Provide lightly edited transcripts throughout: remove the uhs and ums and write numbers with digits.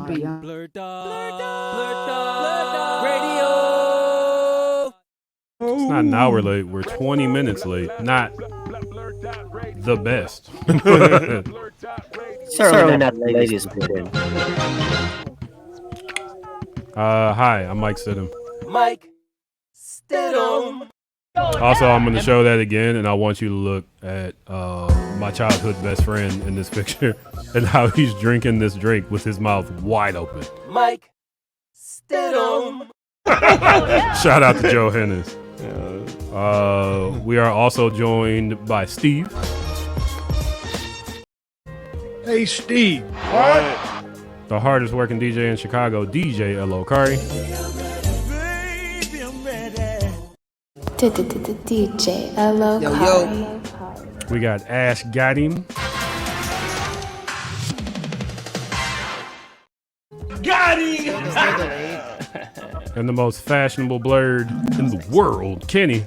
BlurdDotRadio. It's not an hour late. We're 20 minutes late. Not the best. Certainly not the latest one. Hi, I'm Mike Stidham. Mike Stidham. Also, I'm going to show that again, and I want you to look at my childhood best friend in this picture and how he's drinking this drink with his mouth wide open. Mike Stidham. Shout out to Joe Hennis. We are also joined by Steve. Hey, Steve. What? The hardest working DJ in Chicago, DJ L.O. Kari. DJ L.O. Kari. We got Ash Got Him. Got him! And the most fashionable blurred in the world, Kenny.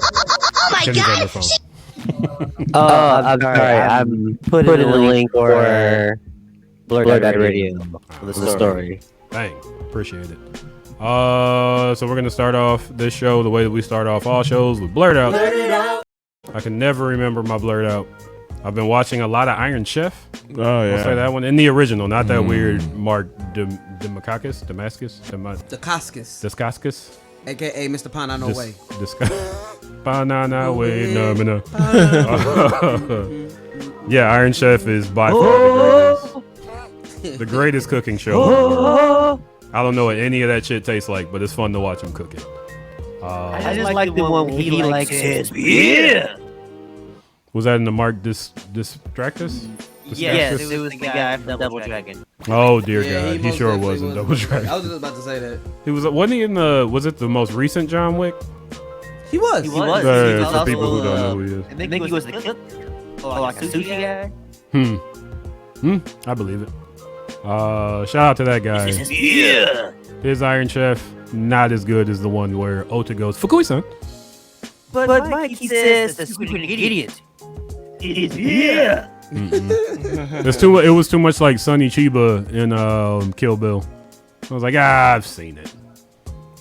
Oh my Kenny's on the God! phone. I'm sorry. I'm putting a link for BlurdDotRadio for the story. Dang, appreciate it. So we're gonna start off this show the way that we start off all shows with Blurred Out. I can never remember my Blurred Out. I've been watching a lot of Iron Chef. Oh, yeah. I'll say that one in the original, not that weird Mark Damascus, Daskaskas, aka Mr. Pana No Way. Banana way, no. Yeah, Iron Chef is by far the greatest cooking show in the world. I don't know what any of that shit tastes like, but it's fun to watch him cook it. I just like the one where he likes his beer. Was that in the Mark Distractus? Yes, it was the guy from Double Dragon. Oh dear Yeah, God, he most sure definitely was in Double Dragon. I was just about to say that. Wasn't he in the? Was it the most recent John Wick? He was. He was. Yeah, He was for people who also, don't know who he is. I think he was the cook. Or like a sushi guy. I believe it. Shout out to that guy. Yeah. His Iron Chef not as good as the one where Ota goes Fukui-san. But Mike, he says the stupid idiot is here. It was too much like Sonny Chiba in Kill Bill. I was like, I've seen it.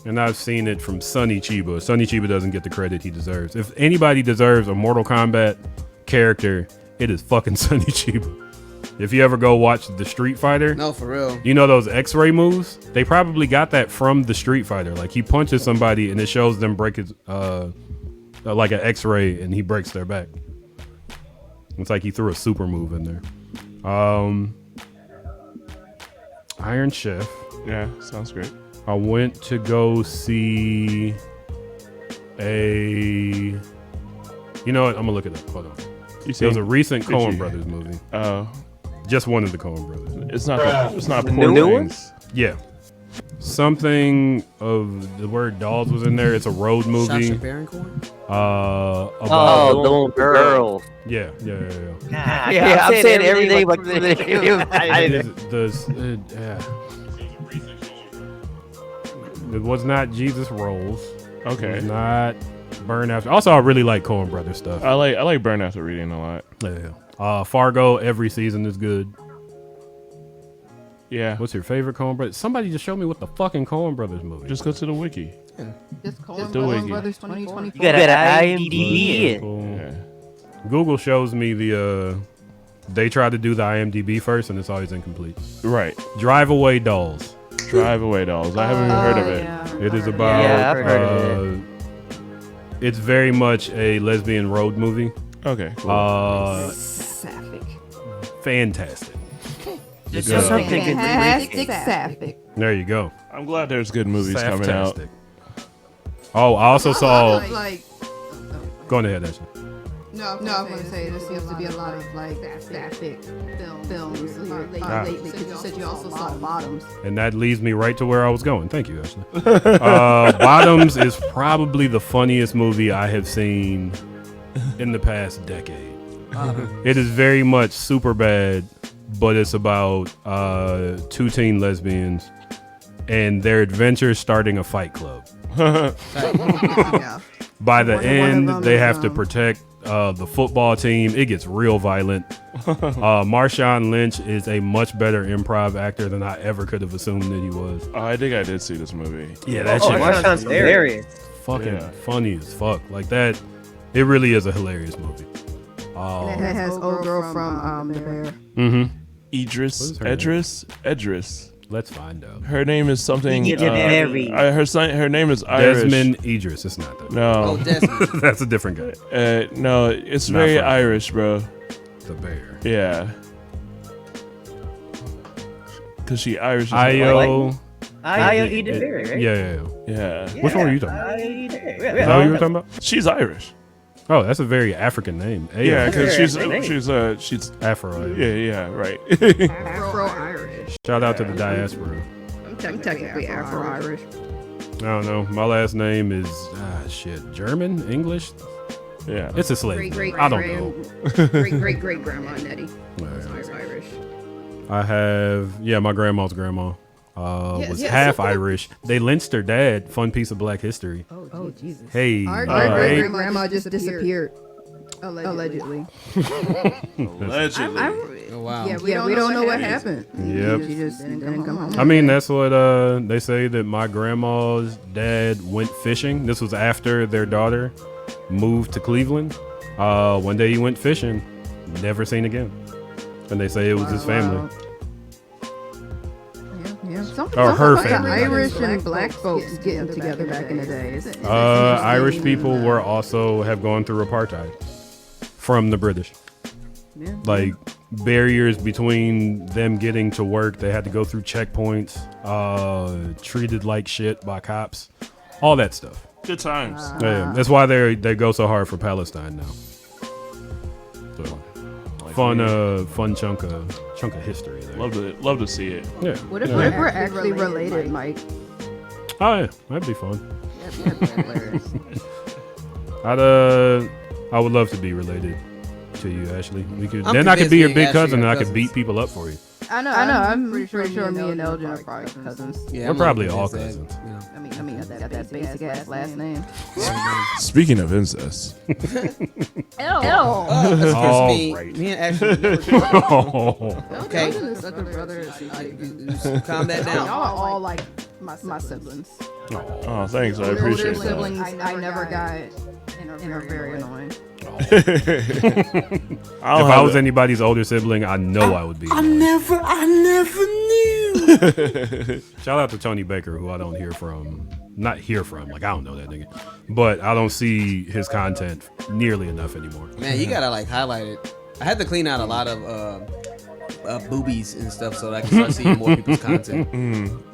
And I've seen it from Sonny Chiba. Sonny Chiba doesn't get the credit he deserves. If anybody deserves a Mortal Kombat character, it is fucking Sonny Chiba. If you ever go watch the Street Fighter, No, for real. you know those X-ray moves? They probably got that from the Street Fighter. Like he punches somebody and it shows them break his like an X-ray and he breaks their back. It's like he threw a super move in there. Iron Chef. Yeah, sounds great. I went to go see a. You know what? I'm gonna look it up. Hold on. There was a recent Coen Brothers movie. Oh, Just one of the Coen Brothers. it's not. It's not The Poor new Things. Yeah. Something of the word dolls was in there. It's a road movie. Sacha Baron Cohen? About Oh, the little girl. yeah. Yeah, I'm saying everything but the It was not Jesus Rolls. It Okay. was not Burn After. Also, I really like Coen Brothers stuff. I like Burn After Reading a lot. Yeah. Fargo, every season is good. Yeah. What's your favorite Coen Brothers? Somebody just show me what the fucking Coen Brothers movie. Just go to the wiki. Just call The wiki. Brothers 2024. You got an IMDb. Cool. Yeah. Google shows me the. They try to do the IMDb first, and it's always incomplete. Right. Drive Away Dolls. Drive Away Dolls. I haven't even heard of it. Yeah. It is about. Yeah, I've heard of it. It's very much a lesbian road movie. Okay. Cool. Sapphic. Fantastic. Just Yeah. something Fantastic sapphic. There you go. I'm glad there's good movies coming out. Fantastic. Oh, I also saw. Like, Go on ahead, Ashley. no, I was going to say there seems to be a lot of like sapphic films lately. Because you said you also saw Bottoms. And that leads me right to where I was going. Thank you, Ashley. Bottoms is probably the funniest movie I have seen in the past decade. It is very much super bad, but it's about two teen lesbians and their adventures starting a fight club. Yeah. By the One of end, them they is, have to protect the football team. It gets real violent. Marshawn Lynch is a much better improv actor than I ever could have assumed that he was. Oh, I think I did see this movie. Yeah, that shit Marshawn's hilarious. fucking funny as fuck. Like that, it really is a hilarious movie. And it has old girl from The Bear. Mm-hmm. Idris, her name? Edris. Let's find out. Her name is something. You get very- Her name is Irish. Desmond Idris. It's not that. Oh, No, Desmond. That's a different guy. no, it's Not very from- Irish, bro. The Bear. Yeah. Cause she Irish. as Io. I eat the bear, right? Yeah. Yeah. Which one were you talking about? I eat the bear. Is that what you were talking about? She's Irish. Oh, that's a very African name. Yeah, because she's Very she's Afro. yeah, right. Afro-Irish. Shout out to the diaspora. I'm technically Afro-Irish. I don't know. My last name is German, English. Yeah. It's a slave. name. I don't know. Great grandma Nettie. Yeah. was Irish. I have my grandma's grandma was yeah, half so- Irish. They lynched her dad. Fun piece of Black history. Oh Jesus. Hey, Our hey. great grandma just disappeared. Allegedly. Allegedly. Oh, wow. Yeah, we don't know what happened. Yep. She just didn't come home. I mean, that's what they say, that my grandma's dad went fishing. This was after their daughter moved to Cleveland. One day he went fishing, never seen again. And they say it was his family. Yeah. Or her Something family. Irish and black folks getting together back in the day. Irish people have gone through apartheid from the British. Yeah. Like barriers between them getting to work, they had to go through checkpoints, treated like shit by cops, all that stuff. Good times. Yeah, that's why they go so hard for Palestine now. So fun chunk of history there. Love to see it. Yeah. What if we're actually related, Mike? Oh yeah, that'd be fun. I would love to be related to you, Ashley. We could. I'm Then I could convinced be your me big and Ashley cousin, and are I could cousins. beat people up for you. I know. I'm pretty sure me and Elgin are probably cousins. Yeah, We're I'm probably not all convinced that, cousins. you know. I mean, got that basic ass last name. Speaking of incest, Excuse All me. right. Me and Ashley. Oh. Okay. Elgin is such a brother. Calm that Y'all down. are all like my siblings. oh thanks, I Older appreciate siblings I never got and are very annoying. that. If I was anybody's older sibling, I know I would be. I never knew. Shout out to Tony Baker, who I don't hear from. Not hear from, like I don't know that nigga, but I don't see his content nearly enough anymore. Man, you gotta like highlight it. I had to clean out a lot of boobies and stuff so that I can start seeing more people's content.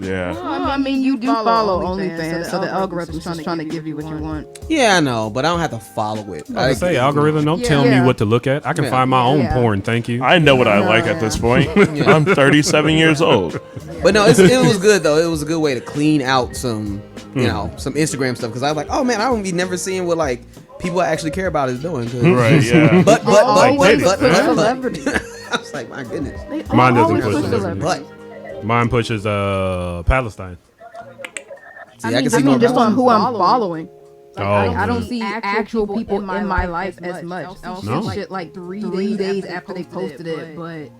Yeah. Well, I mean, you do follow OnlyFans, so the algorithm's trying to give you what you want. Yeah, I know, but I don't have to follow it. I say algorithm, don't tell me what to look at. I can Yeah. find my own Yeah. porn. Thank you. I know what I like at this point. I'm 37 years old. But no, it was good though. It was a good way to clean out some, some Instagram stuff. Because I was like, oh man, I don't be never seeing what like people I actually care about is doing. 'cause- Right, yeah. But. Celebrity. I was like, my goodness. Mine doesn't always push push celebrity. celebrity. But Mine pushes Palestine. see, I can see more. just on who I'm following. Oh, I don't yeah. see actual people in my life as much. I'll see No. shit like 3 days after they posted it, but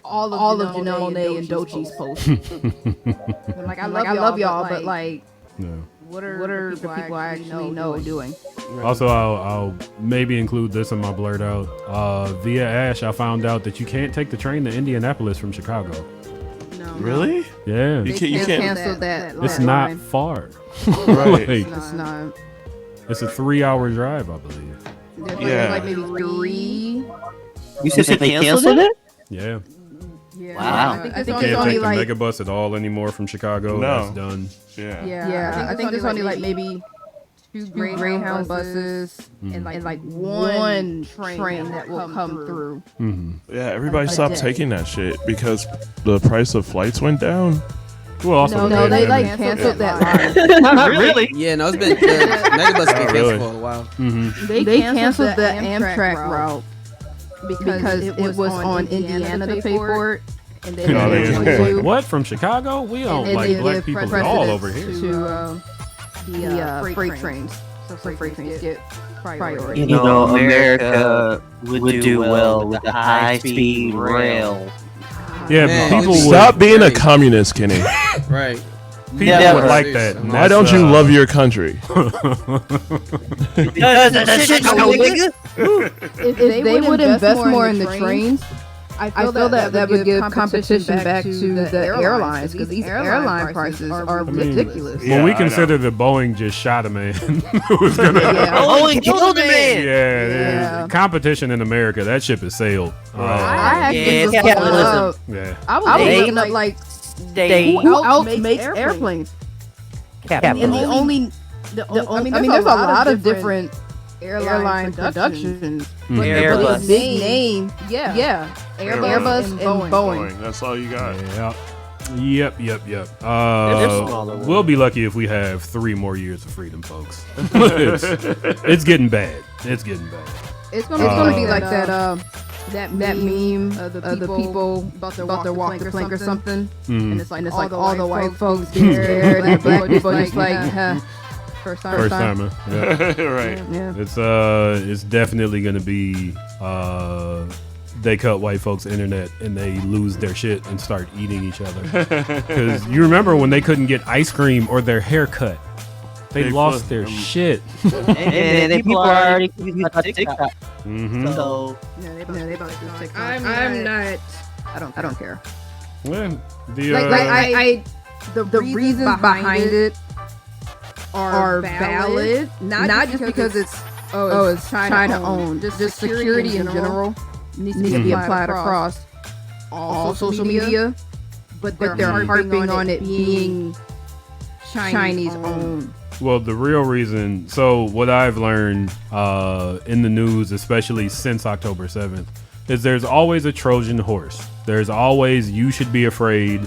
all of Janelle Monáe and Dochi's posts. I'm like, I love y'all, but like, Yeah. what are the people I actually know doing? Also, I'll maybe include this in my blurred out. Via Ash, I found out that you can't take the train to Indianapolis from Chicago. No, Really? Yeah, You can't. cancel that. it's line. not far. Right. Like, It's not. it's a 3-hour drive, I believe. Yeah. Like maybe 3. You said they canceled it? Yeah, Yeah. Wow. I think you it's can't only take the like. megabus at all anymore from Chicago. No. That's done. Yeah. Yeah, I think there's only like maybe 2 Greyhound buses and like one train that will come through. Yeah, everybody stopped taking that shit because the price of flights went down. Well, also No, they like canceled that line. Not really. Yeah, no, it's been Megabus has been really? canceled for a while. They canceled the Amtrak route because it was on Indiana to pay for it. And then No, they they went just to- like, what from Chicago? We don't and like they black give people at precedence all over here. to the freight trains. So freight trains get priority. You know, America would do well with a high-speed rail. Yeah, Man, but people Stop would, being a communist, Kenny. Right. people Never. would like that. and Why that's, don't you love your country? If they would invest more in the trains, I feel that would give competition back to the airlines, because these airline prices are ridiculous. Well, we I consider that Boeing just shot a man who was gonna. Oh, he killed a man! Yeah, competition in America, that ship has sailed. I actually Yeah, was capitalism. Yeah. I was looking up like who else makes airplanes? And the only, I mean, there's a lot of different airline productions. But Airbus. the big name, Airbus and Boeing. That's all you got. Yep. We'll be lucky if we have 3 more years of freedom, folks. it's getting bad. It's getting bad. It's gonna be like that meme of the people about to walk the plank or something, and it's like all the white folks there, and the black people just like first time. Yeah. Right. Yeah. It's definitely gonna be they cut white folks' internet and they lose their shit and start eating each other. Because you remember when they couldn't get ice cream or their hair cut, they lost their shit. And people are already using TikTok. Mm-hmm. So They about to do TikTok. I'm not. I don't care. Yeah, the reasons behind it are valid, not just because it's China owned. Just security in general needs to be applied across all social media, but they're harping on it being Chinese owned. Well, the real reason, so what I've learned in the news, especially since October 7th, is there's always a Trojan horse. There's always, you should be afraid.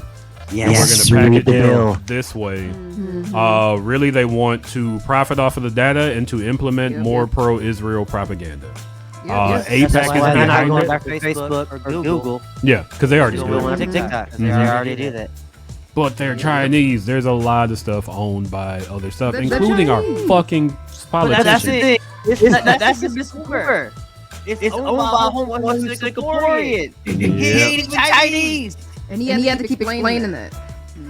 yes, We're going to package it this way. Really, they want to profit off of the data and to implement more pro-Israel propaganda. APAC is behind going it. back to Facebook or Google. Yeah, because they already Just do go on it. TikTok. They already do that. But they're Chinese. There's a lot of stuff owned by other stuff, They're including our Chinese. fucking But that's the politicians. thing. That's the misnomer. It's owned by one who's Singaporean. He ain't Chinese. And he had to keep explaining that.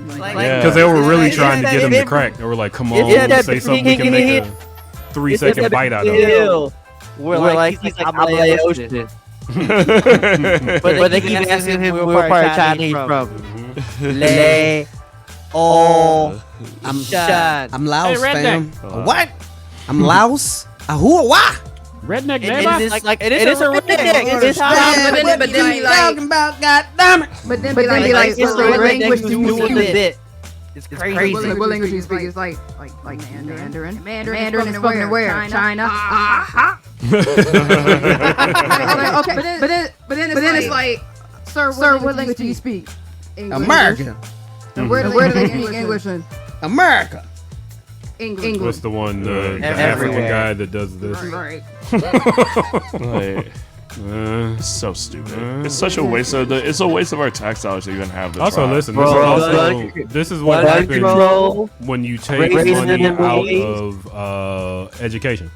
Because they were really trying to get him to crack. They were like, come on, say something we can make a 3-second bite out of it. We're like, he's like Malay Ocean. But they keep asking him where part of China he's from. Le, oh, I'm Shan. I'm Laos, Hey, fam. redneck. What? I'm Laos. Wah. Redneck It neighbor? is like it is a redneck. It's But then be like- talking about, goddamn it. But then be like, it's what a language redneck do doing you the speak? bit. It's crazy. What language do you speak? It's like Mandarin. Mandarin is spoken where? China. Okay, but then it's like, sir, what language do you speak? America. And where do they speak English in? America. English. What's the one, the African Everywhere. guy that does this? Right. Like, Uh, it's so stupid. It's such a waste of it's a waste of our tax dollars to even have this. also, ride. listen, this is what Gun happens control. when you take Raising money them out ways. of education.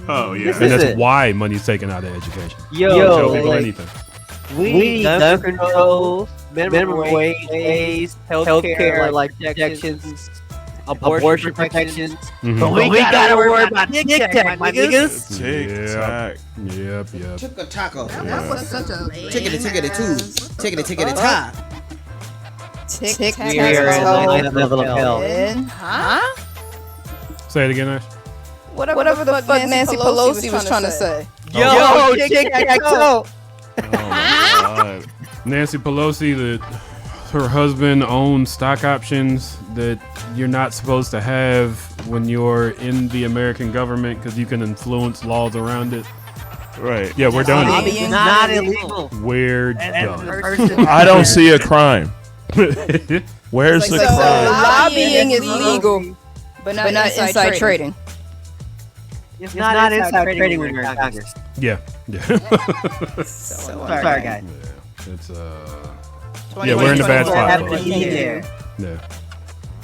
Oh yeah. And Is that's it? why money's taken out of education. Yo, Tell people like, anything. we need gun control, minimum wage, healthcare, like protections, abortion protections. Mhm. But we gotta worry about TikTok, my niggas. Tic-tac. Yep. Took a taco. That was such a Tickety two. Tickety tie. We are in the level of hell. Huh? Say it again, Ash. Whatever the fuck Nancy Pelosi was trying to say. Yo, tic-tac-toe. Oh my god. Nancy Pelosi, that her husband owns stock options that you're not supposed to have when you're in the American government because you can influence laws around it. Right. Yeah, we're done. Lobbying. Not illegal. We're done. I don't see a crime. Where's the So crime? lobbying is legal, but not inside trading. It's not inside trading when you're in Congress. Yeah. Sorry, guys. It's yeah, we're in the bad spot. Have to folks. be there. Yeah.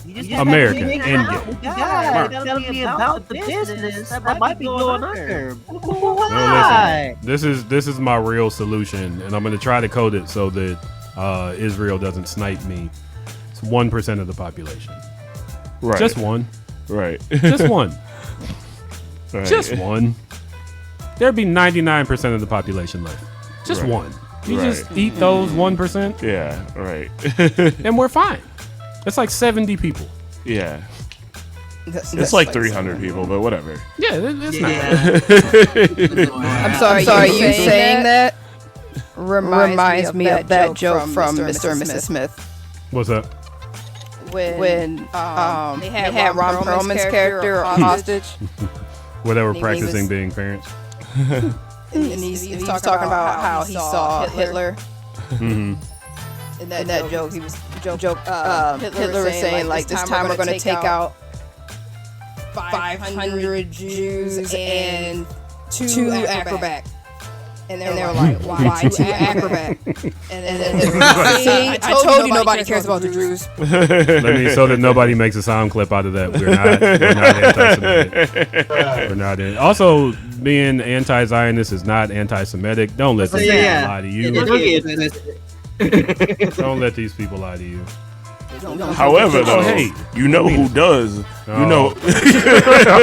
You America and gotta be about the business that might be going under. Why? This is my real solution, and I'm going to try to code it so that Israel doesn't snipe me. It's 1% of the population. Right. Just one. Right. Just one. Right. Just one. There'd be 99% of the population left. Just Right. one. You Right. just eat those 1%. Yeah. Right. And we're fine. It's like 70 people. Yeah. It's like 300 people, but whatever. Yeah, it's not. I'm sorry, you saying that reminds me of that joke from Mr. and Mrs. Smith. What's up? When they had Ron Perlman's character hostage. Where they were He practicing was- being parents. And he's talking about how he saw Hitler. Mm-hmm. In that joke, he was Hitler was saying like, this time we're going to take out 500 Jews and 2 acrobat. And they were like, why 2 acrobat? And then see, I told you nobody cares about the Jews. So that nobody makes a sound clip out of that. We're not anti-Semitic. We're not in. Also, being anti-Zionist is not anti-Semitic. Don't let these people lie to you. Don't let these people lie to you. However, though, hey, you know who does. Oh. You know.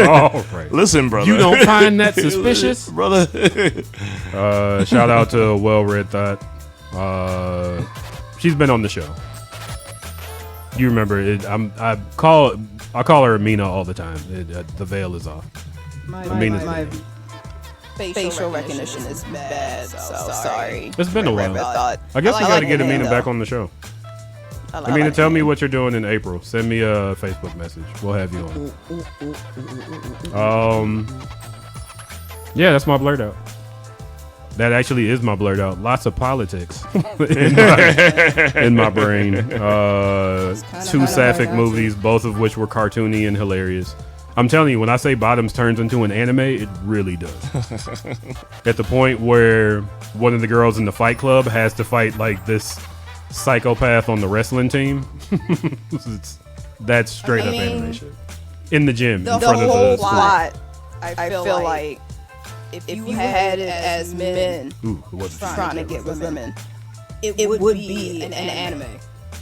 All right. Listen, brother. You don't find that suspicious? brother? Shout out to Well Read Thought. She's been on the show. You remember it? I call her Amina all the time. The veil is off. My facial recognition is bad, so sorry. It's been a while. I guess we got to get Amina back on the show. Amina, tell me what you're doing in April. Send me a Facebook message. We'll have you on. Yeah, that's my blurred out. That actually is my blurred out. Lots of politics in my brain. 2 sapphic movies, both of which were cartoony and hilarious. I'm telling you, when I say Bottoms turns into an anime, it really does. At the point where one of the girls in the fight club has to fight like this psychopath on the wrestling team. That's straight up animation. In the gym, in front of the plot, I feel like if you had it as men trying to get with women, it would be an anime.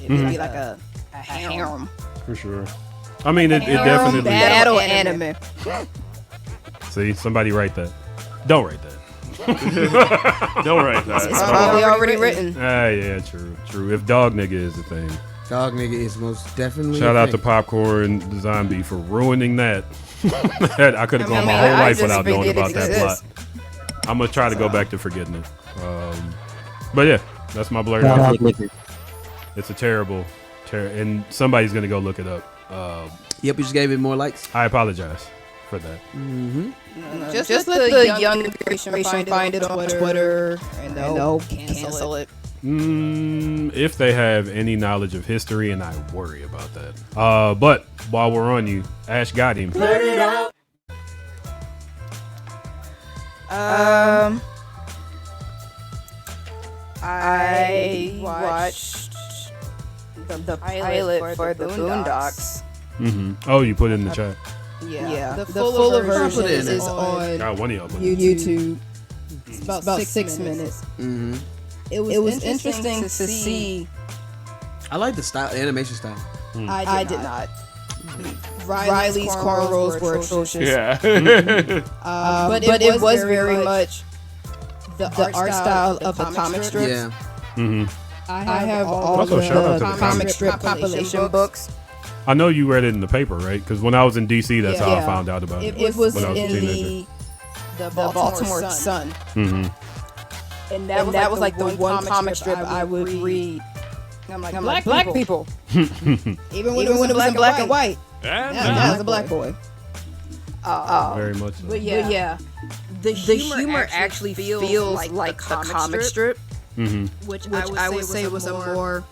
It would be like a harem. For sure. I mean, it definitely battle anime. See, somebody write that. Don't write that. Don't write that. It's probably already written. Yeah, true. If dog nigga is the thing. Dog nigga is most definitely. Shout out to Popcorn the Zombie for ruining that. I could have gone my whole life without knowing about that plot. I'm gonna try to go back to forgetting it. But yeah, that's my blurred out. It's a terrible, and somebody's gonna go look it up. Yep, we just gave it more likes. I apologize for that. Mm-hmm. Just let the young generation find it on Twitter and they'll cancel it. If they have any knowledge of history, and I worry about that. But while we're on you, Ash got him. Blurt it out. I watched the pilot for the Boondocks. Mm-hmm. Oh, you put it in the chat. Yeah. The full version is on One of y'all put YouTube. It's about 6 minutes. Mm-hmm. It was interesting to see. I like the style, animation style. I did not. Riley's cornrows were atrocious. Yeah. But it was very much the art style of the comic strips. Yeah. Mm-hmm. I have all Also, the shout out to the comic strip compilation books. I know you read it in the paper, right? Because when I was in DC, that's how I found out about it. It was when I was a in teenager. the Baltimore Sun. Mm-hmm. And that was like the one comic strip I would read. I'm like, black people. Even when it was in black and white. That was a black boy. Very much so. But yeah, the humor actually feels like the comic strip. Mm-hmm. Which I would say was a more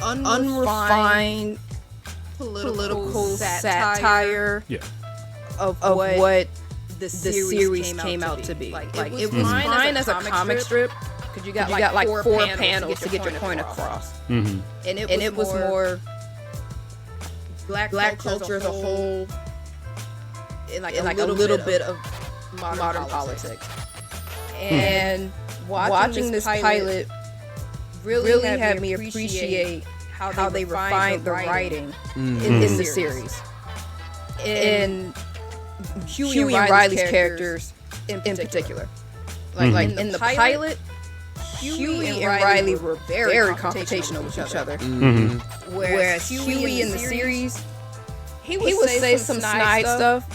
unrefined political satire of what the series came out to be. Like it was fine as a comic strip because you got like 4 panels to get your point across. Mm-hmm. And it was more black culture as a whole, and like a little bit of modern politics. And watching this pilot really had me appreciate how they refined the writing in the series. And Huey and Riley's characters in particular. Like in the pilot, Huey and Riley were very confrontational with each other. Whereas Huey in the series, he would say some snide stuff,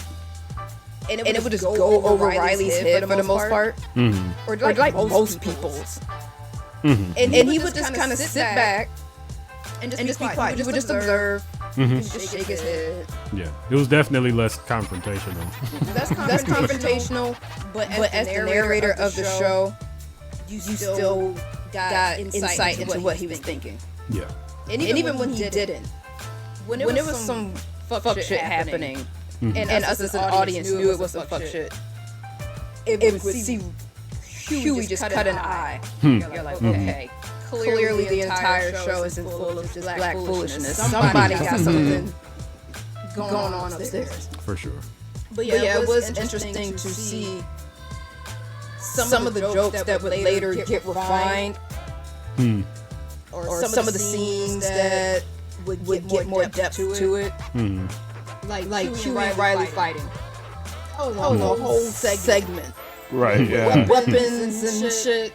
and it would just go over Riley's head for the most part. Or like most people's. And he would just kind of sit back and just be quiet. He would just observe. Just shake his head. Yeah, it was definitely less confrontational. That's confrontational, but as the narrator of the show, you still got insight into what he was thinking. Yeah. And even when he didn't, when it was some fuck shit happening, and us as an audience knew it was some fuck shit, it would see Huey just cut an eye. You're like, okay. Clearly the entire show isn't full of just black foolishness. Somebody got something going on upstairs. For sure. But yeah, it was interesting to see some of the jokes that would later get refined. Or some of the scenes that would get more depth to it. Like Huey and Riley fighting. Oh, the whole segment. Right, yeah. Weapons and shit.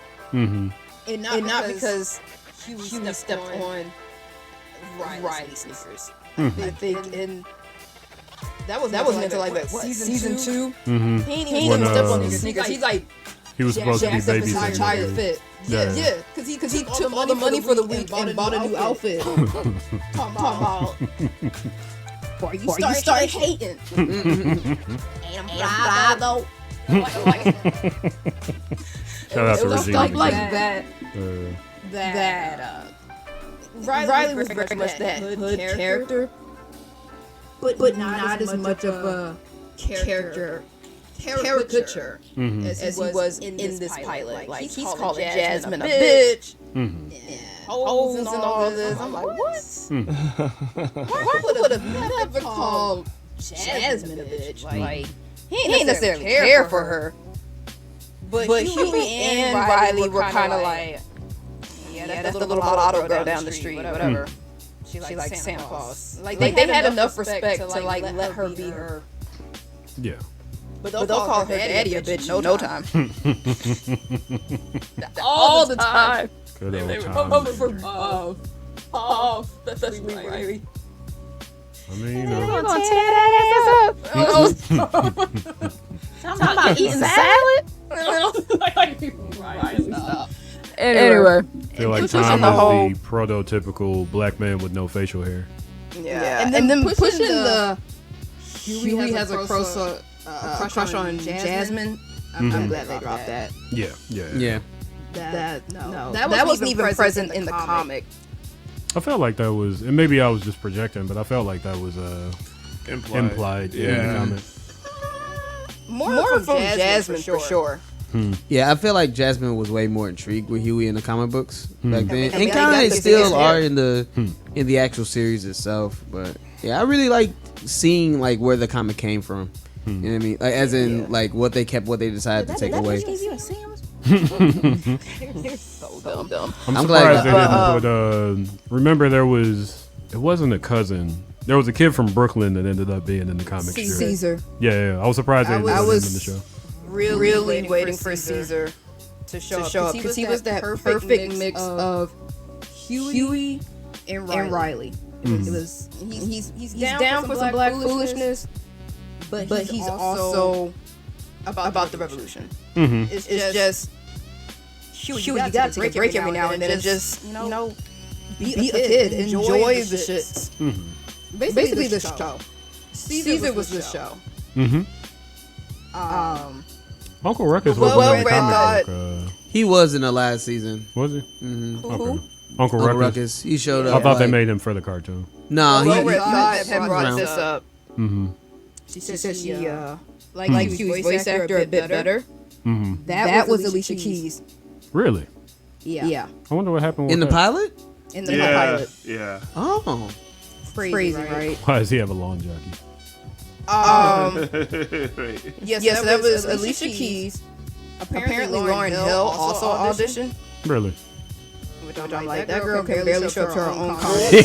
And not because Huey stepped on Riley's sneakers. I think, and that wasn't until like what season 2. He didn't even step on his sneakers. He was supposed to be babysitting. Entire fit. Yeah, because he took all the money for the week and bought a new outfit. Talking about, boy, you start hating. Ain't I'm though. Shout out to Regina. Stuff like that. Riley was very much that hood character, but not as much of a caricature as he was in this pilot. Like he's calling Jasmine a bitch. Hoes and all this. I'm like, what? Why would have never called Jasmine a bitch? Like he ain't necessarily care for her. But Huey and Riley were kind of like, yeah, that's the little mulatto girl down the street, whatever. She likes Santa Claus. Like they had enough respect to like let her be her. Yeah. But they'll call her daddy a bitch no time. All the time. Good old They were times. over for Puff, especially Riley. I mean, Gonna tear that ass up. Talking about eating salad. Anyway, I feel like Tom is the prototypical black man with no facial hair. Yeah. And then pushing the Huey has a crush on Jasmine. I'm glad they dropped that. Yeah. That wasn't even present in the comic. I felt like that was, and maybe I was just projecting, but I felt like that was implied in the comic. More from Jasmine for sure. Yeah, I feel like Jasmine was way more intrigued with Huey in the comic books back then, and kind of still are in the actual series itself. But yeah, I really like seeing like where the comic came from. You know what I mean? Like, as in like what they decided to take away. So dumb. I'm surprised they didn't put. Remember, it wasn't a cousin. There was a kid from Brooklyn that ended up being in the comic strip. Caesar. Yeah. I was surprised they didn't put him in the show. Really waiting for Caesar to show up because he was that perfect mix of Huey and Riley. It was he's down for some black foolishness, but he's also about the revolution. It's just Huey, you gotta take a break every now and then and just be a kid, enjoy the shits. Basically the show. Caesar was the show. Uncle Ruckus was in the comic book. He was in the last season. Was he? Who? Uncle Ruckus. He showed up. I thought they made him for the cartoon. No, he had brought this up. She said she like Huey's voice actor a bit better. That was Alicia Keys. Really? Yeah. I wonder what happened with in the pilot. In the pilot. Yeah. Oh. crazy, right? Why does he have a lawn jockey? Yes, so that was Alicia Keys. Apparently Lauryn Hill also auditioned. Really? Which I'm like, that girl can barely show up to her own concert.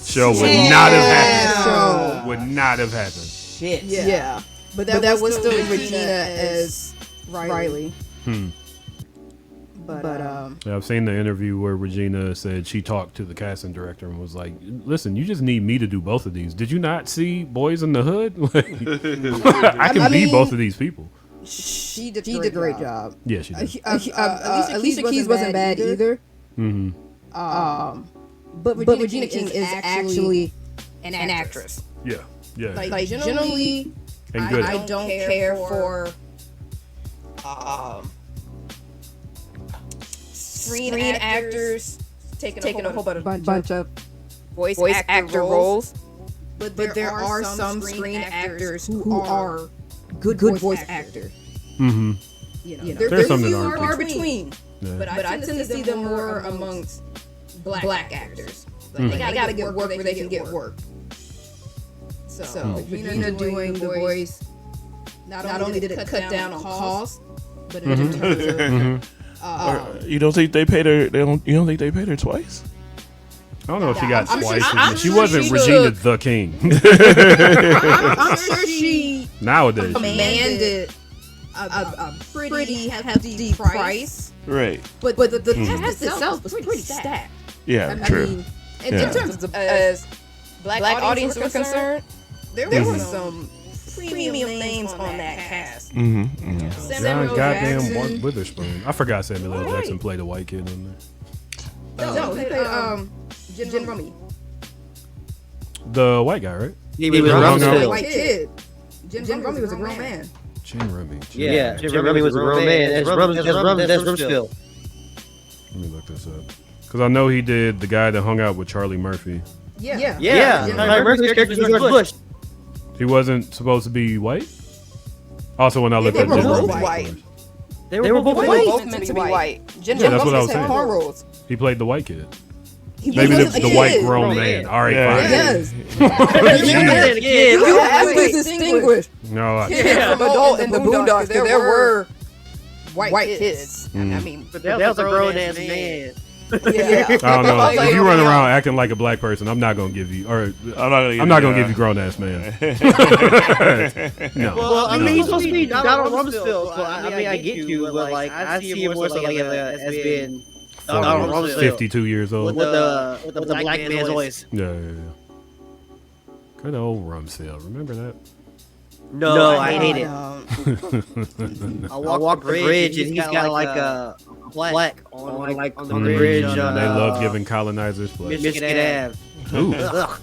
Show would not have happened. Would not have happened. Shit. Yeah. But that was still Regina as Riley. But Yeah, I've seen the interview where Regina said she talked to the casting director and was like, "Listen, you just need me to do both of these. Did you not see Boys in the Hood? I can be both of these people." She did a great job. Yeah, she did. Alicia Keys wasn't bad either. But Regina King is actually an actress. Yeah. Like generally, And good. I don't care for screen actors taking a whole bunch of voice actor roles. But there are some screen actors who are good voice actors. Mm-hmm. You know, There's some that few aren't. far between. Yeah. But I tend to see them more amongst black actors. Like they gotta get work where they can get work. So Regina doing the voice, not only did it cut down on cost, but in terms of You don't think they paid her? You don't think they paid her twice? I don't know if she got I'm twice. sure She wasn't she Regina took- the King. I'm sure she Nowadays. commanded a pretty hefty price. Right. But the cast itself was pretty stacked. Yeah, I true. mean, in Yeah. terms of as black audience were concerned, there were some premium names on that cast. Samuel John goddamn Jackson. Witherspoon. I forgot Samuel L. Jackson played a white kid on there. No, he played Jim Rummy. The white guy, right? He was hung out- Rumsfeld. White kid. Jim Rummy was a grown man. Jim Rummy. Yeah, Jim Rummy was a grown man. That's Rumsfeld. Let me look this up. Because I know he did the guy that hung out with Charlie Murphy. Yeah. Charlie Murphy's character was George Bush. He wasn't supposed to be white? Also, when I looked They at were Jim both Rummy white. first. They were both They were white. both meant to be white. Jim Yeah, that's what I Rummy was had saying. cornrows. He played the white kid. He Maybe wasn't the a white kid. grown man. All right, Yeah. fine. Yes. Yeah. You have to distinguish No, I kid from adult in the Boondocks. There were white kids. I mean, But that was a grown ass man. yeah. I don't know. Like, If you run around acting like a black person, I'm not gonna give you. Or I'm not gonna give you grown ass man. No. Well, I mean, he's supposed to be Donald Rumsfeld. So, I mean, I get you, but like, I see him more so like as being Donald Rumsfeld 52 years old. with the black man's voice. Yeah. Good old Rumsfeld. Remember that? No, I hate it. I walk the bridge and he's got like a plaque on the bridge. They love giving colonizers plaques. Michigan Ave. Ooh. Ugh.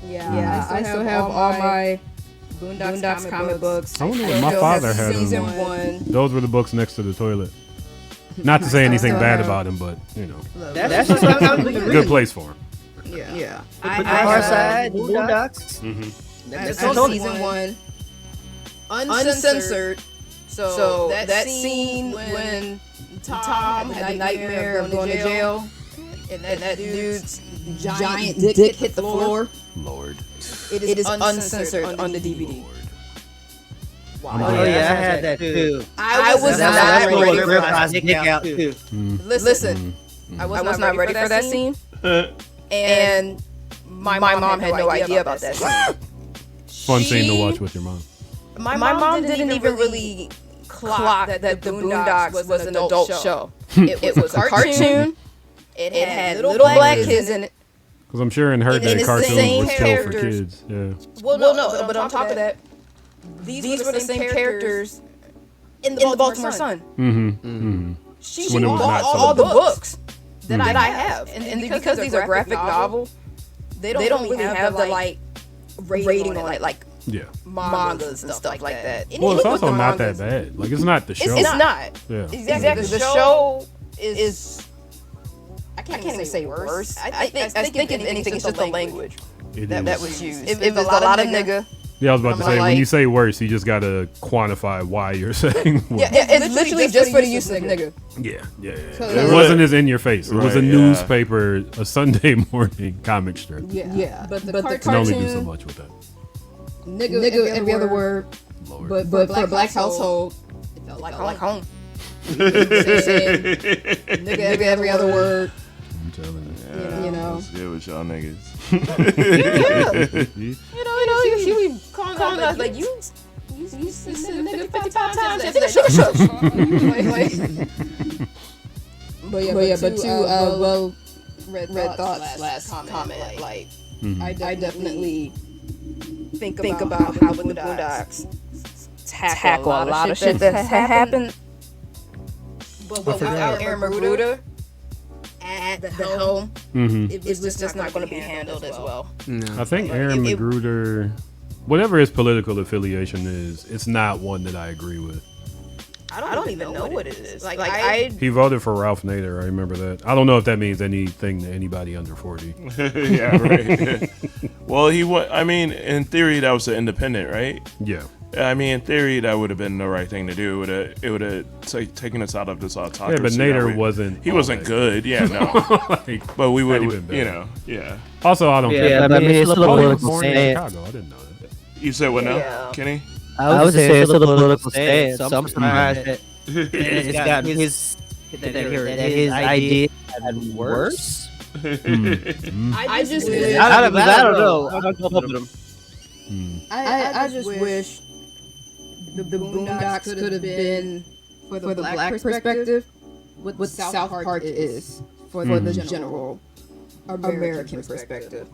Yeah, I still have all my Boondocks comic books. I wonder what my father had them. Season 1. Those were the books next to the toilet. Not to say anything bad about him, but you know, That's just what good place for him. Yeah. The I Far have Side, the Boondocks. That's on season 1. Uncensored. So that scene when Tom had the nightmare of going to jail and that dude's giant dick hit the floor. Lord. It is uncensored on the DVD. Oh yeah, I had that too. I was That's not what ready for ripped that. my dick out too. Listen, I was not ready for that scene. And my mom had no idea about that scene. Fun scene to watch with your mom. My mom didn't even really clock that the Boondocks was an adult show. It was a cartoon. It had little black kids in it. Because I'm sure in her day, it's the cartoons same were still for characters. kids. Yeah. Well, no, but on top of that, these were the same characters in the Baltimore Sun. She When it was bought not all the so. books that I have, and because these are graphic novels, they don't really have the like rating on it, like Yeah. mangas and stuff like that. Well, it's Even with also the not mangas, that bad. Like, it's not the show. It's not. Yeah. Exactly. The show is. I can't even say worse. I think if anything, it's just the language It that is. was used. It was a lot of nigga. Yeah, I was about to say, when you say worse, you just gotta quantify why you're saying worse. Yeah, it's literally just for the use of nigga. Yeah. It wasn't as in your face. It was a newspaper, a Sunday morning comic strip. Yeah. But the You can only do so much with that. Nigga every other word. Lord. But for a black household, it felt like home. Nigga every other word. I'm telling you. You know. What's good with y'all niggas? You know, she be calling us like you said nigga 55 times. But to well read thoughts last comment, like I definitely think about how the Boondocks tackle a lot of shit that has happened. But without Aaron Magruder at the helm, it's just not going to be handled as well. No. I think Aaron Magruder, whatever his political affiliation is, it's not one that I agree with. I don't even know what it is. He voted for Ralph Nader. I remember that. I don't know if that means anything to anybody under 40. Yeah, right. Well, I mean, in theory, that was an independent, right? Yeah. I mean, in theory, that would have been the right thing to do. It would have taken us out of this autocracy. Yeah, but Nader wasn't. He wasn't good. Yeah, no. But we would, yeah. Also, I don't. Yeah, I mean, it's still a political born in stance. Chicago. I didn't know that. You said what now, Kenny? I was saying it's still a political stance. So I'm surprised that it's got his idea had worse. I just I don't know. I don't know with him. I just wish the Boondocks could have been for the black perspective what South Park is for the general American perspective.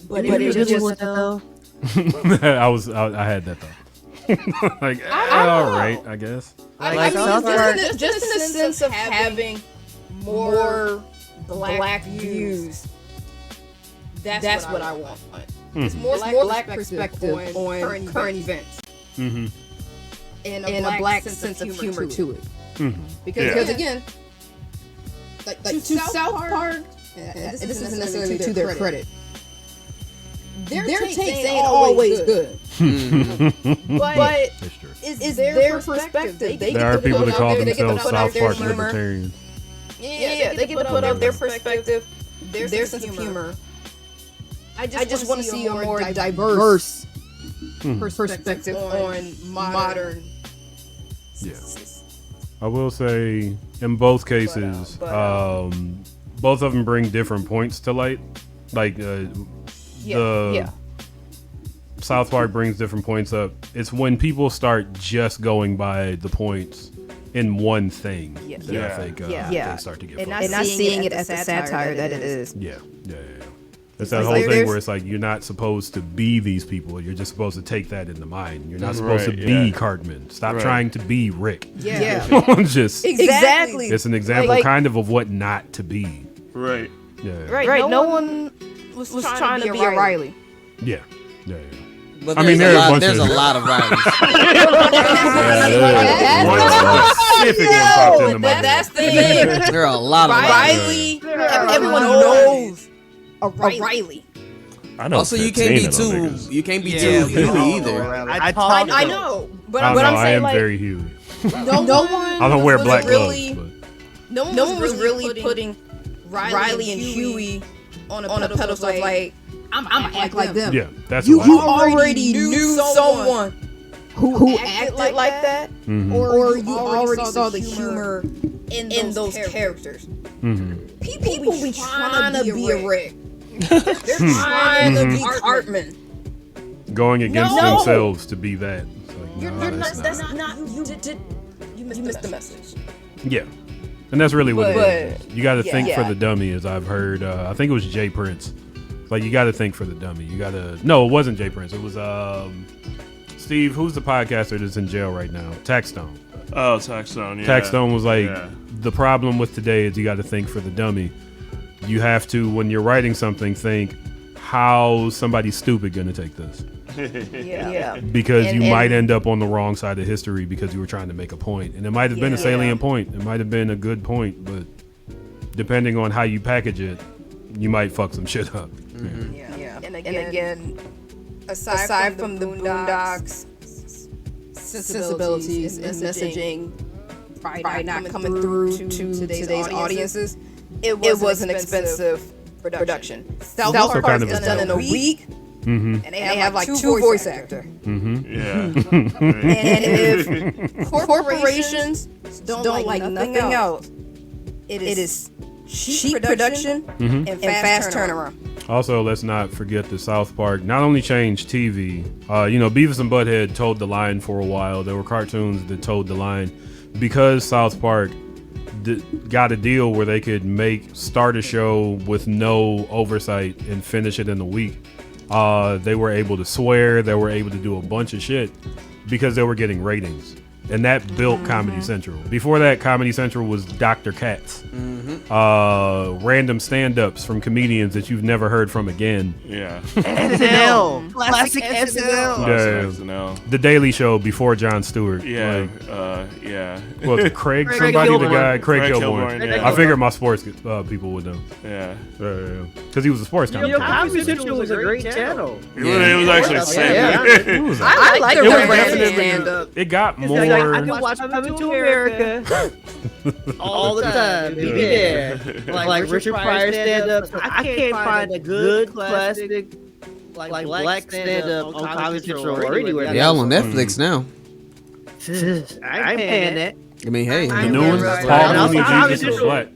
But it just wasn't though. I had that thought. Like, all right, I guess. I mean, just in the sense of having more black views. That's what I want. It's more black perspective on current events. Mm-hmm. And a black sense of humor to it. Mm-hmm. Because again, like to South Park, this isn't necessarily to their credit. Their takes ain't always good. But it's their perspective. There are people that call themselves South Park libertarians. Yeah, they get to put out their perspective, their sense of humor. I just want to see a more diverse perspective on modern. Yeah, I will say in both cases, both of them bring different points to light. Like South Park brings different points up. It's when people start just going by the points in one thing that I think they start to get and not seeing it as the satire that it is. Yeah. It's that whole thing where it's like you're not supposed to be these people. You're just supposed to take that into mind. You're not supposed to be Cartman. Stop trying to be Rick. Yeah. Just exactly. It's an example kind of what not to be. Right. Yeah. Right. No one was trying to be a Riley. Yeah. But I mean, there's a lot of Rileys. That's the thing. There are a lot of Riley. Everyone knows a Riley. I know. Also, you can't be too Huey either. I know, but I'm I saying am like very Huey. No one. I don't wear black gloves. No one was really putting Riley and Huey on a pedestal like I'm gonna act like them. Yeah, that's you already knew someone who acted like that, or you already saw the humor in those characters. Mm-hmm. People be trying to be a Rick. They're trying to be Cartman. Going against themselves to be that. It's like, that's not you missed the message. Yeah. And that's really what it is. You got to think for the dummy, as I've heard. I think it was Jay Prince. Like, you got to think for the dummy. You got to. No, it wasn't Jay Prince. It was Steve. Who's the podcaster that's in jail right now? Taxstone. Oh, Taxstone. Yeah. Taxstone was like, the problem with today is you got to think for the dummy. You have to, when you're writing something, think how's somebody stupid gonna take this. Because you might end up on the wrong side of history because you were trying to make a point, and it might have been a salient point. It might have been a good point, but depending on how you package it, you might fuck some shit up. And again, aside from the Boondocks sensibilities and messaging probably not coming through to today's audiences, it was an expensive production. South Park is done in a week. Mm-hmm. And they have like two voice actors. Mm-hmm. Yeah. And if corporations don't like nothing else, it is cheap production and fast turnaround. Also, let's not forget that South Park not only changed TV. Beavis and Butthead told the line for a while. There were cartoons that told the line. Because South Park got a deal where they could start a show with no oversight and finish it in a week. They were able to swear. They were able to do a bunch of shit because they were getting ratings. And that built Comedy Central. Before that, Comedy Central was Dr. Katz. Random stand-ups from comedians that you've never heard from again. Yeah. SNL. Classic SNL. SNL. The Daily Show before Jon Stewart. Yeah. Yeah. Well, Craig somebody, Kilborn. the guy, Craig Kilborn. Kilborn, yeah. I figured my sports people would know. Yeah. Because he was a sports commentator. Comedy Central was a great channel. It was actually sick. I like It the was random definitely- stand-up. It got It's more. like, I can watch Coming to America all the time. Be there. Like Richard Pryor stand-ups. I can't find a good classic like black stand-up on Comedy Central or anywhere. They all on Netflix now. I ain't paying that. I mean, hey. The new one, Right. Paul Mooney, Comedy Jesus is Central. Black.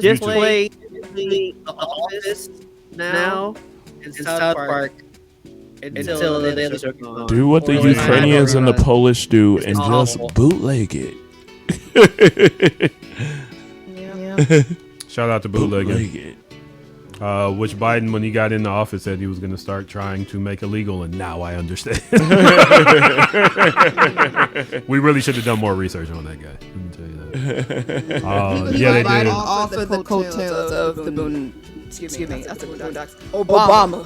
Just play The Office now and South Park until the other show comes on. Do what the Ukrainians and the Polish do and just bootleg it. Shout out to Bootlegging. Bootleg it. Which Biden, when he got into office, said he was going to start trying to make illegal, and now I understand. We really should have done more research on that guy. Let me tell you that. Yeah, they did. Off of the coattails of the Excuse me. That's the Boondocks. Obama.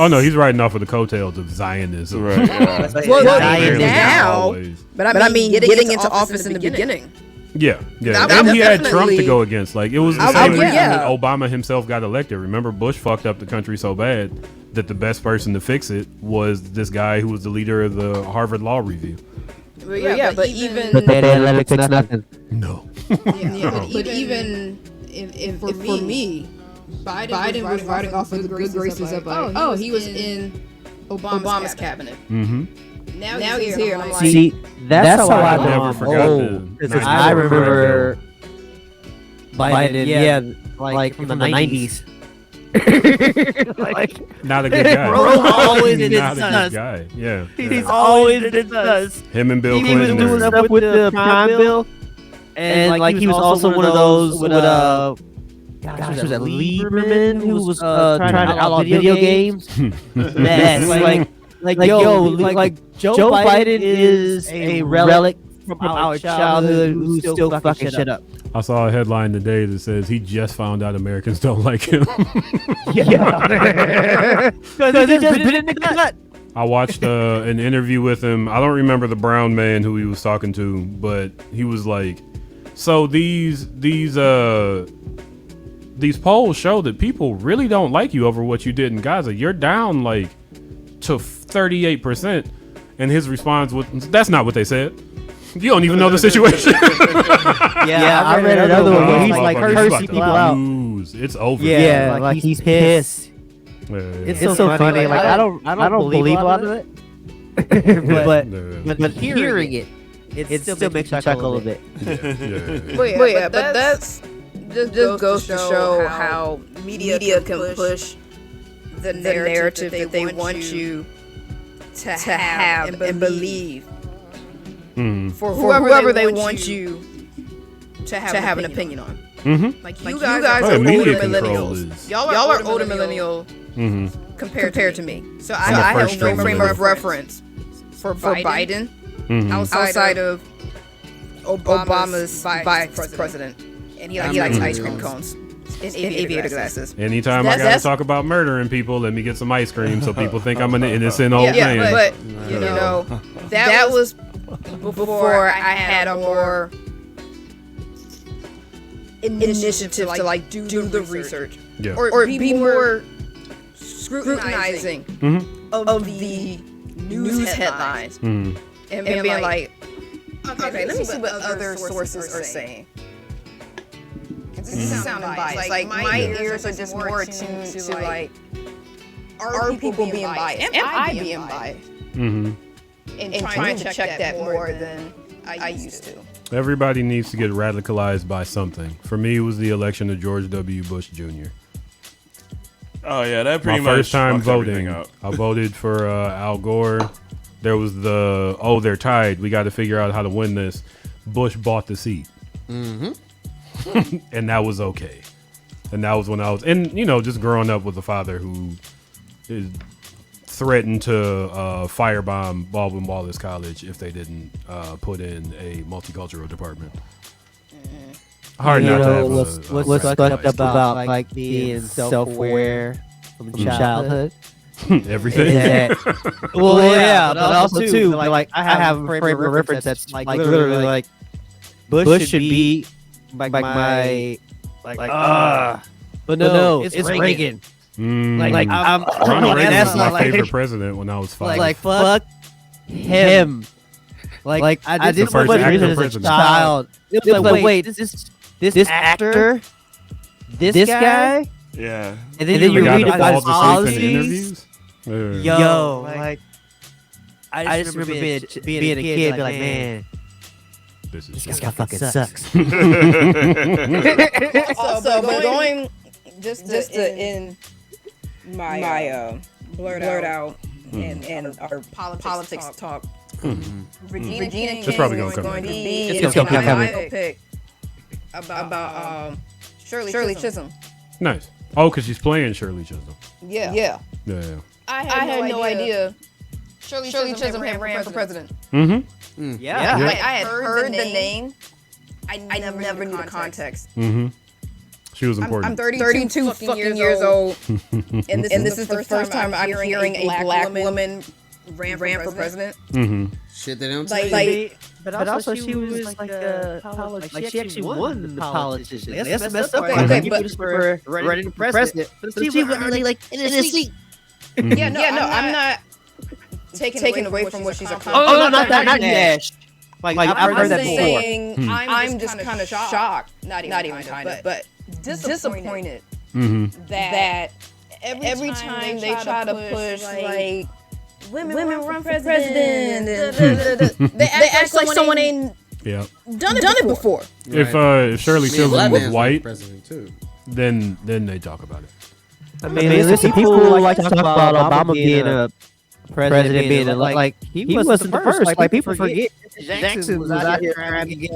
Oh no, he's riding off of the coattails of Zionism. Right. Yeah. Well, Apparently, now, always. but I mean, getting into office in the beginning. Yeah. That And was he had Trump to definitely- go against. Like, it was the I- same yeah. reason that Obama himself got elected. Remember, Bush fucked up the country so bad that the best person to fix it was this guy who was the leader of the Harvard Law Review. But yeah, but even But they didn't let it fix nothing. No. but even if for me, Biden was riding off of the good graces of like, he was in Obama's cabinet. Mm-hmm. Now he's here. And I'm like, See, that's how I never know. forgot Because I remember Biden, like from the 90s. Like, Not a good guy. Bro, always in his Not a good sus. guy. Yeah. he's always in his us. Him and Bill He was Clinton. doing were- stuff with the crime bill, and like he was also one of those with gosh, was it Lieberman who was trying to outlaw video games? Yes, like Joe Biden is a relic from our childhood who's still fucking shit up. I saw a headline today that says he just found out Americans don't like him. Yeah, because he just been in the gut. I watched an interview with him. I don't remember the brown man who he was talking to, but he was like, "So these polls show that people really don't like you over what you did in Gaza. You're down like to 38%." And his response was, "That's not what they said. You don't even know the situation." Yeah, I read another one where he's like cursing people out. Lose. It's over. Yeah, like he's pissed. Yeah. It's so funny. Like I don't believe a lot of it. but hearing it still makes you chuckle a bit. Yeah. but that's just goes to show how media can push the narrative that they want you to have and believe for whoever they want you to have an opinion on. Mm-hmm. Like you guys are older millennials. Y'all are older millennial compared to me. So I have no frame of reference for Biden outside of Obama's vice president. And he likes ice cream cones and aviator glasses. Anytime I gotta talk about murdering people, let me get some ice cream so people think I'm an innocent old man. Yeah, but you know, that was before I had a more initiative to like do the research, Yeah. or be more scrutinizing of the news headlines and being like, okay, let me see what other sources are saying. This is sounding biased. Like, my ears are just more attuned to, like, are people being biased? Am I being biased? And trying to check that more than I used to. Everybody needs to get radicalized by something. For me, it was the election of George W. Bush Jr. Oh yeah, that pretty my much first time fucked everything voting. up. I voted for Al Gore. There was they're tied. We got to figure out how to win this. Bush bought the seat, and that was okay. And that was when I was, and just growing up with a father who threatened to firebomb Baldwin Wallace College if they didn't put in a multicultural department. Hard not to have what's fucked up about like being self-aware from childhood. Everything. Well, yeah, but also too, like I have a frame of reference that's like literally like Bush should be like my but no, it's Reagan. Like I'm Ronald Reagan was my like, favorite president when I was 5. Like fuck him. Like I did so much research as a child. It was like wait, this actor, this guy. Yeah. And then you read about his policies. Yo, like I just remember being a kid, be like, man, this guy fucking sucks. Also, but going just to end my blurt out and our politics talk. Regina King is probably going to be my pick about Shirley Chisholm. Nice. Oh, because she's playing Shirley Chisholm. Yeah. I had no idea Shirley Chisholm had ran for president. Yeah. Like, I had heard the name. I never knew the context. She was important. I'm 32 fucking years old, and this is the first time I'm hearing a black woman ran for president. Shit, they don't like, but also she was like a like she actually won the politician. That's messed up. Okay, but for running for president, but she was really like in a seat. Yeah, no, I'm not taking away from what she's accomplished. Oh, no, not Nash. Like I've heard that before. I'm just kind of shocked, not even kind of, but disappointed that every time they try to push like women run for president, they act like someone ain't done it before. If Shirley Chisholm was white, too. then they talk about it. I mean, listen, people like to talk about Obama being a president, being like he wasn't the first. Like people forget Jackson was out here trying to get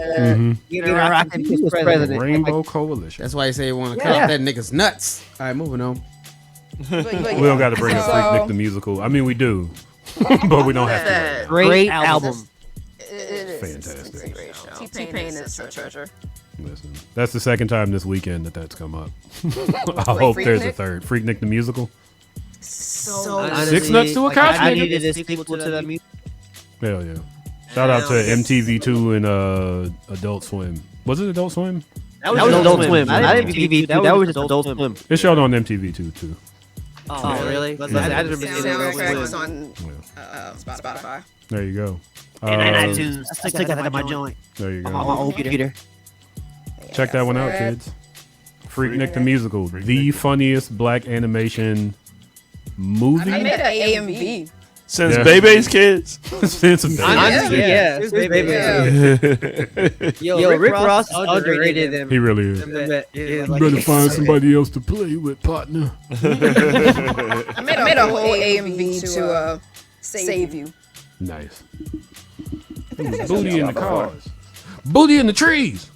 Iraq and he was president. Rainbow Coalition. That's why you say you want to cut that nigga's nuts. All right, moving on. We don't got to bring a Freak Nick the musical. I mean, we do, but we don't have to. Great album. Fantastic. T-Pain is a treasure. Listen, that's the second time this weekend that's come up. I hope there's a third. Freak Nick the musical. Honestly, 6 nuts to a couch. I needed a sequel to that music. Hell yeah! Shout out to MTV2 and Adult Swim. Was it Adult Swim? That was Adult Swim. I didn't MTV2. That was just Adult Swim. It showed on MTV2 too. Oh really? I didn't Soundtracks on Spotify. There you go. And iTunes. I still got that in my joint. There you On my go. old computer. Check that one out, kids. Freak Nick the musical, the funniest black animation movie. I made an AMV. Since Bebe's Kids. Since Bebe's. Honestly, yeah. Yo, Rick Ross is underrated. He really is. You better find somebody else to play with, partner. I made a whole AMV to save you. Nice. Booty in the cars. Booty in the trees.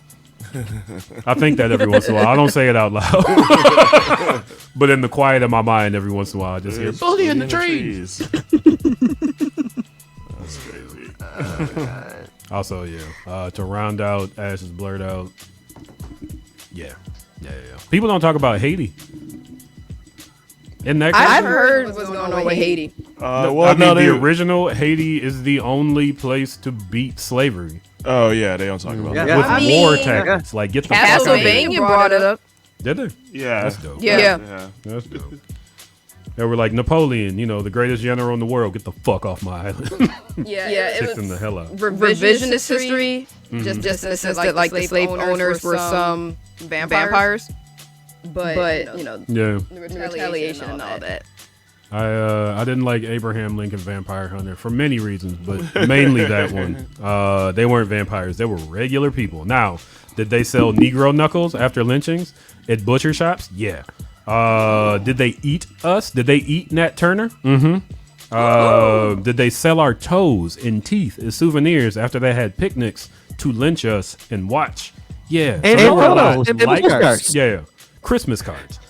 I think that every once in a while. I don't say it out loud. But in the quiet of my mind, every once in a while, I just hear booty in the trees. That's crazy. Also, yeah. To round out Ash's blurred out. Yeah. People don't talk about Haiti. Isn't that crazy? I've heard what's going on with Haiti. The original Haiti is the only place to beat slavery. Oh yeah, they don't talk about that. With war tactics, like get the fuck out of here. Castlevania brought it up. Did they? Yeah, that's dope. Yeah. That's dope. They were like Napoleon, the greatest general in the world. Get the fuck off my island. It Kicked was them the hell out. revisionist history. Just in the sense that like the slave owners were some vampires, but Yeah. the retaliation and all that. I didn't like Abraham Lincoln Vampire Hunter for many reasons, but mainly that one. They weren't vampires; they were regular people. Now, did they sell Negro knuckles after lynchings at butcher shops? Yeah. Did they eat us? Did they eat Nat Turner? Mm-hmm. Did they sell our toes and teeth as souvenirs after they had picnics to lynch us and watch? Yeah. And they were a lot photos and like postcards. yeah, Christmas cards.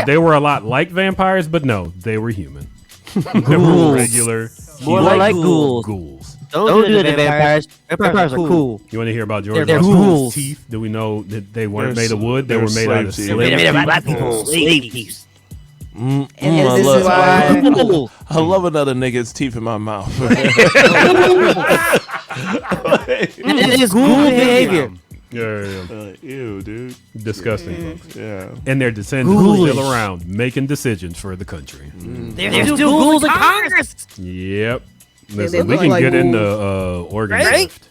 They were a lot like vampires, but no, they were human. They were regular. More like ghouls. Ghouls. Don't do it to vampires. Vampires are cool. You want to hear about George They're Washington's ghouls. teeth? Do we know that they weren't They're made of wood? They they're were made out of slave slave teeth. Made teeth. by black people. Slave teeth. And this is why Cool. I love another nigga's teeth in my mouth. It is cool behavior. Yeah. Ew, dude. Disgusting, folks. Yeah. And their descendants are Ghoulish. still around, making decisions for the country. There's still ghouls in Congress. Yep. they Listen, we look can like get into ghouls. organ graft.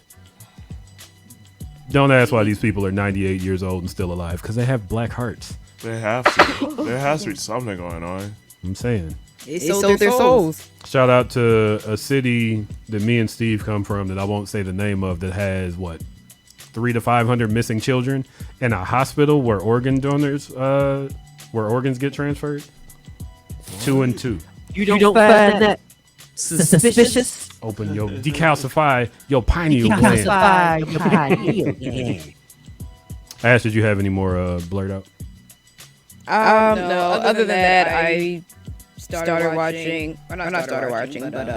Don't ask why these people are 98 years old and still alive, because they have black hearts. They have to. There has to be something going on. I'm saying. they sold their souls. Shout out to a city that me and Steve come from that I won't say the name of, that has 300 to 500 missing children, and a hospital where organ donors, where organs get transferred. 2 and 2. You don't find that suspicious? Open your decalcify your pineal gland. Calcify your pineal gland. Ash, did you have any more blurred out? No. Other than that, I started watching. Or not started watching, but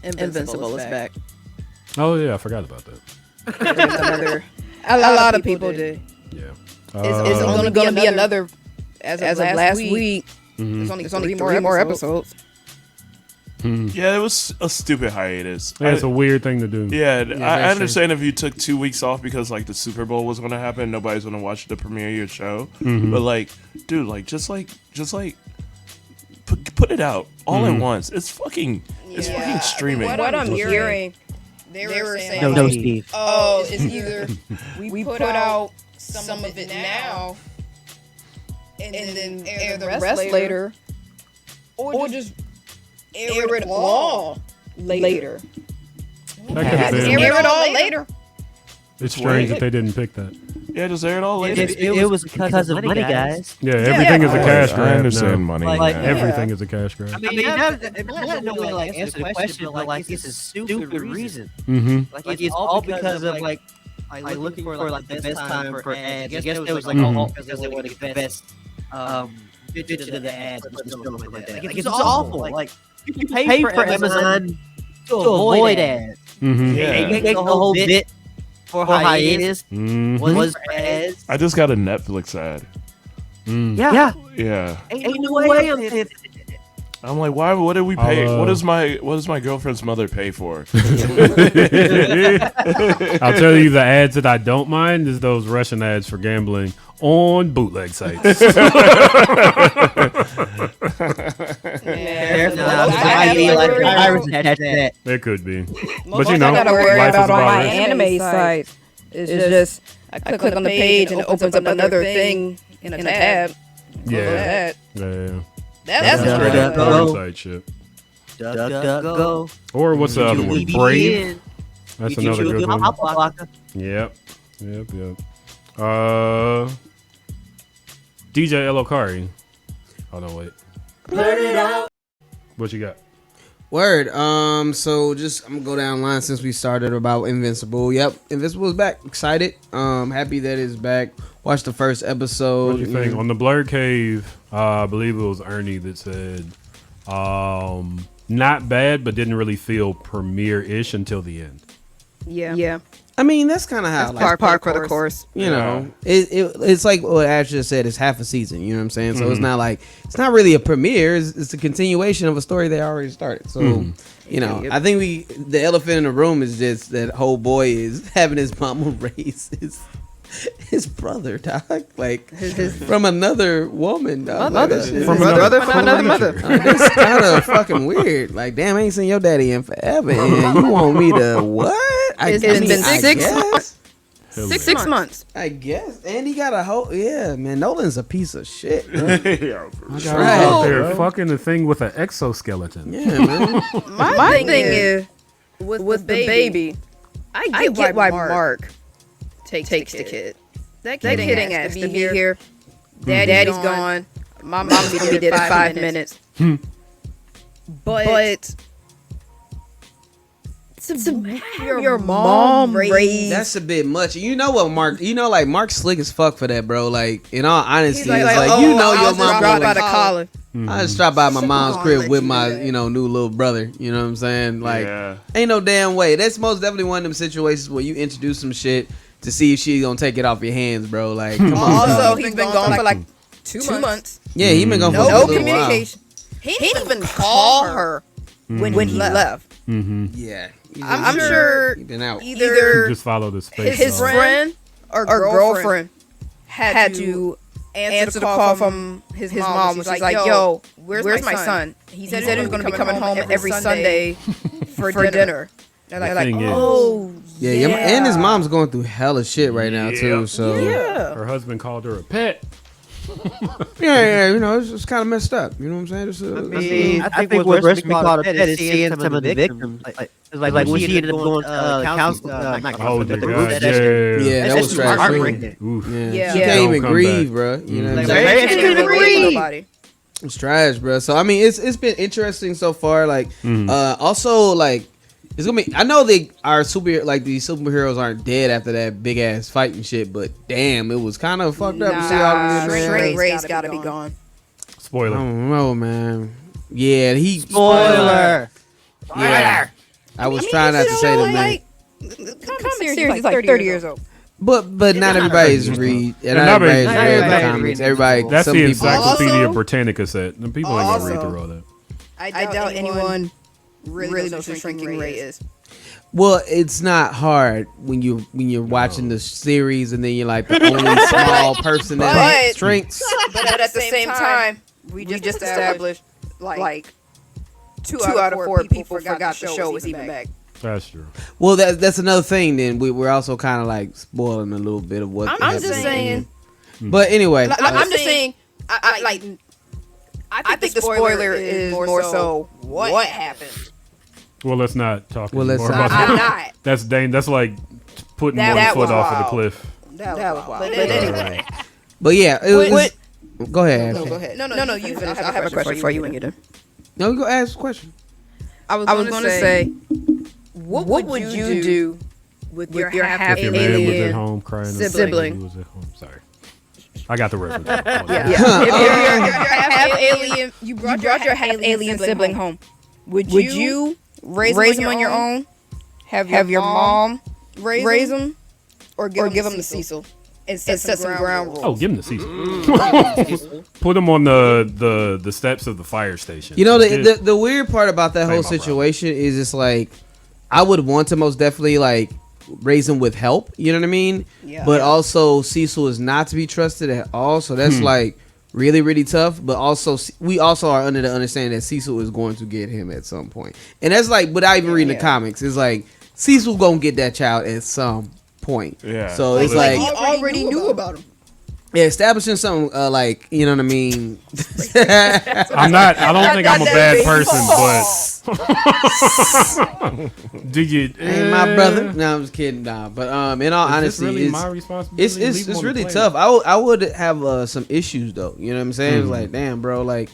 Invincible is back. Oh yeah, I forgot about that. A lot of people did. Yeah. It's only going to be another. As of last week, Mhm. it's only 3 more episodes. Yeah, it was a stupid hiatus. Yeah, it's a weird thing to do. Yeah, I that's understand if you took 2 weeks off because the Super Bowl was going to happen, nobody's going to watch the premiere of your show. Mhm. But dude, just put it out all at once. It's fucking streaming. What I'm hearing, they were saying, No, Steve. it's either we put out some of it now and then air the rest later, or just air it all later. That could have been. Air it all later. It's strange that they didn't pick that. Yeah, just air it all later. It was because of money, guys. Yeah, everything is a cash grab. I understand now. money. Like, man. Everything is a cash grab. I mean, no way to answer the question, but it's a stupid reason. Mm-hmm. It's all because of looking for the best time for ads. I guess there was all because they wanted the best digit of the ads. It's awful. You pay for Amazon to avoid ads. Mm-hmm. Yeah. You make the whole bit for hiatus Mm-hmm. was for ads. I just got a Netflix ad. Mm. Yeah. Yeah. Ain't no way I'm like, why? What did we pay? I'll, what does my girlfriend's mother pay for? I'll tell you, the ads that I don't mind is those Russian ads for gambling on bootleg sites. It could be, but I gotta worry life is about on about my risk. anime site. It's just I click on the page and it opens up another thing in a tab. Yeah. That's That's Duck, duck, go. site shit. Go. Or what's the other one? Brave. That's another good one. Blocker. Yep. DJ Elokari. Oh no, wait. What you got? Word. So just I'm gonna go down the line since we started about Invincible. Yep, Invincible is back. Excited. Happy that it's back. Watched the first episode. What do you think? On the Blurred Cave, I believe it was Ernie that said, not bad, but didn't really feel premiere-ish until the end. Yeah. I mean, that's kind of how That's part for the course. You know, it's like what Ash just said. It's half a season. You know what I'm saying? So it's not like it's not really a premiere. It's a continuation of a story they already started. So you know, I think the elephant in the room is just that whole boy is having his mama raise his His brother, dog. Like from another woman, dog. From another mother. That's kind of fucking weird. Like, damn, I ain't seen your daddy in forever, and you want me to what? It's been 6 months. 6 months. I guess. And he got a whole man. Nolan's a piece of shit. Bro. Out there fucking the thing with an exoskeleton. Yeah, man. My thing is with the baby. I get why Mark takes the kid. That kid ain't has to be here. Daddy's gone. Mom be dead in 5 minutes. But to have your mom raised. That's a bit much. You know what, Mark? You know, like Mark's slick as fuck for that, bro. Like, in all honesty, it's like you know your mom. Drop out of college. I just dropped by my mom's crib with my, new little brother. You know what I'm saying? Like, ain't no damn way. That's most definitely one of them situations where you introduce some shit to see if she's gonna take it off your hands, bro. Like, come on. Also, he's been gone for like 2 months. Yeah, he been gone for no a little communication. While. He didn't even call her when he left. Mm-hmm. Yeah. I'm sure been out. either just follow the space. His friend or girlfriend had to answer the call from his mom. Was like, "Yo, where's my son? He said he was going to be coming home every Sunday for dinner." They're like, "Oh, yeah." And his mom's going through hella shit right now too. So her husband called her a pet. Yeah, it's kind of messed up. You know what I'm saying? I think what worse me called a pet is seeing some of the victims. Like when she ended up going to counseling. Oh, my God. Yeah, that was trash. Yeah. She can't even grieve, bro. You know what I'm saying? She can't even grieve. It's trash, bro. So, I mean, it's been interesting so far. Like, also, like, it's gonna be. I know these superheroes aren't dead after that big ass fight and shit, but damn, it was kind of fucked up to see all the Shrink Ray's gotta be gone. Spoiler. I don't know, man. Yeah, spoiler. Yeah, I was trying not to say the name. The comic series is like 30 years old. But not everybody's read. And not everybody's read the comics. Everybody. That's the Encyclopedia also, Britannica set. And people ain't gonna read through all that. I doubt anyone really knows who Shrinking Ray is. Well, it's not hard when you're watching the series and then you're like the only small person that shrinks. But at the same time, we just established like 2 out of 4 people forgot the show was even back. That's true. Well, that's another thing. Then we're also kind of like spoiling a little bit of what. I'm just saying. But anyway, I'm just saying. I think the spoiler is more so what happened. Well, let's not talk anymore about that. I'm not. That's like putting one foot off of the cliff. That was wild. But anyway. But yeah, it was. Go ahead. No, go ahead. No. You finish. I have a question for you when you're done. No, you go ask a question. I was going to say, what would you do with your half if your man was at home crying sibling? He was at home. Sorry, I got the reference. Yeah. If you're half alien, you brought your half alien sibling home. Would you raise him on your own? Have your mom raise him, or give him to Cecil and set some ground rules? Oh, give him to Cecil. Put him on the steps of the fire station. You know, the weird part about that whole situation is it's like I would want to most definitely like raise him with help. You know what I mean? Yeah. But also Cecil is not to be trusted at all. So that's like really, really tough. But also we also are under the understanding that Cecil is going to get him at some point. And that's like without even reading the comics. It's like Cecil gonna get that child at some point. Yeah. So it's like he already knew about him. Yeah, establishing something like, you know what I mean? I don't think I'm a bad person, but do you ain't my brother? No, I'm just kidding. Nah, but in all honesty, really my responsibility? It's really tough. I would have some issues though. You know what I'm saying? It's like, damn, bro, like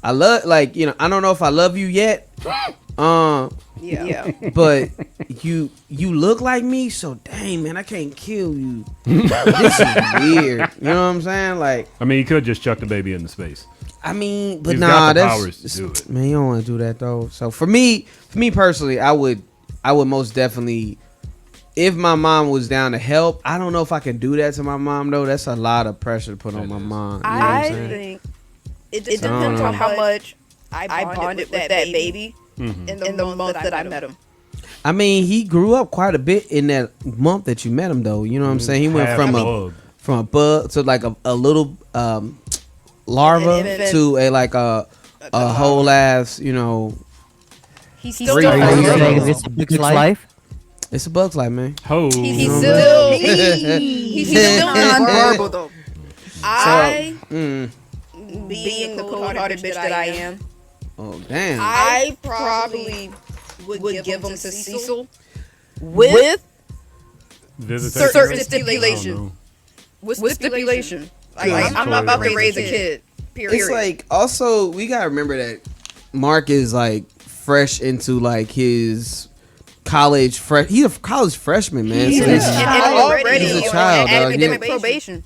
I love, like, you know, I don't know if I love you yet. Yeah. But you look like me, so dang, man, I can't kill you. This is weird. You know what I'm saying? Like, I mean, you could just chuck the baby into space. I mean, but He's nah, got the that's powers to do it. Man, you don't want to do that though. So for me personally, I would most definitely, if my mom was down to help. I don't know if I can do that to my mom though. That's a lot of pressure to put on my mom. You know I think it depends on how much I bonded with that baby in the month that I met him. I mean, he grew up quite a bit in that month that you met him, though. You know what I'm saying? He went from a bug to like a little larva to a whole ass, you know. He's still It's a bug's life. It's a bug's life, man. Oh, he's still nonverbal though. Being the cold-hearted bitch that I am. Oh damn! I probably would give him to Cecil with certain stipulation. With stipulation. Like, I'm not about to raise a kid. Period. It's like also we gotta remember that Mark is like fresh into like his college. He's a college freshman, man. He's He's a child, dog. academic probation.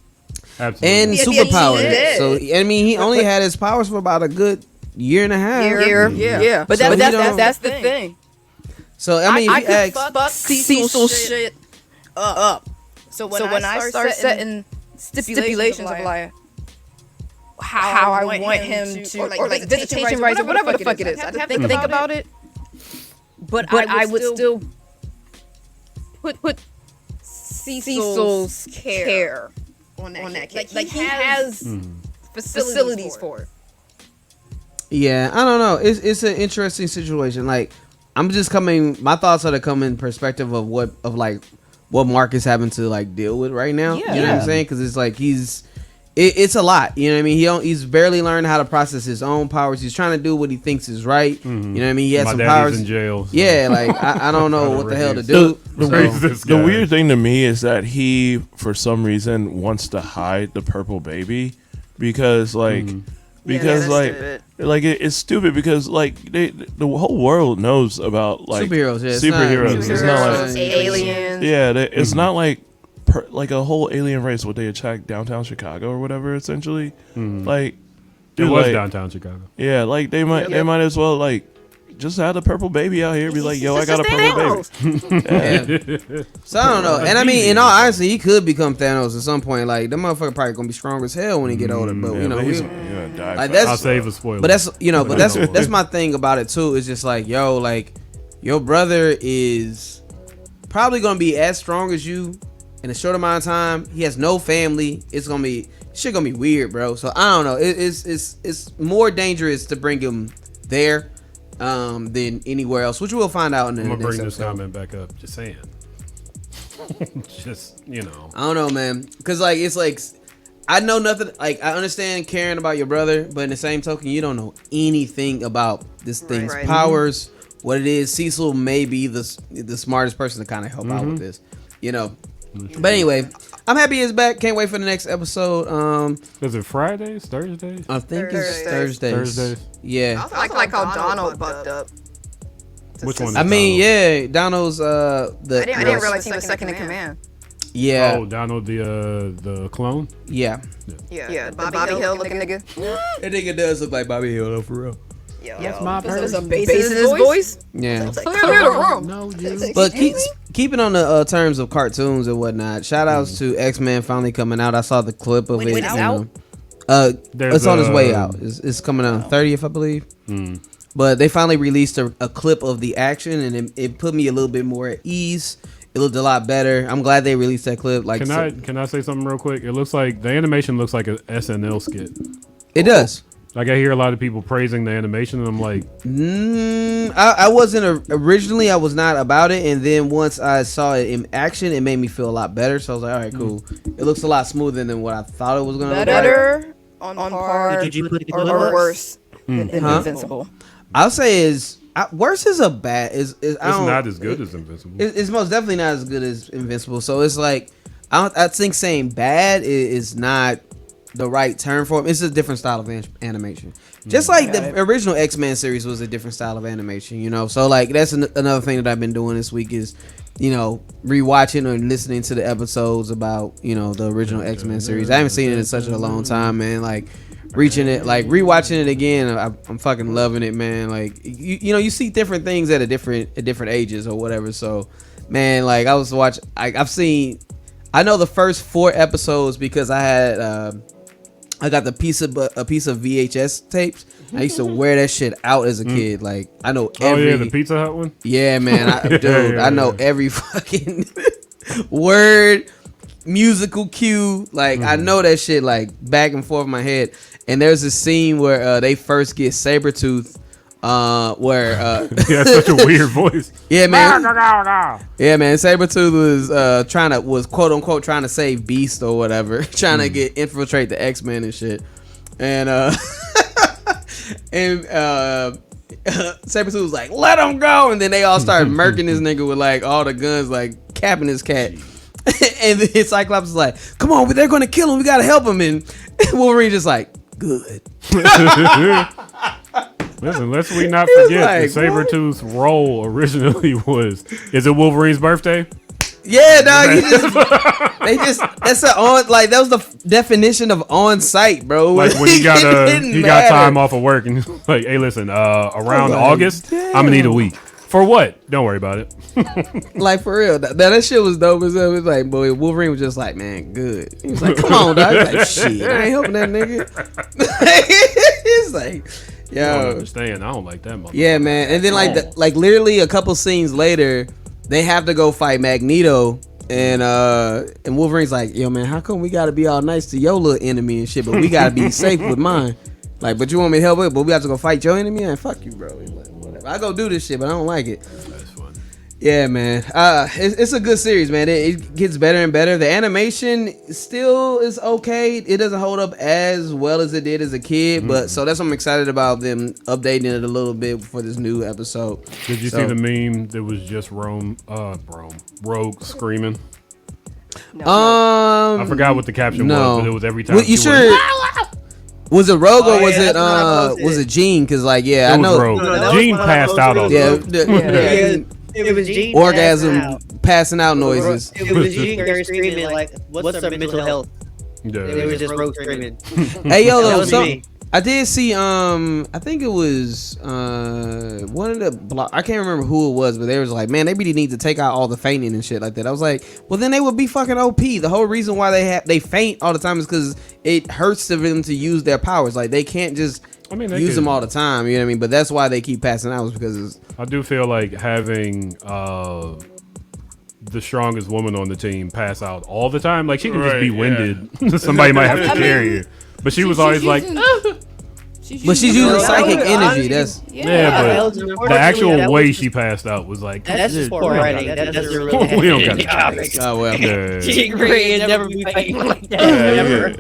absolutely. And superpowers. So I mean, he only had his powers for about a good year and a half. Yeah. But that's the thing. So I mean, I if could fuck Cecil shit up. So when I start setting stipulations of like how I want him to, or like visitation rights or whatever the fuck it is, I have to think about it. But I would still put Cecil's care on that kid. Like he has facilities for it. Yeah, I don't know. It's an interesting situation. Like I'm just my thoughts are to come in perspective of what Mark is having to like deal with right now. Yeah. You know what I'm saying? Because it's like it's a lot. You know what I mean? He's barely learned how to process his own powers. He's trying to do what he thinks is right. You know what I mean? He has some powers. In jail. So. Yeah, like I don't know what the hell to do. The weird thing to me is that he, for some reason, wants to hide the purple baby because it's stupid because like the whole world knows about like superheroes. Yeah, superheroes. It's not like aliens. Yeah, it's not like like a whole alien race. Would they attack downtown Chicago or whatever? Essentially, like it was downtown Chicago. Yeah, like they might as well like just have the purple baby out here. Be like, yo, I got a purple baby. So I don't know. And I mean, in all honesty, he could become Thanos at some point. Like the motherfucker probably gonna be strong as hell when he get older. But you know, he's gonna die. Like, I'll save a spoiler. But that's my thing about it too. It's just like, yo, like your brother is probably gonna be as strong as you in a short amount of time. He has no family. It's gonna be weird, bro. So I don't know. It's more dangerous to bring him there than anywhere else, which we'll find out in the next episode. I'm gonna bring this comment back up. Just saying. Just I don't know, man. Because like it's like I know nothing. Like I understand caring about your brother, but in the same token, you don't know anything about this thing's powers, what it is. Cecil may be the smartest person to kind of help out with this, you know. But anyway, I'm happy it's back. Can't wait for the next episode. Is it Fridays? Thursdays? I think it's Thursdays. Yeah. I like how Donald bucked up. Which one? I mean, yeah, Donald's I didn't realize he was second in command. Yeah. Oh, Donald the clone? Yeah. Yeah. Bobby Hill looking nigga. That nigga does look like Bobby Hill though, for real. That's my person. There's a bass in his voice. Yeah. Clear the room. No, you. But keeping on the terms of cartoons and whatnot, shout outs to X-Men finally coming out. I saw the clip of it. It's out? It's on its way out. It's coming out on 30th, I believe. But they finally released a clip of the action, and it put me a little bit more at ease. It looked a lot better. I'm glad they released that clip. Like, can I say something real quick? It looks like the animation looks like a SNL skit. It does. Like I hear a lot of people praising the animation, and I'm like, I wasn't originally. I was not about it, and then once I saw it in action, it made me feel a lot better. So I was like, all right, cool. It looks a lot smoother than what I thought it was gonna look like. Better on par or worse than Invincible. I'll say worse is a bad. It's not as good as Invincible. It's most definitely not as good as Invincible. So it's like I think saying bad is not the right term for it. It's a different style of animation. Just like the original X-Men series was a different style of animation, you know. So like that's another thing that I've been doing this week is, you know, rewatching or listening to the episodes about, you know, the original X-Men series. I haven't seen it in such a long time, man. Like rewatching it again. I'm fucking loving it, man. Like you know, you see different things at different ages or whatever. So, man, like I know the first 4 episodes because I had I got a piece of VHS tapes. I used to wear that shit out as a kid. Like I know every. Oh yeah, the Pizza Hut one. Yeah, man, I know every fucking word, musical cue. Like I know that shit like back and forth in my head. And there's a scene where they first get Sabretooth. Where he has such a weird voice. Yeah, man. Yeah, man. Sabretooth was quote unquote trying to save Beast or whatever, trying to infiltrate the X-Men and shit. And Sabretooth was like, let him go, and then they all started murking this nigga with like all the guns, like capping his cat. And then Cyclops is like, come on, they're gonna kill him, we gotta help him. And Wolverine just like, good. Listen, let's we not forget like, that Sabretooth's role originally was, is it Wolverine's birthday? Yeah, dog. That was the definition of on site, bro. Like when he got time off of work and he's like, hey, listen, around August, I'm gonna need a week. For what? Don't worry about it. Like for real. That shit was dope as hell. It was like, boy, Wolverine was just like, man, good. He was like, come on, dog. He's like, shit, I ain't helping that nigga. It's like, yo, I don't understand. I don't like that motherfucker. Yeah, man. And then like literally a couple scenes later, they have to go fight Magneto, and Wolverine's like, yo, man, how come we gotta be all nice to your little enemy and shit, but we gotta be safe with mine? Like, but you want me to help it, but we have to go fight your enemy? And fuck you, bro. He's like, whatever. I go do this shit, but I don't like it. That's fun. Yeah, man. It's a good series, man. It gets better and better. The animation still is okay. It doesn't hold up as well as it did as a kid, but so that's what I'm excited about them updating it a little bit for this new episode. Did you see the meme that was just Rogue screaming? No. I forgot what the caption was, but it was every time. You sure? Was it Rogue or was it Jean? Because like, I know Rogue. Jean passed out on it was Jean orgasm, passing out noises. It was Jean screaming like, "What's their mental health?" Yeah. It was just Rogue screaming. Hey yo, I did see I think it was one of the I can't remember who it was, but they was like, man, they really need to take out all the fainting and shit like that. I was like, well then they would be fucking OP. The whole reason why they faint all the time is because it hurts them to use their powers. Like they can't just use them all the time, you know what I mean? But that's why they keep passing out, is because I do feel like having the strongest woman on the team pass out all the time, like she can just be winded. Somebody might have to carry her. But she was always like, she's using psychic energy. That's but the actual way she passed out was like, that's just poor writing. That's really we don't got the comics. Oh well. She agreed never be fighting like that.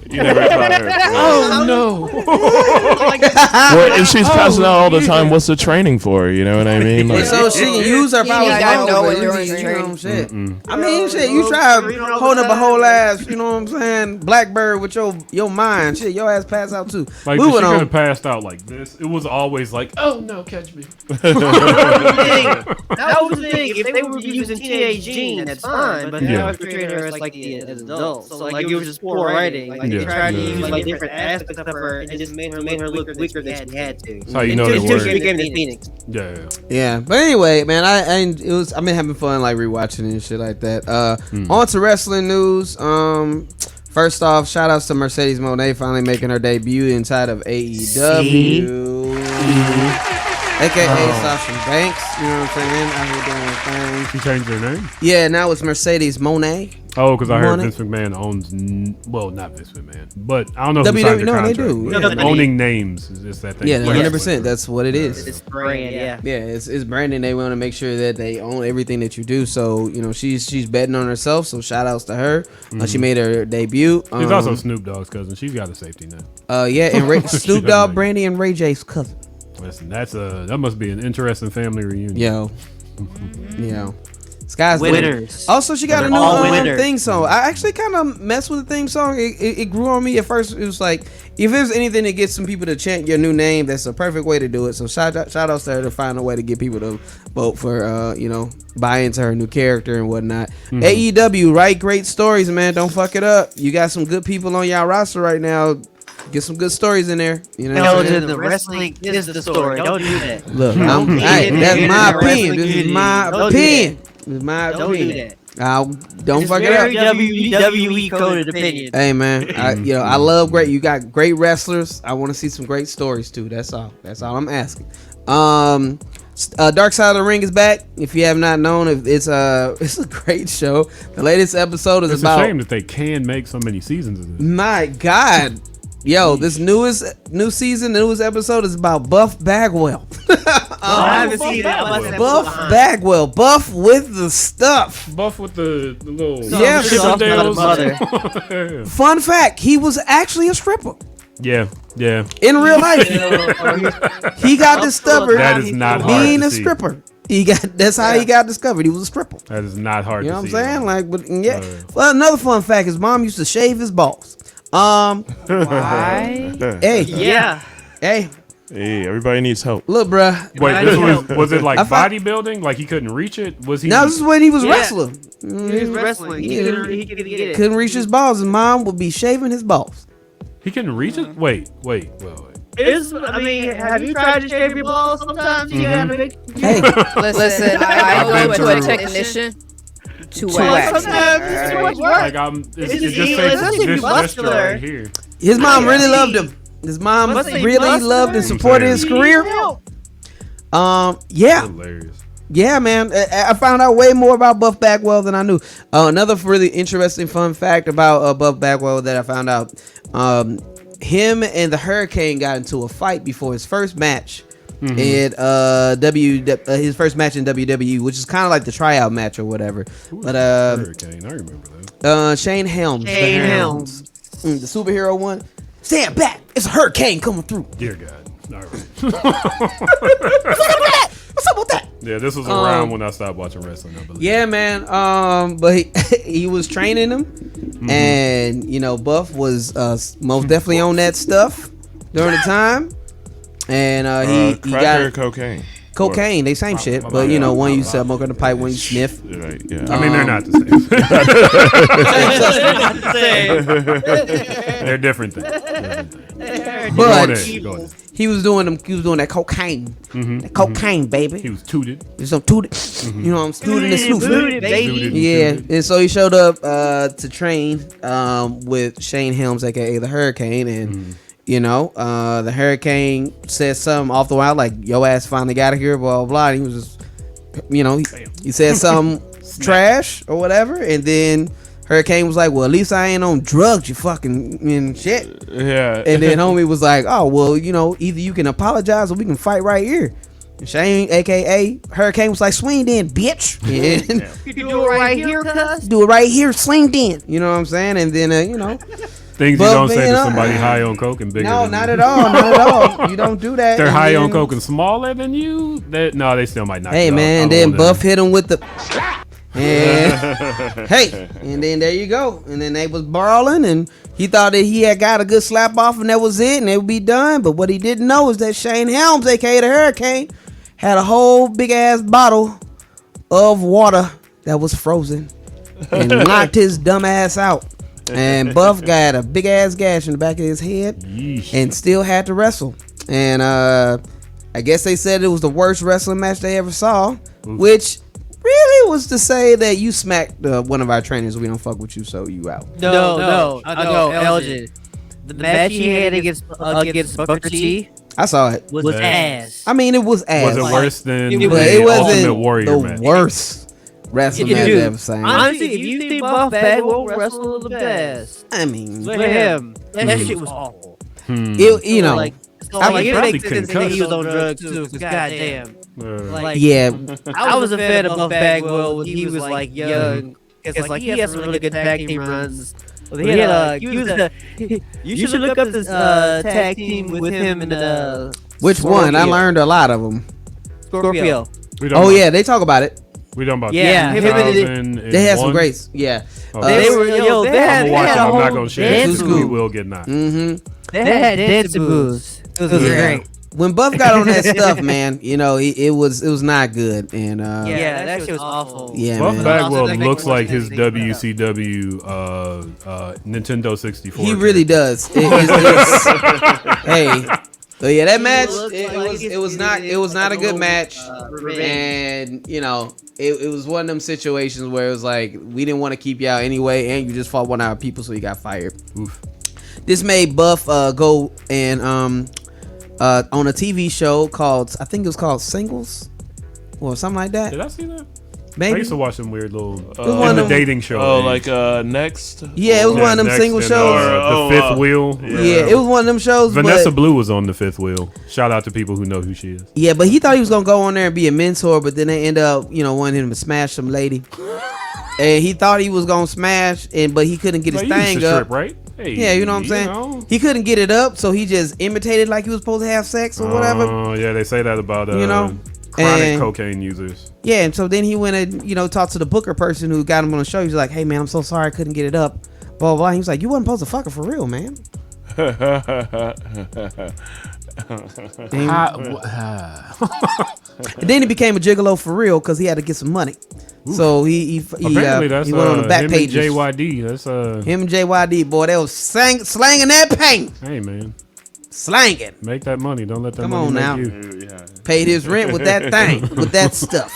You never caught her. Oh no. Well, if she's passing out all the time, what's the training for? You know what I mean? Like, so she can use her powers. I know what you're doing. Shit. I mean, shit. You try hold up a whole ass. You know what I'm saying? Blackbird with your mind. Shit, your ass pass out too. Like she could have passed out like this. It was always like, oh no, catch me. That was the thing. If they were using teenage Jean, that's fine. But now after treating her as like as adults, so like it was just poor writing. Like they tried to use like different aspects of her and just made her look weaker than she had to. That's how you know they until work. she became the Phoenix. Yeah. But anyway, man, I've been having fun like rewatching it and shit like that. On to wrestling news. First off, shout outs to Mercedes Moné finally making her debut inside of AEW. AKA Sasha Banks, you know what I'm saying? Out here doing her thing. She changed her name? Yeah, now it's Mercedes Moné. Oh, because I heard Vince McMahon owns, not Vince McMahon, but I don't know who signed the contract. They do. Yeah. Owning names is that thing. Yeah, 100%. That's what it is. It's brand, yeah. Yeah, it's branding. They want to make sure that they own everything that you do. So, you know, she's betting on herself. So shout outs to her. She made her debut. She's also Snoop Dogg's cousin. She's got a safety net. Yeah, and Snoop Dogg, Brandy, and Ray J's cousin. Listen, that must be an interesting family reunion. Yo. Sky's winners. Also, she got a new theme song. I actually kind of messed with the theme song. It grew on me at first. It was like, if there's anything that gets some people to chant your new name, that's a perfect way to do it. So shout outs to her to find a way to get people to vote for, buy into her new character and whatnot. AEW, write great stories, man. Don't fuck it up. You got some good people on y'all roster right now. Get some good stories in there. You know, the wrestling is the story. Don't do that. Look, that's my opinion. This is my opinion. Don't do that. Don't fuck it up. WWE coded opinion. Hey man, I love you got great wrestlers. I want to see some great stories too. That's all I'm asking. Dark Side of the Ring is back. If you have not known, it's a great show. The latest episode is about. It's a shame that they can make so many seasons of this. My God, this newest episode is about Buff Bagwell. I haven't seen that. Buff Bagwell, Buff with the stuff. Buff with the little Chippendales. Fun fact: he was actually a stripper. Yeah. In real life, he got discovered. That is not hard being to a see. stripper. That's how he got discovered. He was a stripper. That is not hard. You know to what I'm see, saying? Like, but yeah. Well, another fun fact: his mom used to shave his balls. Why? Hey. Yeah. Hey. Hey, everybody needs help. Look, bruh. Wait, this was it like bodybuilding? Like he couldn't reach it? Was he? No, this is when he was wrestling. He was wrestling. He couldn't get it. Couldn't reach his balls. His mom would be shaving his balls. He couldn't reach it? Wait. Have you tried to shave your balls sometimes? Mm-hmm. Hey, listen, I go to a technician to wax. Sometimes Like it just says this gesture right here. his mom really loved him. His mom really loved and supported his career. Yeah. Hilarious. Yeah, man. I found out way more about Buff Bagwell than I knew. Another really interesting fun fact about Buff Bagwell that I found out. Him and the Hurricane got into a fight before his first match. His first match in WWE, which is kind of like the tryout match or whatever. But Hurricane, I remember that. Shane Helms. Shane Helms. The superhero one. Stand back. It's a hurricane coming through. Dear God. All right. What's up with that? Yeah, this was around when I stopped watching wrestling, I believe. Yeah, man. But he was training him, and Buff was most definitely on that stuff during the time, and he got cocaine. Cocaine, they same shit, but one you smoke on the pipe, one you sniff. Right, yeah. I mean, they're not the same. They're different things. But he was doing that cocaine, that cocaine, baby. He was tooted. He was so tooted, I'm tooting and snoofing. baby. Yeah, and so he showed up to train with Shane Helms, aka the Hurricane, and the Hurricane said something off the wild like, "Yo ass finally got here," blah blah blah. And he was just, he said something trash or whatever, and then Hurricane was like, "Well, at least I ain't on drugs, you fucking shit." Yeah. And then homie was like, "Oh well, either you can apologize or we can fight right here." And Shane, aka Hurricane, was like, "Swing then, bitch." And You do it right here, cuz. do it right here, swing then. You know what I'm saying? And then Things you don't say to somebody high on coke and bigger. No, than not you. at all. Not at all. You don't do that. They're And high then- on coke and smaller than you. They still might not. Hey man, then Buff hit him with the. And hey, and then there you go. And then they was brawling, and he thought that he had got a good slap off, and that was it, and they would be done. But what he didn't know is that Shane Helms, aka the Hurricane, had a whole big ass bottle of water that was frozen and knocked his dumb ass out. And Buff got a big ass gash in the back of his head. Yeesh. And still had to wrestle. And I guess they said it was the worst wrestling match they ever saw, which really was to say that you smacked one of our trainers. We don't fuck with you, so you out. No, Elgin. The match he had against Booker T I saw it. was ass. I mean, it was ass. Was it worse than It the wasn't Ultimate Warrior the match? worst wrestling match I ever seen. Honestly, if you think Buff Bagwell wrestled the best, I mean, let him. That shit was awful. it, you know, Like probably it makes sense that concussed. he was on drugs too. Cause goddamn, like yeah, I was a fan of Buff Bagwell when he was like young. Cause like he had some really good tag team runs. You should look up this tag team with him and which one? I learned a lot of them. Scorpio. Oh yeah, they talk about it. We talking about Yeah, him and They had some greats. Yeah, They were they had I'm a not whole gonna share. dance We move. will get knocked. mm-hmm. They had dance moves. It was great. When Buff got on that stuff, man, it was not good, and Yeah, that shit was awful. yeah, Buff man. Bagwell Also, looks like his thing about- WCW Nintendo 64. He really does. Hey, So yeah, that match looked it like was not a good match, and you know it was one of them situations where it was like we didn't want to keep you out anyway, and you just fought one of our people, so you got fired. Oof. This made Buff go and on a TV show called, I think it was called Singles or something like that. Did I see that? Maybe. I used to watch some weird little one of them- dating show. Oh, like Next. Yeah, it was one of them Next single and, shows. The Fifth Wheel. Yeah, it was one of them shows. Vanessa but, Blue was on the Fifth Wheel. Shout out to people who know who she is. Yeah, but he thought he was gonna go on there and be a mentor, but then they end up, wanting him to smash some lady. And he thought he was gonna smash, but he couldn't get his Like, you thing used to up. strip, right? Hey, Yeah, you know what I'm saying? know. He couldn't get it up, so he just imitated like he was supposed to have sex or whatever. Oh, yeah, they say that about chronic and- cocaine users. Yeah, and so then he went and talked to the booker person who got him on the show. He's like, "Hey man, I'm so sorry I couldn't get it up." Blah blah. Blah. He was like, "You wasn't supposed to fuck her for real, man." And then he became a gigolo for real because he had to get some money. So he Apparently that's he went on the back him pages. and JYD. That's Him and JYD, boy, they was slanging that paint. Hey man, Slanging. make that money. Don't let that Come money on make now. you. Paid his rent with that thing, with that stuff.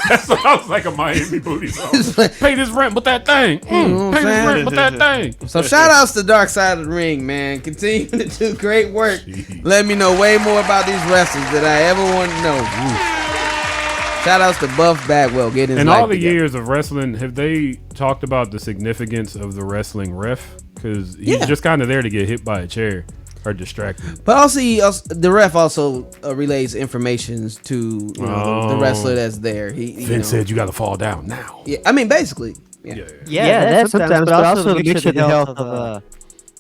That sounds like a Miami booty song. Pay this rent with that thing. You know what I'm Pay this saying? rent with that thing. So shout outs to Dark Side of the Ring, man. Continue to do great work. Let me know way more about these wrestlers that I ever want to know. Shout outs to Buff Bagwell getting his In life all the together. years of wrestling, have they talked about the significance of the wrestling ref? Because he's Yeah. just kind of there to get hit by a chair or distracted. But also, the ref also relays information to the wrestler that's there. Vince said you got to fall down now. Yeah, I mean, basically. Yeah. Yeah, that's sometimes, but also to make sure the health of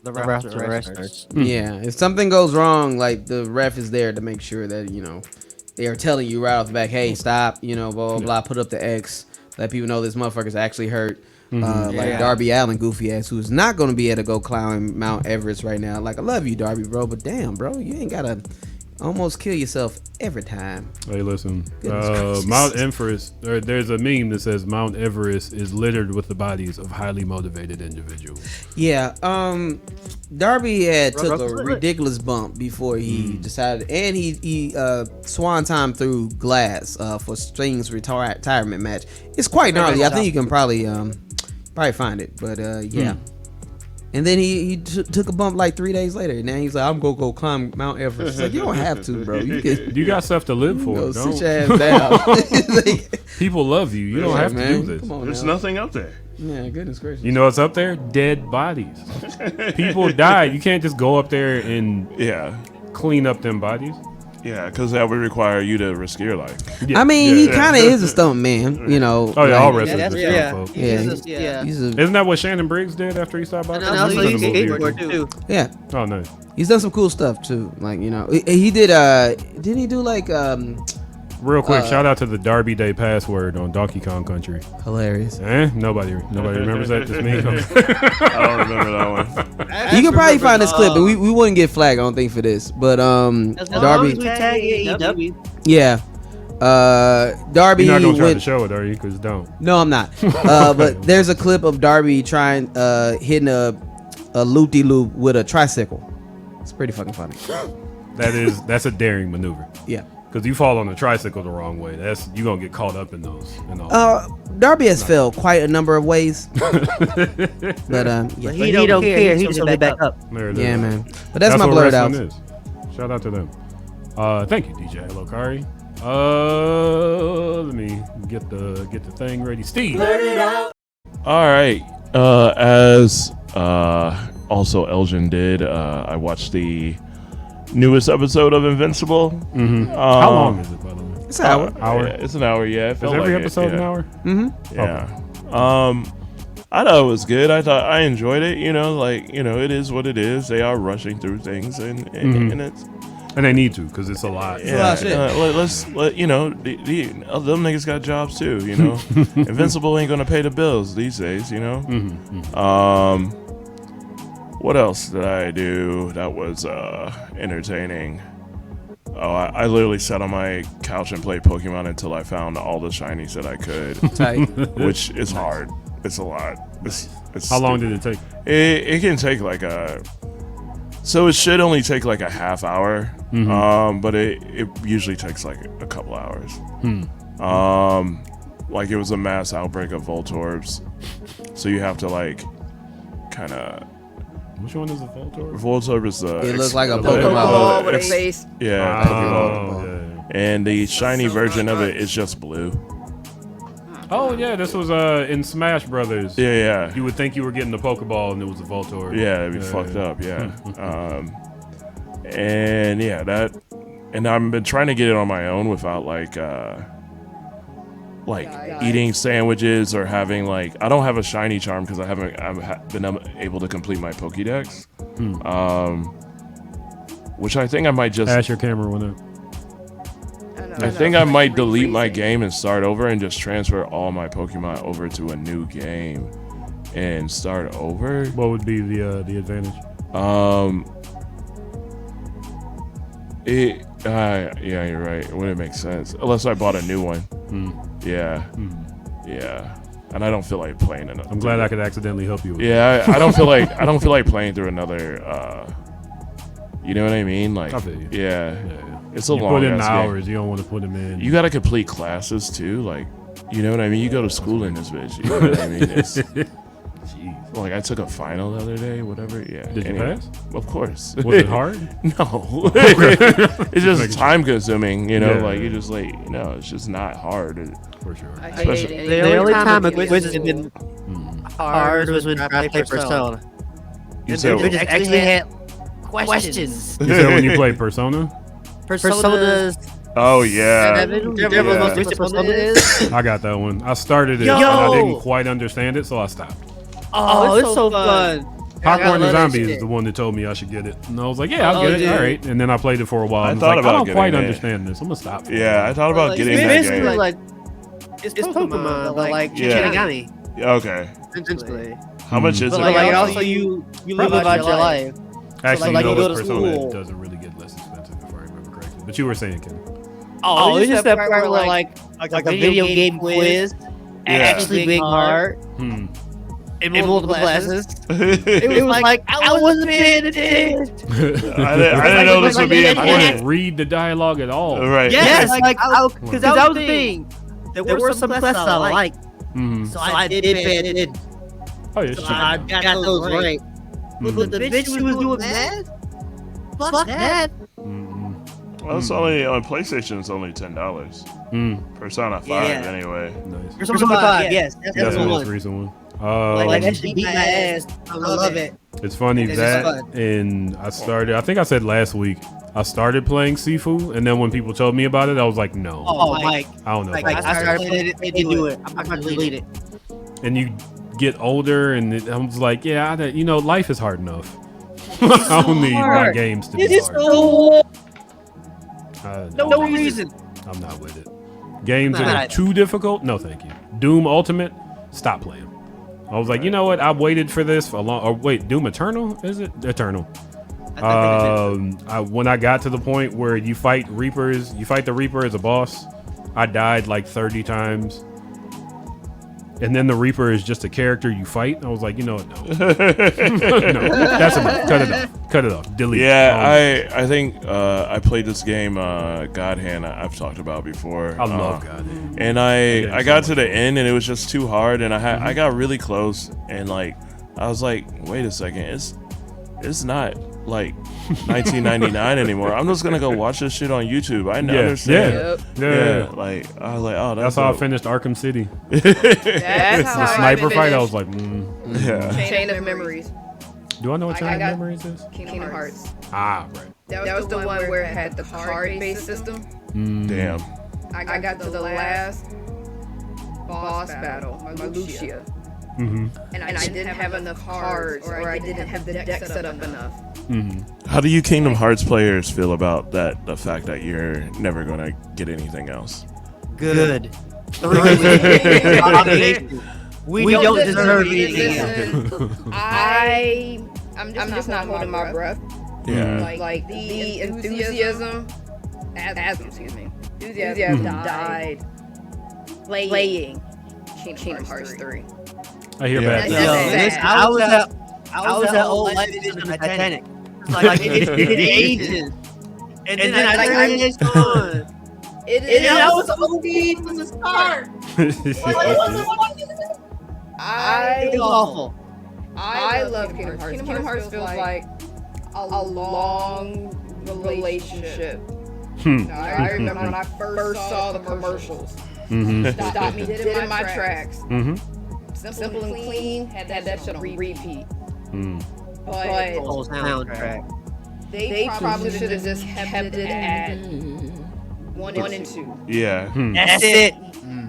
the wrestlers. Yeah, if something goes wrong, like the ref is there to make sure that they are telling you right off the back, hey, stop, blah blah blah, put up the X, let people know this motherfucker's actually hurt. Like Darby Allin, goofy ass, who is not going to be able to go climb Mount Everest right now. Like, I love you, Darby, bro, but damn, bro, you ain't gotta almost kill yourself every time. Hey, listen, Goodness Mount Everest, there's a meme that says Mount Everest is littered with the bodies of highly motivated individuals. Yeah, Darby had took a ridiculous bump before he decided, and he swan time through glass for Sting's retirement match. It's quite gnarly. I think you can probably find it, but yeah. And then he took a bump like 3 days later. Now he's like, I'm gonna go climb Mount Everest. It's like, you don't have to, bro. You got stuff to live for. Go Don't. sit your ass down. Like, people love you. You don't have to do this. Come on, There's now. nothing up there. Yeah, goodness gracious. You know what's up there? Dead bodies. People died. You can't just go up there and clean up them bodies. Yeah, because that would require you to risk your life. I mean, he kind of is a stunt man, Oh yeah, all wrestlers are Yeah. stunt folk. Yeah, Isn't that what Shannon Briggs did after he stopped boxing? And also He he was in a movie or skateboard two. too. yeah. Oh nice. He's done some cool stuff too. Like, he did. Didn't he do like Real quick, shout out to the Derby Day password on Donkey Kong Country. hilarious? Nobody remembers that. Just me. I don't remember that one. You can probably find this clip, and we wouldn't get flagged, I don't think, for this. But Darby, yeah, Darby You're not gonna try to went. show it, are you? Because don't. No, I'm not. But there's a clip of Darby trying hitting a loop-de-loop with a tricycle. It's pretty fucking funny. That's a daring maneuver. Yeah. Because you fall on a tricycle the wrong way. You gonna get caught up in those. Darby has failed quite a number of ways. But yeah. He don't care. He just get back up. There it Yeah, is. man. But that's my what blurred wrestling out. is. Shout out to them. Thank you, DJ Lokari. Let me get the thing ready. Steve. All right. As also Elgin did, I watched the newest episode of Invincible. How long is it, by the way? It's an hour. Hour. Yeah, it's an hour. Yeah, it Is felt every like episode it, an yeah. hour? Mm-hmm. Yeah. I thought it was good. I enjoyed it. It is what it is. They are rushing through things, and it's. And they need to, because it's a lot. a lot of shit. Let's them niggas got jobs too. Invincible ain't gonna pay the bills these days. What else did I do that was entertaining? Oh, I literally sat on my couch and played Pokemon until I found all the shinies that I could, Tight. which is hard. It's a lot. It's How long did it take? It can take like So it should only take like a half hour, but it usually takes like a couple hours. Like it was a mass outbreak of Voltorbs, so you have to like kind of. Which one is the Voltorb? Voltorb is the. It looks like a Pokemon with a face. Yeah. Yeah. And the shiny version of it is just blue. Oh yeah, this was in Smash Brothers. Yeah. You would think you were getting the Pokeball and it was a Voltorb. Yeah, it'd be fucked up. Yeah. And yeah, that. And I've been trying to get it on my own without like eating sandwiches or having like I don't have a shiny charm because I've been able to complete my Pokédex. Which I think I might just. Ash your camera went up. I think I might delete my game and start over and just transfer all my Pokemon over to a new game and start over. What would be the advantage? Yeah, you're right. It wouldn't make sense unless I bought a new one. Yeah. And I don't feel like playing another. I'm glad I could accidentally help you with that. I don't feel like playing through another. You know what I mean? Like, I feel you. Yeah. It's a you long put in ass hours. game. You don't want to put them in. You got to complete classes too. Like, you know what I mean? You go to school in this bitch. You know what I mean? It's, jeez. Like I took a final the other day. Whatever. Yeah. Did you pass? Of course. Was it hard? No. It's just time consuming. You know, like you just like it's just not hard. For sure. Especially The only time a quiz has been hard was when I played Persona. You said We just actually had questions. You said when you played Persona? Persona's. Oh yeah. 7, whatever the most recent Persona is. I got that one. I started it and I didn't quite understand it, so I stopped. Oh, it's so fun. Popcorn and Zombie is the one that told me I should get it. And I was like, yeah, I'll get it. All right. And then I played it for a while. I and thought was about like, I don't quite getting it. understand this. I'm going to stop. Yeah, I thought about getting that game. Like, it's Pokemon, but like Shinigami. Okay. Essentially. How much is it? But like also you live about your life. Actually, like no, you go with to Persona school. it doesn't really get less expensive if I remember correctly. But you were saying, Ken. Oh, it's just that part where like a video game quiz actually being hard in multiple classes. It was like I wasn't paying attention. I didn't know this would be I important. didn't read the dialogue at all. Right. Yes, because that was the thing. There were some classes I liked, so I did pay attention. Oh, yeah, So I got those right. But the bitch who was doing that, fuck that. Well, it's only on PlayStation. It's only $10. Persona 5 anyway. Nice. Persona 5, yes, That's that's the the most one. recent one. Like that shit beat my ass. I love it. It's funny It's that, just fun. and I think I said last week, I started playing Sifu, and then when people told me about it, I was like, no. Oh, Mike. I don't know. Like, I started playing it, they didn't do it. I'm not gonna delete it. And you get older, and I was like, yeah, life is hard enough. I don't need my games to be hard. So No, reason. I'm not with it. Games that are too difficult, no thank you. Doom Ultimate, stop playing. I was like, you know what? I waited for this for a long. Or wait, Doom Eternal? Is it Eternal? When I got to the point where you fight the Reaper as a boss, I died like 30 times. And then the Reaper is just a character you fight. I was like, you know what? No. No, that's enough. Cut it off. Delete. Yeah, I think I played this game, God Hand, I've talked about before. I love God Hand. And I got to the end and it was just too hard, and I got really close, and like I was like, wait a second, it's not like 1999 anymore. I'm just gonna go watch this shit on YouTube. I understand. Yeah. Like I was like, oh, that's how I finished Arkham City. That's how The I sniper fight, I finished was like, yeah. Chain of Memories. Do I know what Chain of got Memories is? Kingdom Hearts. Ah, right. That was the one where it had the card-based system. Damn. I got to the last boss battle, Lucia. And I didn't have enough cards, or I didn't have the deck set up enough. How do you Kingdom Hearts players feel about that? The fact that you're never gonna get anything else. Good. We don't deserve anything else. I'm just not holding my breath. Yeah. Like the enthusiasm died playing Kingdom Hearts 3. I hear back. That's sad. I was at old light edition of Titanic. like it ages. And then I turned it on. I was OD from the start. It was awful. I love Kingdom Hearts. Kingdom Hearts feels like a long relationship. I remember when I first saw the commercials. Stopped me dead in my tracks. Simple and Clean had that shit on repeat. But Whole soundtrack. they probably should have just kept it at 1 and 2. Yeah. That's it.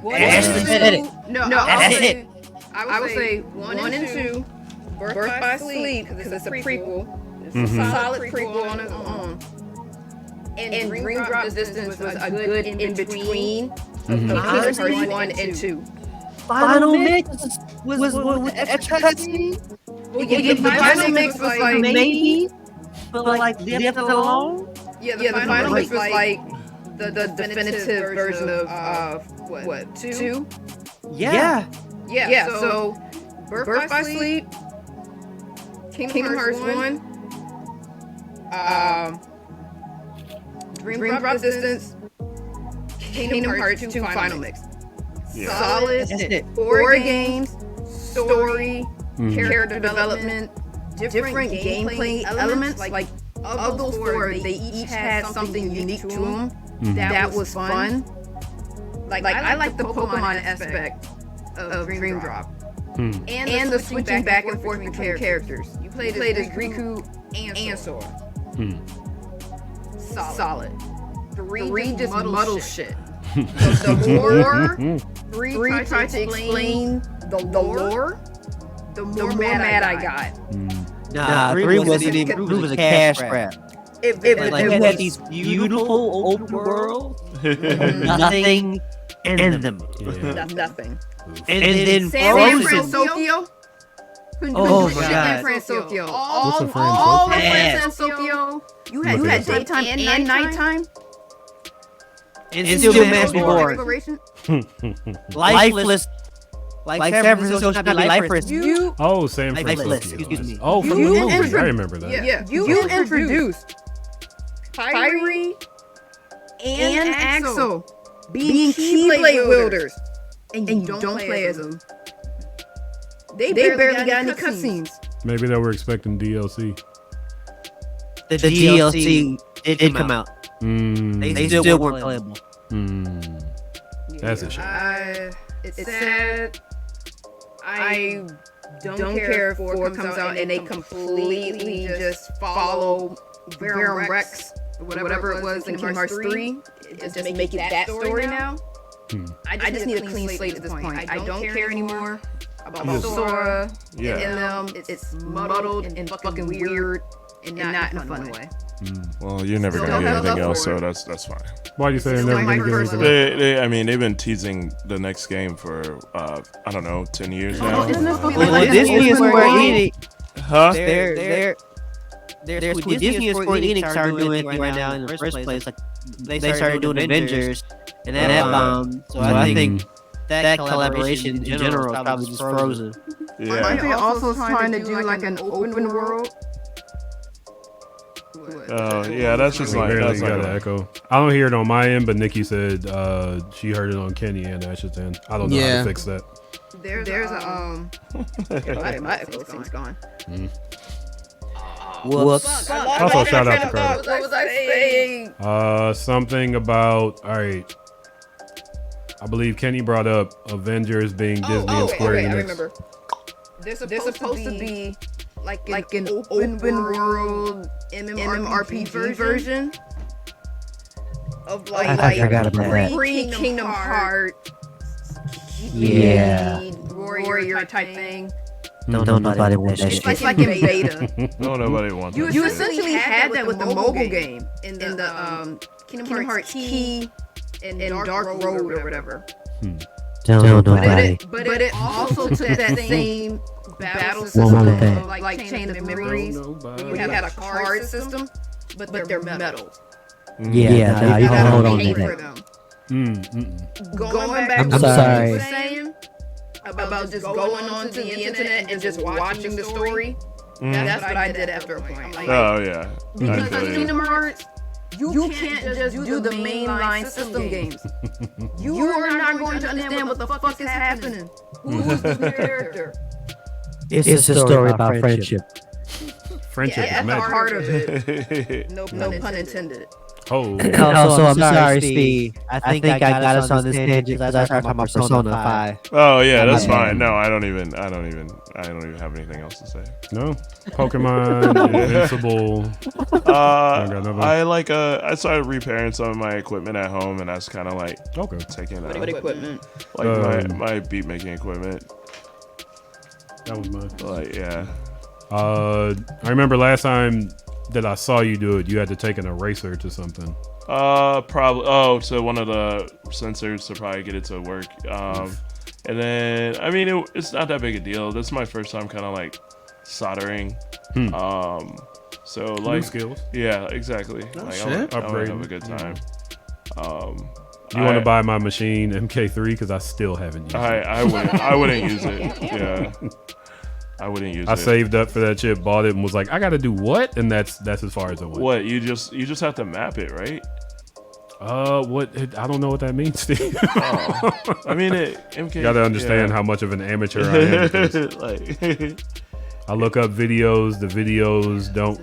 That's it. No, that's it. I would say 1 and 2. Birth by Sleep, because it's a prequel. It's a solid prequel on its own. And Dream Drop Distance was a good in between of Kingdom Hearts 1 and 2. Final Mix was extra cutscene. The Final Mix was like maybe, but like left it alone. Yeah, the Final Mix was like the definitive version of what 2? Yeah. Yeah. So Birth by Sleep, Kingdom Hearts 1, Dream Drop Distance, Kingdom Hearts 2 Final Mix. Yeah. Solid 4 games, story, character development, different gameplay elements. Like of those 4, they each had something unique to them that was fun. Like I like the Pokemon aspect of Dream Drop. And the switching back and forth between characters. You played as Riku and Sora. Solid. 3 just muddle shit. The more 3 tried to explain the lore, the more mad I got. Nah, 3 wasn't even. 3 was a cash grab. It had these beautiful open worlds, nothing in them. Nothing. And then San Frozen. Tokyo. Oh my God. San Tokyo. What's a Fran All the Yeah. San Tokyo. You had daytime and nighttime. And still match me boring. Exploration. Lifeless. Like San Francisco should not be lifeless. Oh, San Lifeless, Francisco. excuse me. Oh, from the movie. I remember that. Yeah. You introduced Kyrie and Axel being Keyblade wielders, and you don't play as them. They barely got any cutscenes. Maybe they were expecting DLC. The DLC did come out. They still weren't playable. That's a shame. It's sad. I don't care if 4 comes out and they completely just follow Baron Rex, whatever it was in Kingdom Hearts 3. Just make it that story now. I just need a clean slate at this point. I don't care anymore about Sora and them. It's muddled and fucking weird and not in a fun way. Well, you're never gonna get anything else, so that's fine. Why do you say they're never going to get anything else? They've been teasing the next game for I don't know, 10 years now. Disney is Square Enix. Huh? They're Disney and Square Enix aren't doing anything right now in the first place. Like they started doing Avengers, and that bombed. So I think that collaboration in general is probably just frozen. Aren't they also trying to do like an open world? Yeah, that's just like barely that's got like an echo. I don't hear it on my end, but Nikki said she heard it on Kenny and Ash's end. I don't know how to fix that. There's a my echo thing's gone. Whoops. Also, shout out to Carter. What was I saying? Something about, all right. I believe Kenny brought up Avengers being Disney and Square Enix. I remember. They're supposed to be like an open world MMORPG version of like pre-Kingdom Hearts, warrior type thing. Don't nobody want that shit. It's like in beta. No, nobody wants You that. essentially had that with the mobile game in the Kingdom Hearts Key and Dark Road or whatever. Don't nobody. But it also took that same battle system of like Chain of Memories, where you had a card system, but they're metal. Yeah, you can hold on to for that. them. Going back I'm to what sorry. you were saying about just going onto the internet and just watching the story. That's what I did after a point. Like, Oh yeah. because Kingdom Hearts, you can't just do the mainline system games. You are not going to understand what the fuck is happening. Who's the character? It's a story about friendship. Friendship Yeah, is that's magic. part of it. No pun intended. Oh, Also, I'm sorry, Steve. I think I got us on this tangent because I started talking about Persona 5. Oh yeah, that's fine. No, I don't even have anything else to say. no. Pokemon, Invincible. I started repairing some of my equipment at home, and that's kind of like Okay. taking What equipment? like my beat making equipment. That was mine. Like yeah. I remember last time that I saw you do it, you had to take an eraser to something. Probably to one of the sensors to probably get it to work. And then I mean it's not that big a deal. This is my first time kind of like soldering. So like New skills. Yeah, exactly. Like shit. I would have Upgrading. a good time. You want to buy my machine MK3 because I still haven't used it. I wouldn't use it. Yeah. I wouldn't use it. I saved up for that shit, bought it, and was like, I got to do what? And that's as far as it went. What you just have to map it, right? What? I don't know what that means, Steve. I mean, MK. You got to understand how much of an amateur I am. because like, I look up videos. The videos don't.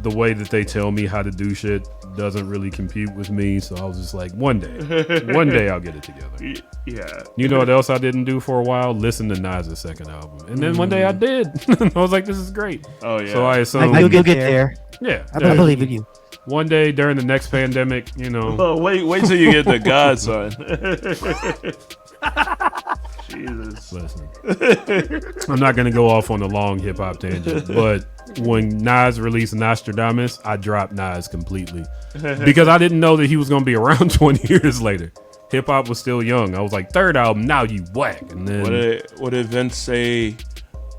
The way that they tell me how to do shit doesn't really compute with me. So I was just like, one day I'll get it together. yeah. You know what else I didn't do for a while? Listen to Nas' second album. And then one day I did. I was like, this is great. Oh, yeah. So I assume. You'll get there. Yeah. I believe in you. One day during the next pandemic, you know. Oh, wait till you get the Godson. Jesus. Listen. I'm not going to go off on a long hip hop tangent, but when Nas released Nostradamus, I dropped Nas completely because I didn't know that he was going to be around 20 years later. Hip hop was still young. I was like, third album, now you whack. And then what did Vince say?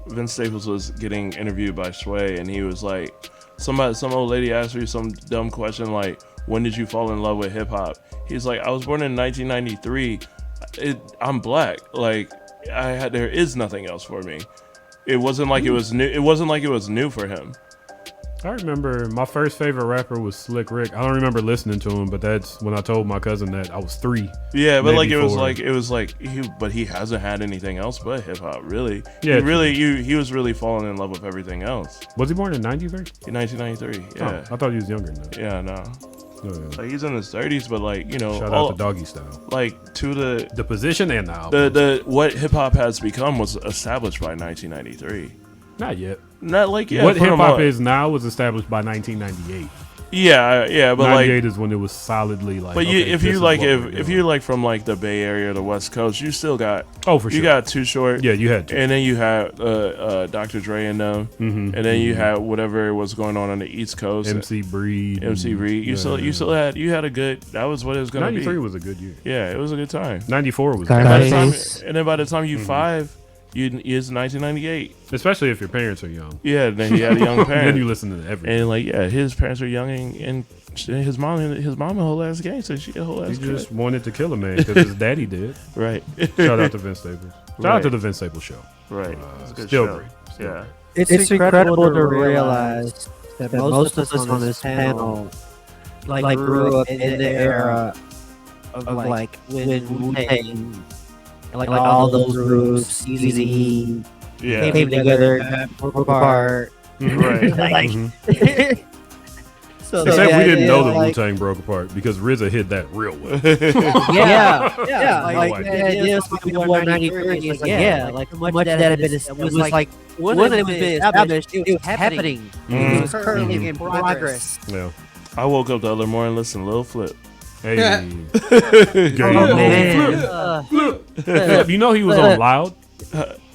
Vince Staples was getting interviewed by Sway, and he was like, some old lady asked me some dumb question like, when did you fall in love with hip hop? He's like, I was born in 1993. I'm black. Like there is nothing else for me. It wasn't like it was new. It wasn't like it was new for him. I remember my first favorite rapper was Slick Rick. I don't remember listening to him, but that's when I told my cousin that I was 3. Yeah, but like it was 4. like he hasn't had anything else but hip hop, really. Yeah, he was really falling in love with everything else. Was he born in 93? In 1993. Yeah. Oh, I thought he was younger than that. Yeah, no. Oh, yeah. Like he's in his 30s, but like, you know, Shout out to Doggy Style. Like to the position and the album. The what hip hop has become was established by 1993. Not yet. Not like what hip hop is now was established by 1998. Yeah, but 98 like is when it was solidly like. But okay, if you like from like the Bay Area or the West Coast, you still got for sure. You got Too Short. Yeah, you had to. And then you had Dr. Dre and them, and then you had whatever was going on the East Coast. MC Breed. You had a good. That was what it was gonna be. 93 was a good year. Yeah, it was a good time. 94 was. And then by the time you 5. It's 1998. Especially if your parents are young. Yeah, then he had a young parent. Then you listen to everything. And like, yeah, his parents are young, and his mom a whole ass gangster. She a whole ass. He just wanted to kill a man because his daddy did. Right. Shout out to Vince Staples. Shout out to the Vince Staples show. Right. Still great. Yeah. It's incredible to realize that most of us on this panel like grew up in the era of like when Wu-Tang and like all those groups, Eazy-E, came together, broke apart. Right. So except we didn't know that Wu-Tang broke apart because RZA hit that real well. yeah. Like this was before 93. It's like, like much of that had been. It was like when it was established, it was happening. It was currently in progress. Yeah. I woke up the other morning listening to Lil Flip. Hey. Flip. You know he was on Loud?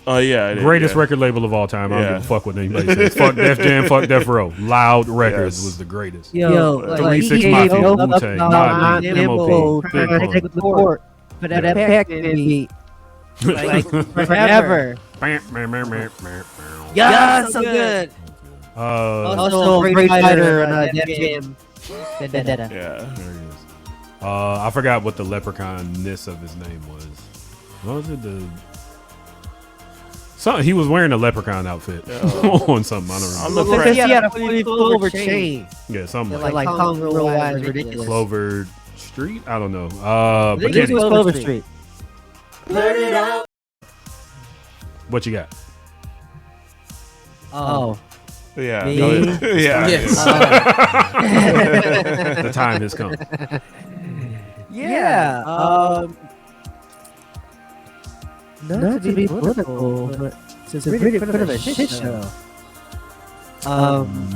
Oh yeah, greatest record label of all time. I don't give a fuck what anybody says. Fuck Def Jam, fuck Def Row. Loud Records was the greatest. Yo, 3 6 Mafia, Wu-Tang, Nod, MOP, Big Pun. Take the court for that Pac-Man beat. Like forever. Yeah, so good. Also, great fighter on Def Jam. Vendetta. Yeah, there he is. I forgot what the leprechaun-ness of his name was. What was it? The So he was wearing a leprechaun outfit on something. I don't remember. Because he had a fully Clover chain. Yeah, something Like hung real wide, ridiculous. Clover Street? I don't know. I think But it was Clover Street. what you got? Oh. Yeah. Me? Go ahead. Yeah. Yes. The time has come. Yeah. Not to be political, but it's really kind of a shit show.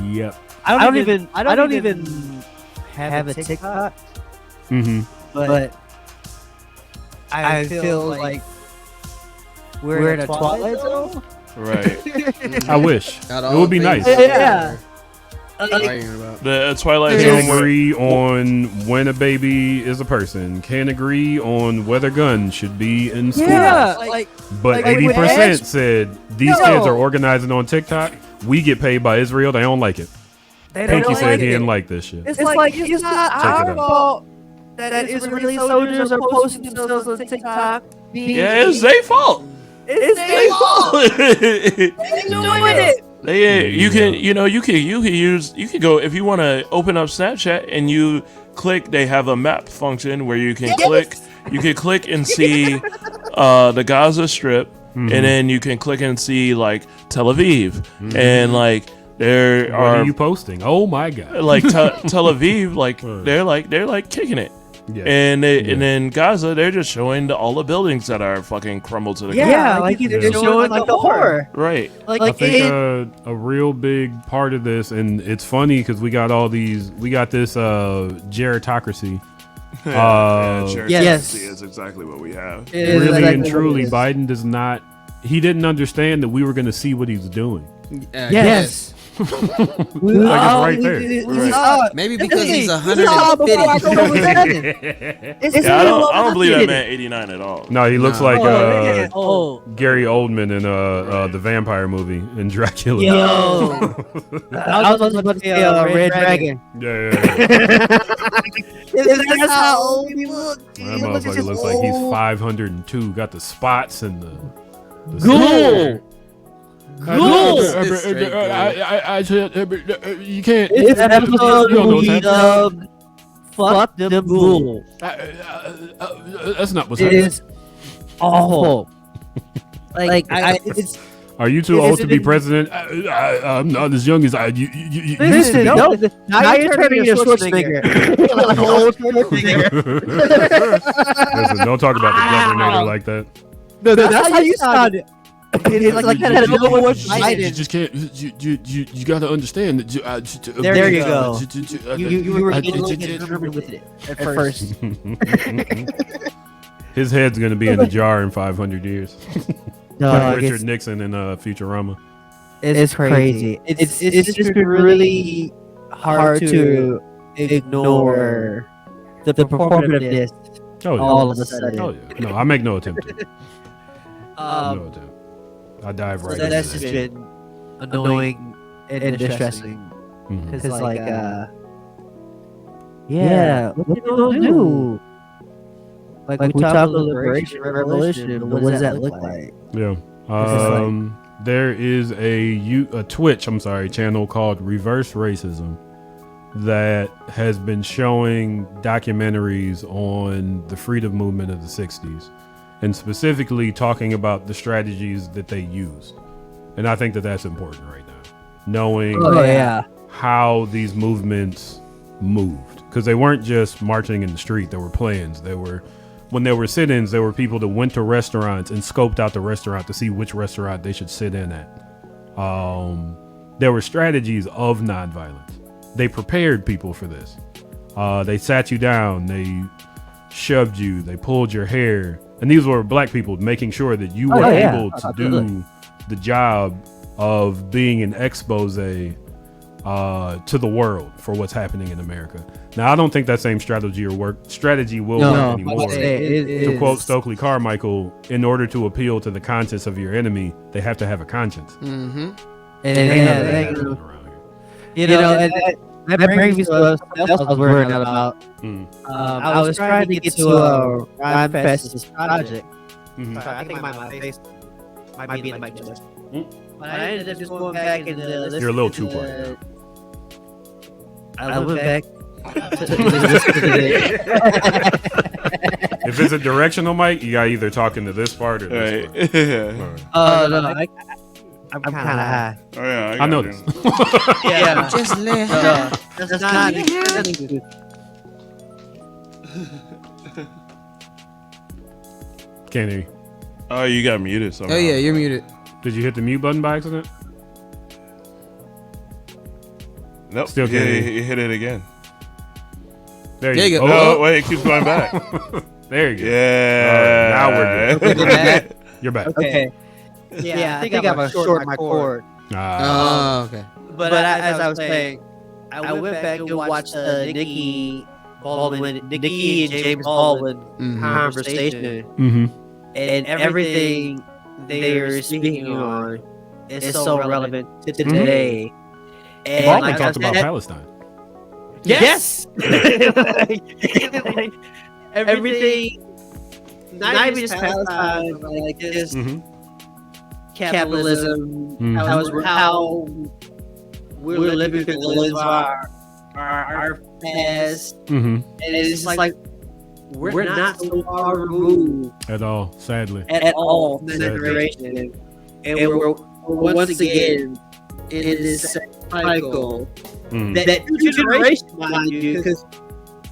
Yep. I don't even have a TikTok, Mm-hmm. but I feel like we're in a Twilight Zone. Right. I wish. Got It all would be things nice. Yeah. arguing about. The Twilight Can Zone. agree on when a baby is a person. Can agree on whether guns should be in schools. Yeah, But like with 80% Ash- said these kids are organizing on TikTok. We get paid by Israel. They don't like it. Pinky said he didn't like this shit. It's like it's not Check it our out. fault that Israeli soldiers are posting themselves on TikTok. Yeah, it's their fault. It's their fault. They're doing it. You can go if you want to open up Snapchat and you click. They have a map function where you can click. You can click and see the Gaza Strip, and then you can click and see like Tel Aviv, and like there What are are you posting? Oh my god! like Tel Aviv, like they're like kicking it. Yeah. And then Gaza, they're just showing all the buildings that are fucking crumbled to the ground. Yeah, like they're showing like the horror. Right. I think a real big part of this, and it's funny because we got this gerontocracy. Yes, is exactly what we have. Really and truly, Biden does not. He didn't understand that we were going to see what he was doing. Yes. Like it's right there. Maybe because he's 150. I don't believe that man 89 at all. No, he looks like Oh, Gary Oldman in the vampire movie in Dracula. yo. I was about to say Red Dragon. Yeah. That's how old he looks. That motherfucker looks like he's 502. Got the spots and the Ghoul. You can't. It's an episode where he fuck them ghoul. That's not what's It happening. is awful. It's Are you too old to be president? I'm not as young as I. listen. No, now you're turning into Schwarzenegger. Old Schwarzenegger. Listen, don't talk about the governor like that. No, that's how you sounded. It's like that. You just can't. You got to understand that. There you go. You were getting a little bit German with it at first. His head's gonna be in a jar in 500 years. No, Richard Nixon in Futurama. it's crazy. It's just been really hard to ignore the performativeness Oh yeah. all of a sudden. Oh yeah. No, I make no attempt to. Um, No attempt. I dive right So into that's it. just been annoying and distressing. Mhm. Because, what you gonna do? Like we talk about liberation, revolution, but what does that look like? Yeah. like- There is a Twitch, channel called Reverse Racism that has been showing documentaries on the freedom movement of the 60s and specifically talking about the strategies that they used. And I think that that's important right now. Knowing how these movements moved. Because they weren't just marching in the street. There were plans. When there were sit-ins, there were people that went to restaurants and scoped out the restaurant to see which restaurant they should sit in at. There were strategies of nonviolence. They prepared people for this. They sat you down. They shoved you. They pulled your hair. And these were black people making sure that you were able to do the job of being an expose to the world for what's happening in America. Now, I don't think that same strategy will work anymore. To quote Stokely Carmichael, in order to appeal to the conscience of your enemy, they have to have a conscience. Mm-hmm. That brings me to something else I was worrying about. I was trying to get to Ryan Fest's project. Mm-hmm. I think my face. might be the mic test. But I ended up just going back and listening. You're a little too quiet. I went back. If it's a directional mic, you gotta either talk into this part or this part. Right. No, I'm kind of high. Oh yeah, I know this. Yeah. Just let That's not Can't hear you. Oh, you got muted somehow. Oh yeah, you're muted. Did you hit the mute button by accident? Nope. Still can't hear you. You hit it again. There There you go. Oh, wait, it keeps going back. There you go. Yeah. Now we're good. You're back. Okay. Yeah, I think I'm a short my cord. Oh, okay. But as I was saying, I went back to watch the Nikki and James Baldwin conversation, Mm-hmm. and everything they were speaking on is so relevant to today. And Baldwin like talked I about said, Palestine. Yes. Like, everything, not even just Palestine, but like just capitalism, how we're living through the lens of our past, and it's just like we're not so far removed At all, sadly. at all from that generation, and we're once again in this cycle. That future generation, mind you, because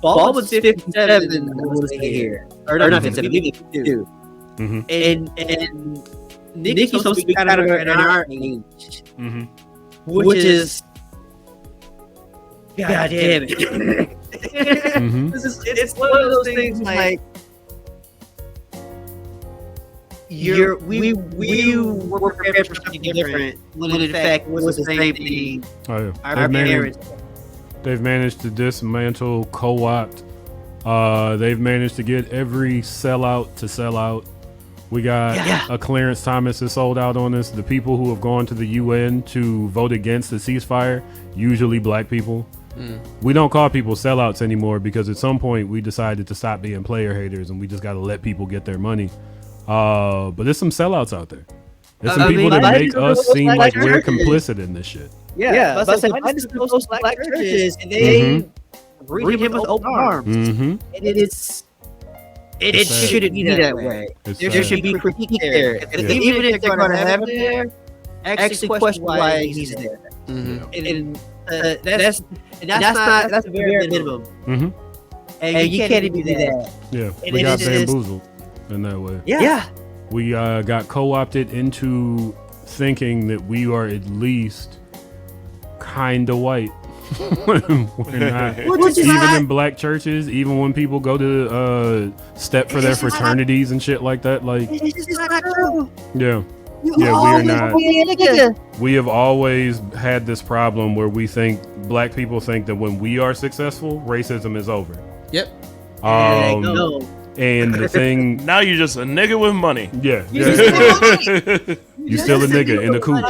Baldwin's 57 when was here, or not 57, 52, and Nikki's supposed to be kind of in our age, which is, God damn it. It's one of those things like we were prepared for something different when in fact it was the same thing. Oh, yeah. Our parents. They've managed to dismantle, co-opt. They've managed to get every sellout to sell out. We got a Clarence Thomas is sold out on us. The people who have gone to the UN to vote against the ceasefire, usually black people. We don't call people sellouts anymore because at some point we decided to stop being player haters and we just got to let people get their money. But there's some sellouts out there. There's some people that make us seem like we're complicit in this shit. Yeah, but I just those black churches and they greet him with open arms. And it shouldn't be that way. There should be critique there. Even if they're going to have him there, actually question why he's there. And that's the bare minimum. And you can't even do that. Yeah, we got bamboozled in that way. Yeah. We got co-opted into thinking that we are at least kind of white. We're not. Even in black churches, even when people go to step for their fraternities and shit like that, like, yeah, we are not. We have always had this problem where we think black people think that when we are successful, racism is over. Yep. And the thing now you're just a nigga with money. Yeah. You still a nigga in the coop.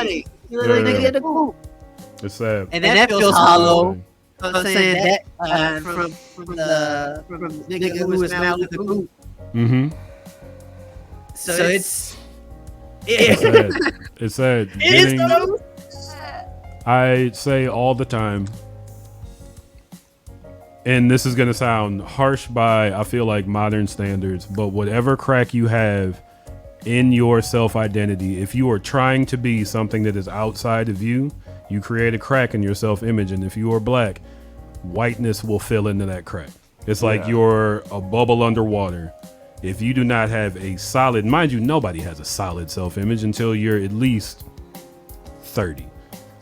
It's sad. And that feels hollow. I'm saying that from the nigga who is now with the coop. So it's sad. It's sad. It is so I say all the time, and this is going to sound harsh by, I feel like, modern standards, but whatever crack you have in your self-identity, if you are trying to be something that is outside of you, you create a crack in your self-image. And if you are black, whiteness will fill into that crack. It's like you're a bubble underwater. If you do not have a solid, mind you, nobody has a solid self-image until you're at least 30.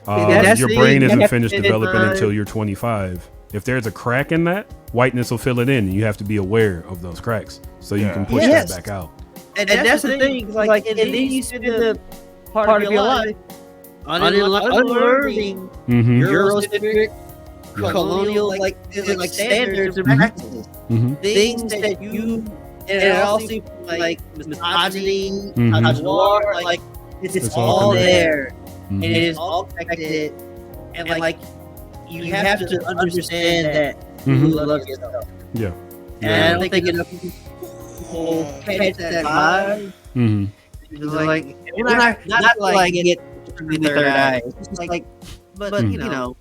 Your brain isn't finished developing until you're 25. If there's a crack in that, whiteness will fill it in, and you have to be aware of those cracks so you can push that back out. And that's the thing, like, and then you spend the part of your life unlearning Eurocentric, colonial, like standards and practices. Things that you, and it all seems like misogyny, war, like, it's all there. And it is all connected. And like, you have to understand that you love yourself. Yeah. And I don't think enough people catch that vibe. Like, not like get the third eye. It's just like, but you know,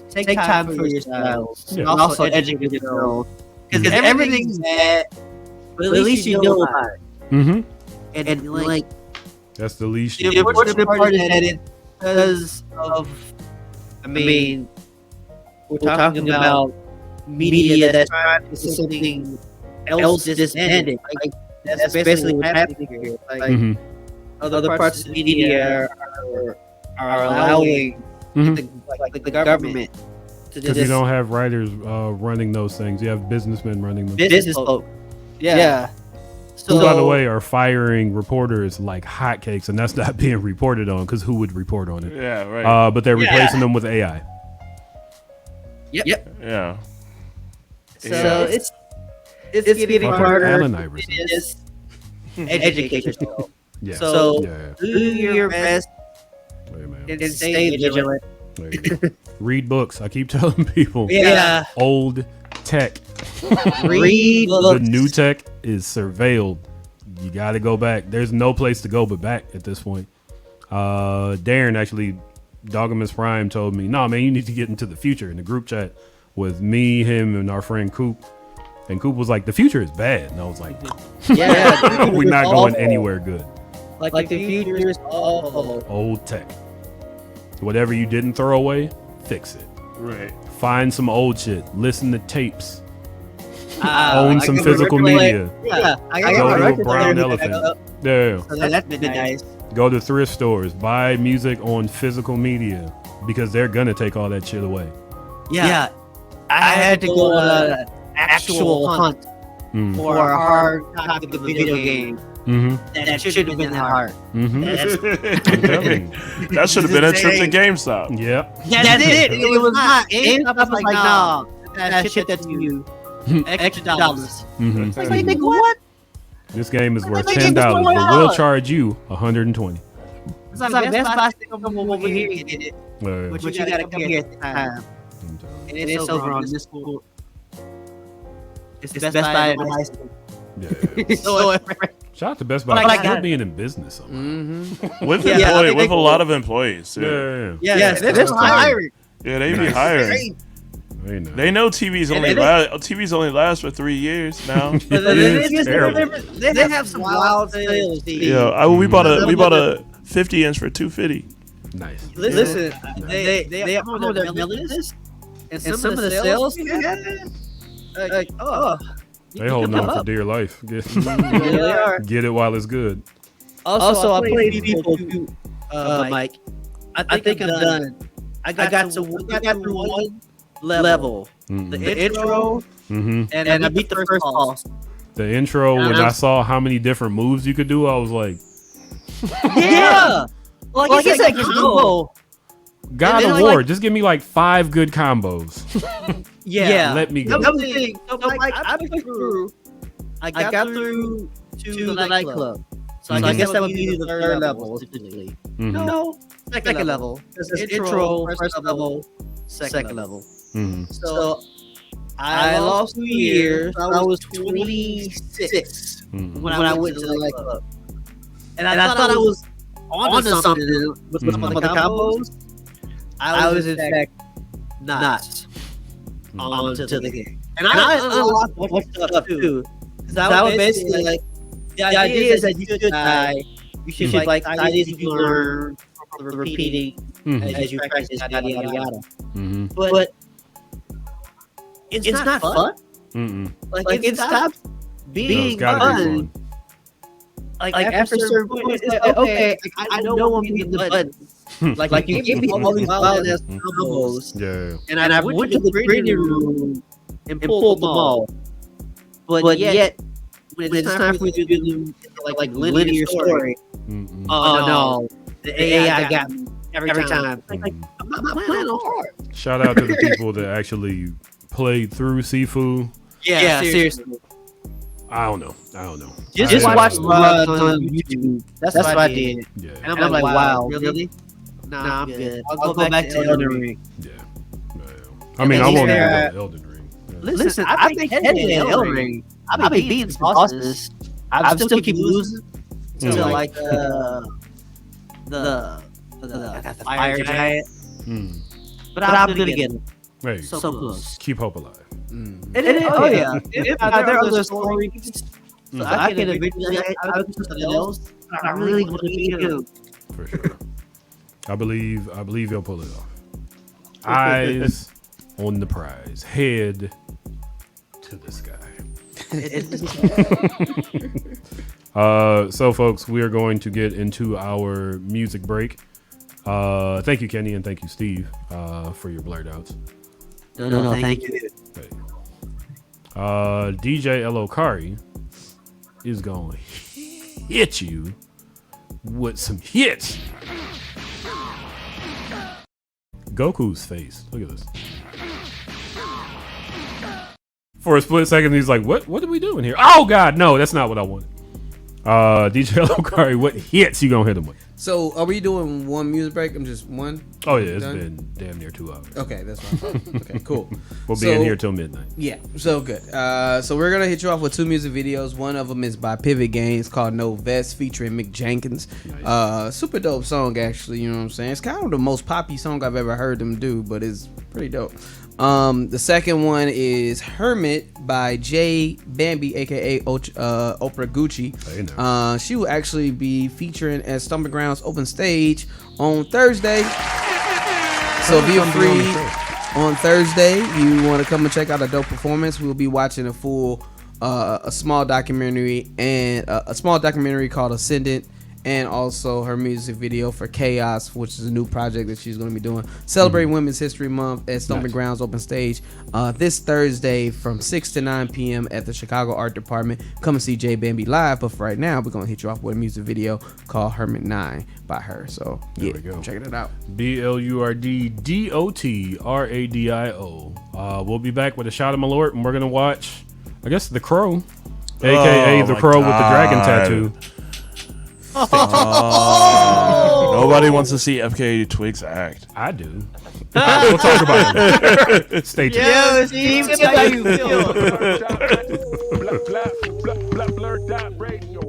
take time for yourself. Yeah. And also educate yourself. Because everything's bad, but at least you know about it. Mm-hmm. And like, That's the least. the unfortunate part is that it because of, I mean, we're talking about media that's trying to do something else disbanded. Like, that's basically what's happening here. Like, other parts of the media are allowing the government to Because you don't have writers running those things. You have businessmen running them. business folk. Yeah. Who, by the way, are firing reporters like hotcakes, and that's not being reported on because who would report on it? Yeah, right. But they're replacing them with AI. Yep. Yeah. So it's getting harder. Allen Iverson. Just educate yourself. Yeah. So Yeah. do your best Wait, man. and stay vigilant. There you go. Read books. I keep telling people. Yeah. Old tech. Read The books. new tech is surveilled. You got to go back. There's no place to go but back at this point. Darren actually, Doggimus Prime told me, "No, man, you need to get into the future." In the group chat with me, him, and our friend Coop. And Coop was like, "The future is bad," and I was like, Yeah. "We're not going anywhere good." Like the future is awful. Old tech. Whatever you didn't throw away, fix it. Right. Find some old shit. Listen to tapes. Own Own some physical media. Yeah, I got Go my to a record Brown player Elephant. back up, Yeah. so that's been nice. Go to thrift stores. Buy music on physical media because they're gonna take all that shit away. Yeah, I had to go on an actual hunt for a hard copy of the video game. Mm-hmm. That should have been that hard. Mm-hmm. That should have been a trip to GameStop. Yep. That's it. It was not. GameStop was like, no, that shit that you extra dollars. Mm-hmm. It's like, nigga, what? This game is worth Like, $10, but $20. we'll charge you $120. It's like Best Buy still come over here and get it, Yeah. but you gotta come here at the time. And it's over on this school. It's Best Buy in high school. Yeah. So Shout out to Best Buy. But I Still got being in business somehow. Mm-hmm. With Yeah, with a lot of employees. Too. Yeah. yes, that's hiring. Yeah, they be hiring. They know. They know TVs only last for 3 years now. It's terrible. They have some wild sales. Yeah, we bought a 50-inch for $250. Nice. Listen, they have on their mailing list, and some of the sales, like, oh, They holding on for dear life. Get, they are. get it while it's good. Also, I played people too, Mike. I think I'm done. I got through one level, the intro, Mm-hmm. and I beat the first boss. The intro, when I saw how many different moves you could do, I was like, Yeah, like it's like combo. God And of then, War, like- just give me like 5 good combos. Yeah, Let me go. That was the thing. So, like, I pushed through. I got through to the nightclub. So I guess that would be the third level, typically. Mhm. No, second level. Because it's intro, first level, second level. Mhm. So I lost 2 years. I was 26 Mhm. when I went to the nightclub. And I thought I was onto something with some of the combos. I was in fact not onto the game. And I unlocked more stuff too. Because I was basically like, the idea is that you should die. You should like ideas you learn from repeating as you practice, yada yada yada. Mhm. But it's not fun. Mm-mm. Like it stops No, being it's gotta fun. be fun. Like after a certain point, it's like, okay, I know I'm hitting the buttons. Like you give me all these wild ass combos, Yeah. and I went to the training room and pulled them all. But yet, when it's time for you to do like linear story, Mm-mm. oh no, the AI got me every time. Mm. I'm not playing on hard. Shout out to the people that actually played through Sifu. Yeah, seriously. I don't know. Just watch runs on YouTube. That's what I did. Yeah. And I'm like, wow, really? Nah, I'm good. I'll go back to Elden Ring. Yeah. I mean, I won't even there- go to Elden Ring. Yeah. Listen, I think heading in Elden Ring, I be beating bosses. I still keep losing. to like the fire giant. But I'm gonna get it. Hey, So close. keep hope alive. There are other stories. So I can eventually I would do something else. I really want to be good. For sure. I believe you'll pull it off. Eyes on the prize. Head to the sky. So folks, we are going to get into our music break. Thank you, Kenny, and thank you, Steve, for your blurred outs. No, thank you. Hey. DJ Elokari is gonna hit you with some hits. Goku's face. Look at this. For a split second, he's like, "What are we doing here?" Oh God, no, that's not what I wanted. DJ Elokari, what hits you gonna hit him with? So, are we doing one music break? I'm just one. Oh yeah, it's been damn near 2 hours. Okay, that's fine. Okay, cool. We'll be in here till midnight. Yeah, so good. So we're gonna hit you off with 2 music videos. One of them is by Pivot Games called No Vest featuring Mick Jenkins. Nice. Super dope song, actually. You know what I'm saying? It's kind of the most poppy song I've ever heard them do, but it's pretty dope. The second one is Hermit by Jay Bambi, aka Oprah Gucci. She will actually be featuring at Stomping Grounds Open Stage on Thursday. So feel free on Thursday. You want to come and check out a dope performance. We'll be watching a small documentary called Ascendant, and also her music video for Chaos, which is a new project that she's going to be doing. Celebrating Women's History Month at Stomping Grounds Open Stage this Thursday from 6 to 9 p.m. at the Chicago Art Department. Come and see Jay Bambi live, but for right now, we're going to hit you off with a music video called Hermit 9 by her. So, yeah, check it out. BlurdDotRadio. We'll be back with a shot of Malort, and we're going to watch, I guess, The Crow, a.k.a. The Crow with the dragon tattoo. Nobody wants to see FKA Twigs act. I do. We'll talk about it. Stay tuned. Yo, Steve, how you feel? BlurdDotRadio.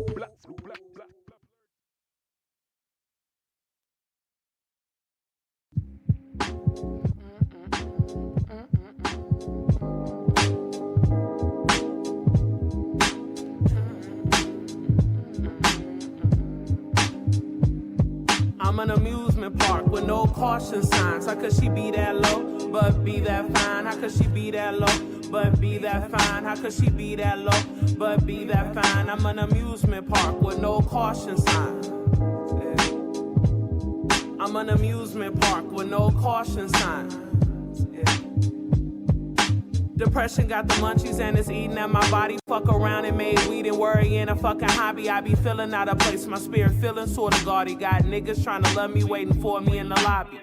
I'm an amusement park with no caution signs. How could she be that low, but be that fine? How could she be that low, but be that fine? How could she be that low, but be that fine? I'm an amusement park with no caution signs. I'm an amusement park with no caution signs. Depression got the munchies and it's eating at my body. Fuck around and made weed and worry in a fucking hobby. I be feeling out of place, my spirit feeling sorta gaudy. Got niggas trying to love me, waiting for me in the lobby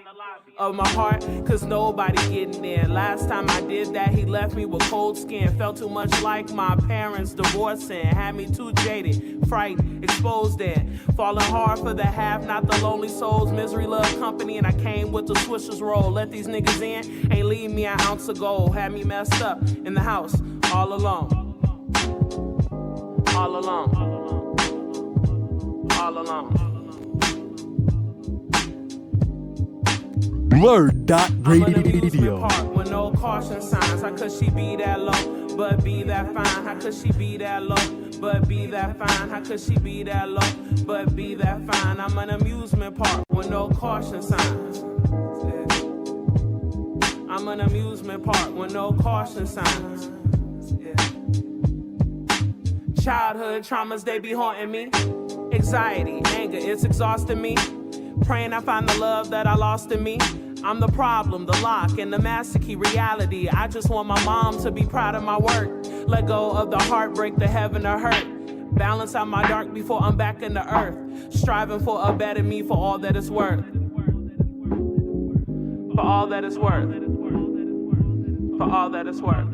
of my heart, cause nobody getting there. Last time I did that, he left me with cold skin. Felt too much like my parents divorcing. Had me too jaded, frightened, exposed then. Falling hard for the half, not the lonely souls. Misery love company, and I came with the swishers roll. Let these niggas in, ain't leave me an ounce of gold. Had me messed up in the house, all alone. All alone. All alone. BlurdDotRadio. With no caution signs. How could she be that low, but be that fine? How could she be that low, but be that fine? How could she be that low, but be that fine? I'm an amusement park with no caution signs. I'm an amusement park with no caution signs. Childhood traumas, they be haunting me. Anxiety, anger, it's exhausting me. Praying I find the love that I lost in me. I'm the problem, the lock, and the master key reality. I just want my mom to be proud of my work. Let go of the heartbreak, the heaven or hurt. Balance out my dark before I'm back in the earth. Striving for a better me for all that it's worth. For all that it's worth. For all that it's worth.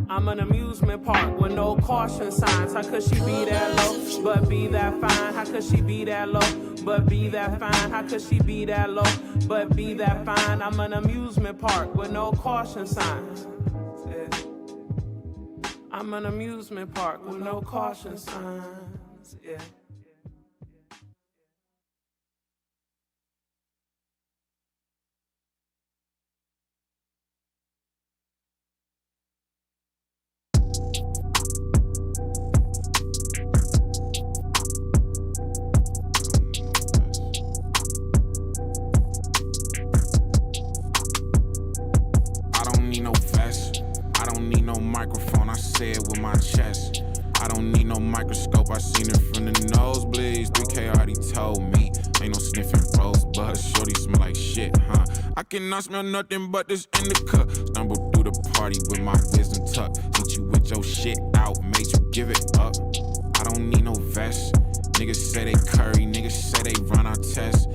I'm an amusement park with no caution signs. How could she be that low, but be that fine? How could she be that low, but be that fine? How could she be that low, but be that fine? I'm an amusement park with no caution signs. I'm an amusement park with no caution signs. Yeah. Microphone, I say it with my chest. I don't need no microscope, I seen it from the nosebleeds. 3K already told me, ain't no sniffing rosebuds. Shorty smell like shit, huh? I cannot smell nothing but this indica. Stumble through the party with my wisdom tuck. Hit you with your shit out, made you give it up. I don't need no vest. Niggas say they curry, niggas say they run our tests.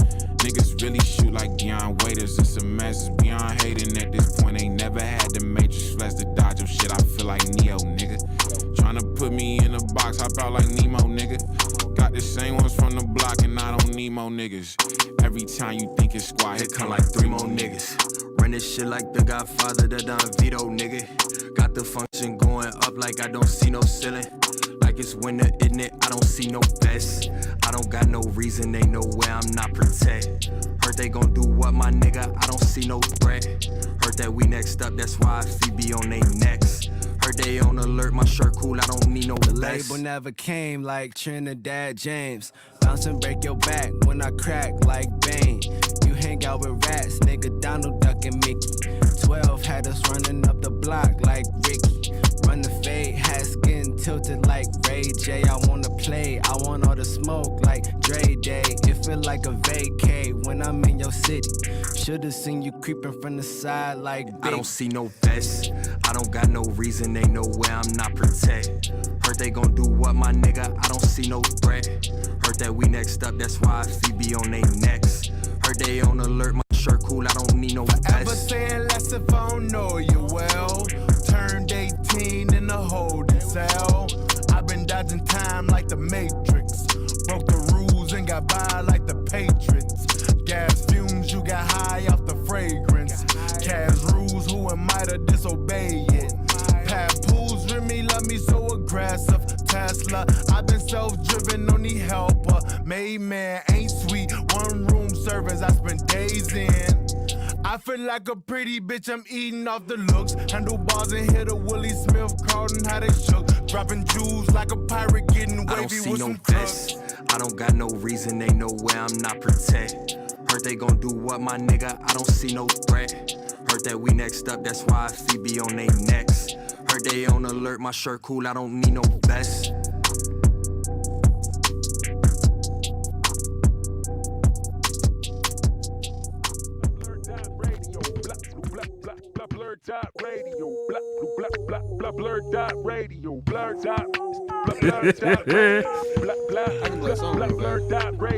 Niggas really shoot like Deion Waiters, it's a mess. It's beyond hating at this point, ain't never had the Matrix flash to dodge your shit. I feel like Neo, nigga. Tryna put me in a box, hop out like Nemo, nigga. Got the same ones from the block and I don't need more niggas. Every time you think it's squad, here come like 3 more niggas. Run this shit like the Godfather, the Don Vito, nigga. Got the function going up like I don't see no ceiling. Like it's winter, isn't it? I don't see no vest. I don't got no reason, they know where I'm not protect. Heard they gon' do what, my nigga? I don't see no threat. Heard that we next up, that's why Phoebe on they necks. Heard they on alert, my shirt cool, I don't need no less. Label never came like Trinidad James. Bounce and break your back when I crack like Bane. You hang out with rats, nigga, Donald Duck and Mickey. 12 had us running up the block like Ricky. Run the fade, hats getting tilted like Ray J. I wanna play, I want all the smoke like Dre Day. It feel like a vacay when I'm in your city. Should've seen you creeping from the side like Big. I don't see no vest. I don't got no reason, they know where I'm not protect. Heard they gon' do what, my nigga? I don't see no threat. Heard that we next up, that's why Phoebe on they necks. Heard they on alert, my shirt cool, I don't need no vest. Ever saying less if I don't know you well. Turned 18 in a holding cell. I've been dodging time like the Matrix. Broke the rules and got by like the Patriots. Gas fumes, you got high off the fragrance. Cash rules, who am I to disobey it? Papoose, Remy love me so aggressive. Tesla, I've been self-driven, no need helper. Made man ain't sweet, 1 room service, I spend days in. I feel like a pretty bitch, I'm eating off the looks. Handlebars and hit a Willie Smith, Carlton, how they shook. Dropping jewels like a pirate, getting wavy with some vest. I don't got no reason, they know where I'm not protect. Heard they gon' do what, my nigga? I don't see no threat. Heard that we next up, that's why Phoebe on they necks. Heard they on alert, my shirt cool, I don't need no vest. BlurdDotRadio, BlurdDotRadio, BlurdDotRadio.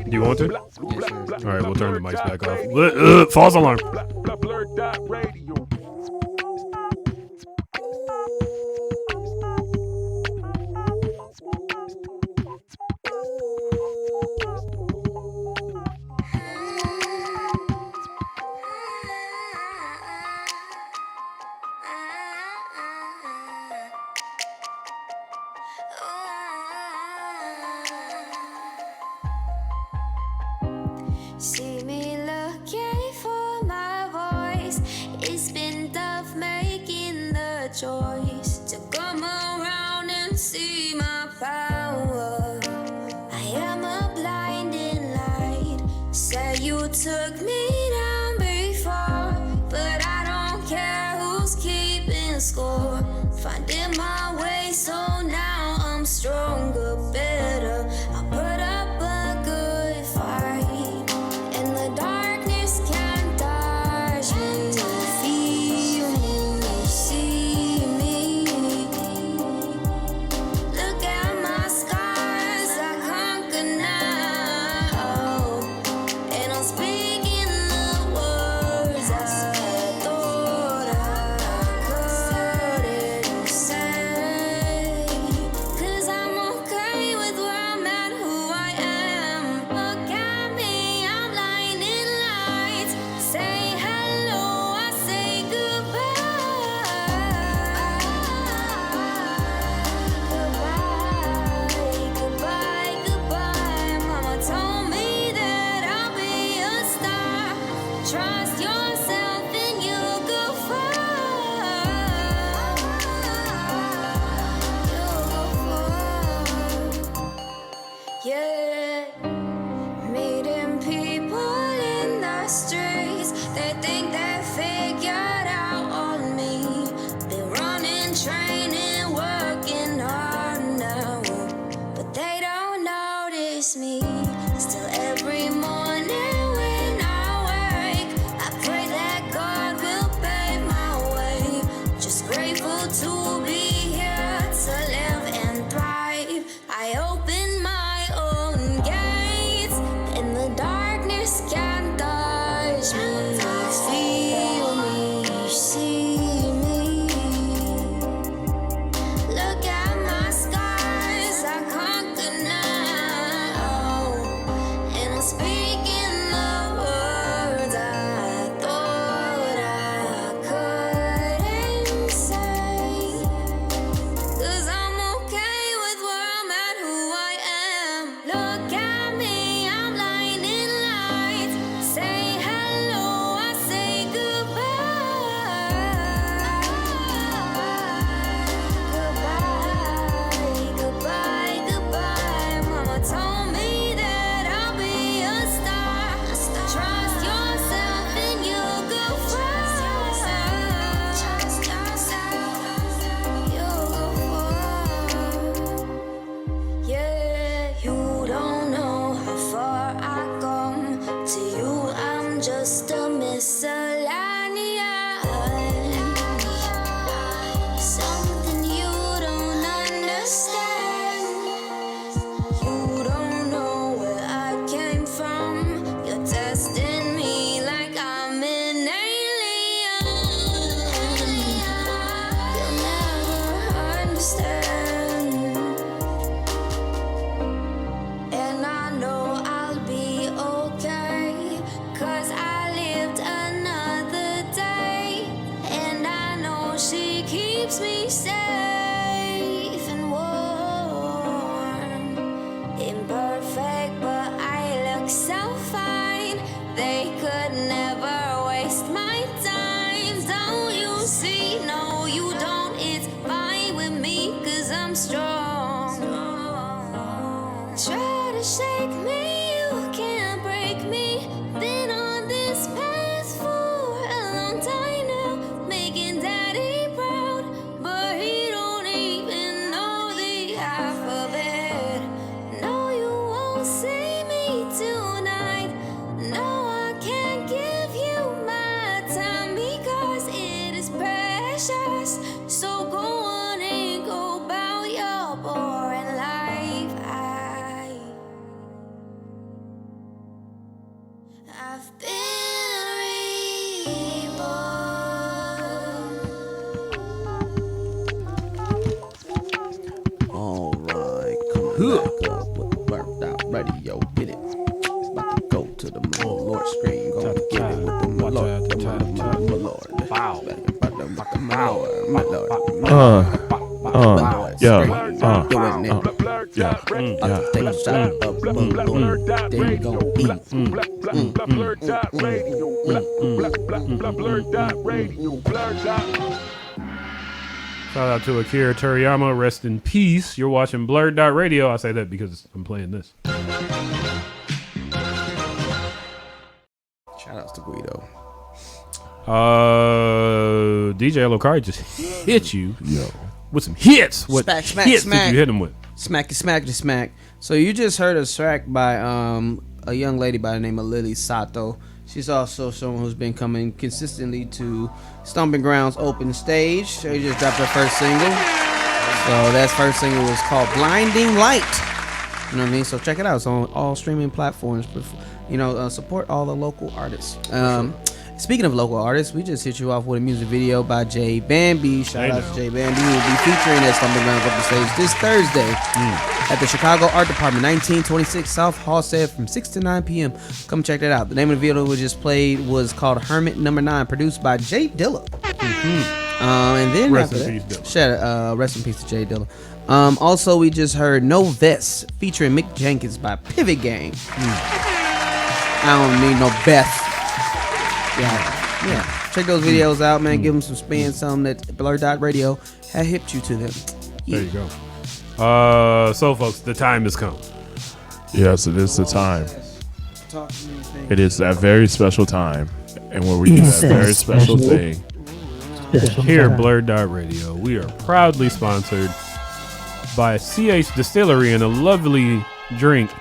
Do you want to? Yeah, sure. All right, we'll turn the mics back off. False alarm. BlurdDotRadio. See me looking for my voice. It's been tough making the choice to come around and see my power. I am a blinding light. Say you took me down before, but I don't care who's keeping score. Finding my way, so now I'm stronger, better. I put up a good fight, and the darkness can't touch me. Feel me, see me. Look at my scars, I conquer now, and I'm speaking All right, coming back up with BlurdDotRadio. Get it. It's about to go to the Lord screen. Go get it with the Lord. Wow. Take a shot of Lord. Then you go eat. Shout out to Akira Toriyama. Rest in peace. You're watching BlurdDotRadio. I say that because I'm playing this. Shout outs to Guido. DJ Locari just hit you with some hits. What hits did you hit him with? Smack. So you just heard a track by a young lady by the name of Lily Sato. She's also someone who's been coming consistently to Stomping Grounds open stage. She just dropped her first single. So that first single was called Blinding Light. You know what I mean? So check it out. It's on all streaming platforms. Support all the local artists. Speaking of local artists, we just hit you off with a music video by Jay Bambi. Shout out to Jay Bambi, who will be featuring at Stomping Grounds open stage this Thursday at the Chicago Art Department, 1926 South Halstead from 6 to 9 p.m. Come check that out. The name of the video we just played was called Hermit No. 9, produced by Jay Dilla. And then rest in peace, Dilla. Rest in peace to Jay Dilla. Also, we just heard No Vest featuring Mick Jenkins by Pivot Gang. I don't need no Beth. Yeah. Check those videos out, man. Give them some spin. Some that BlurdDotRadio had hipped you to them. There you go. So, folks, the time has come. Yes, it is the time. It is that very special time, and where we do that very special thing. Here at BlurdDotRadio, we are proudly sponsored by CH Distillery and a lovely drink,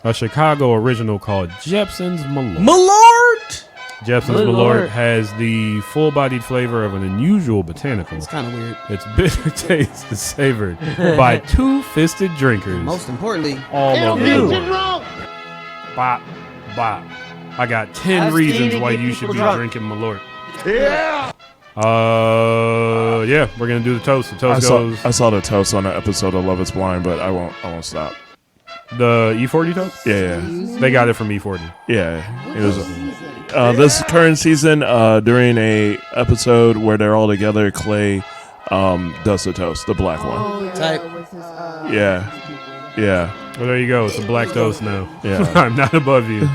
a Chicago original called Jepson's Malort. Jepson's Malort has the full-bodied flavor of an unusual botanical. It's kind of weird. Its bitter taste is savored by two-fisted drinkers. Most importantly, all over the world. Bop, bop. I got 10 reasons why you should be drinking Malort. Yeah. Yeah, we're gonna do the toast. The toast goes. I saw the toast on an episode of Love Is Blind, but I won't stop. The E40 toast? Yeah. They got it from E40. Yeah, it was. This current season, during a episode where they're all together, Clay does the toast, the black one. Yeah. Well, there you go. It's a black toast now. Yeah. I'm not above you.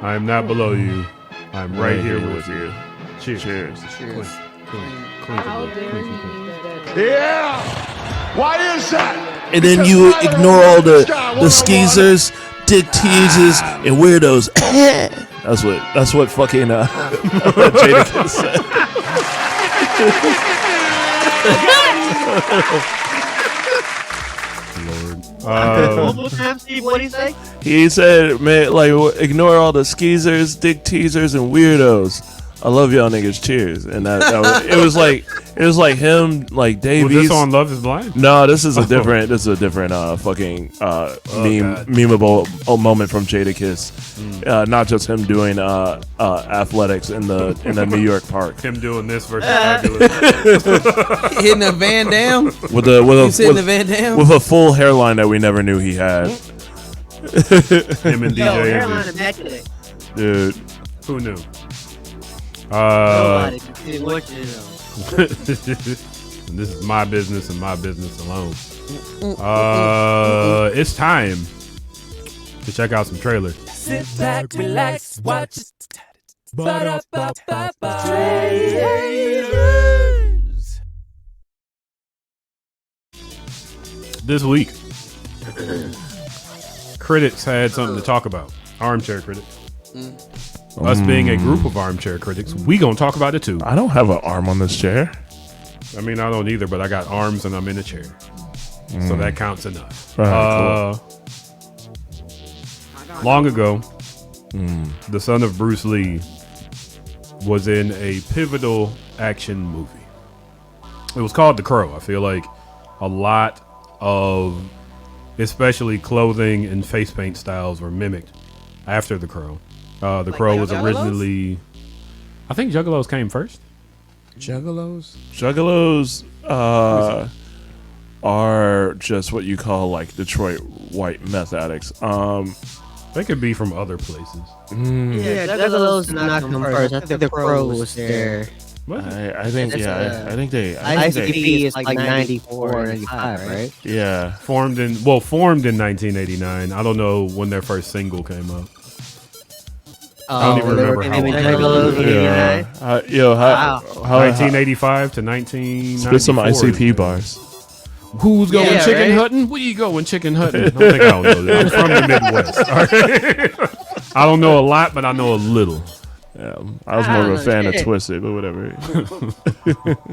I am not below you. I'm right here with you. Cheers. Clink. How dare you? Yeah. Why is that? And then you ignore all the skeezers, dick teasers, and weirdos. That's what fucking Jadakiss said. Lord. Steve, what did he say? He said, man, like, ignore all the skeezers, dick teasers, and weirdos. I love y'all niggas. Cheers. And that was, it was like him, like Davies. Was this on Love Is Blind? No, this is a different fucking memeable moment from Jadakiss. Not just him doing athletics in the New York park. Him doing this versus fabulous. Hitting a Van Damme with a full hairline that we never knew he had. Him and DJ hairline immaculate. Dude, who knew? Nobody. This is my business and my business alone. It's time to check out some trailers. Sit back, relax, watch it. This week, critics had something to talk about. Armchair critics. Us being a group of armchair critics, we gonna talk about it too. I don't have an arm on this chair. I mean, I don't either, but I got arms and I'm in a chair. So that counts enough. Right, cool. Long ago, the son of Bruce Lee was in a pivotal action movie. It was called The Crow. I feel like a lot of, especially clothing and face paint styles, were mimicked after The Crow. The Crow was originally, I think Juggalos came first. Juggalos? Juggalos, are just what you call like Detroit white meth addicts. They could be from other places. Yeah, those not come first. I think the Crow was there. I think they. ICP is like 94, 95, right? Yeah, formed in 1989. I don't know when their first single came out. I don't even remember how long. How 1985 to 1994. Spit some ICP bars. Who's going chicken hunting? We going chicken hunting. I don't think I don't know that. I'm from the Midwest. All right? I don't know a lot, but I know a little. Yeah, I was more of a fan of Twisted, but whatever.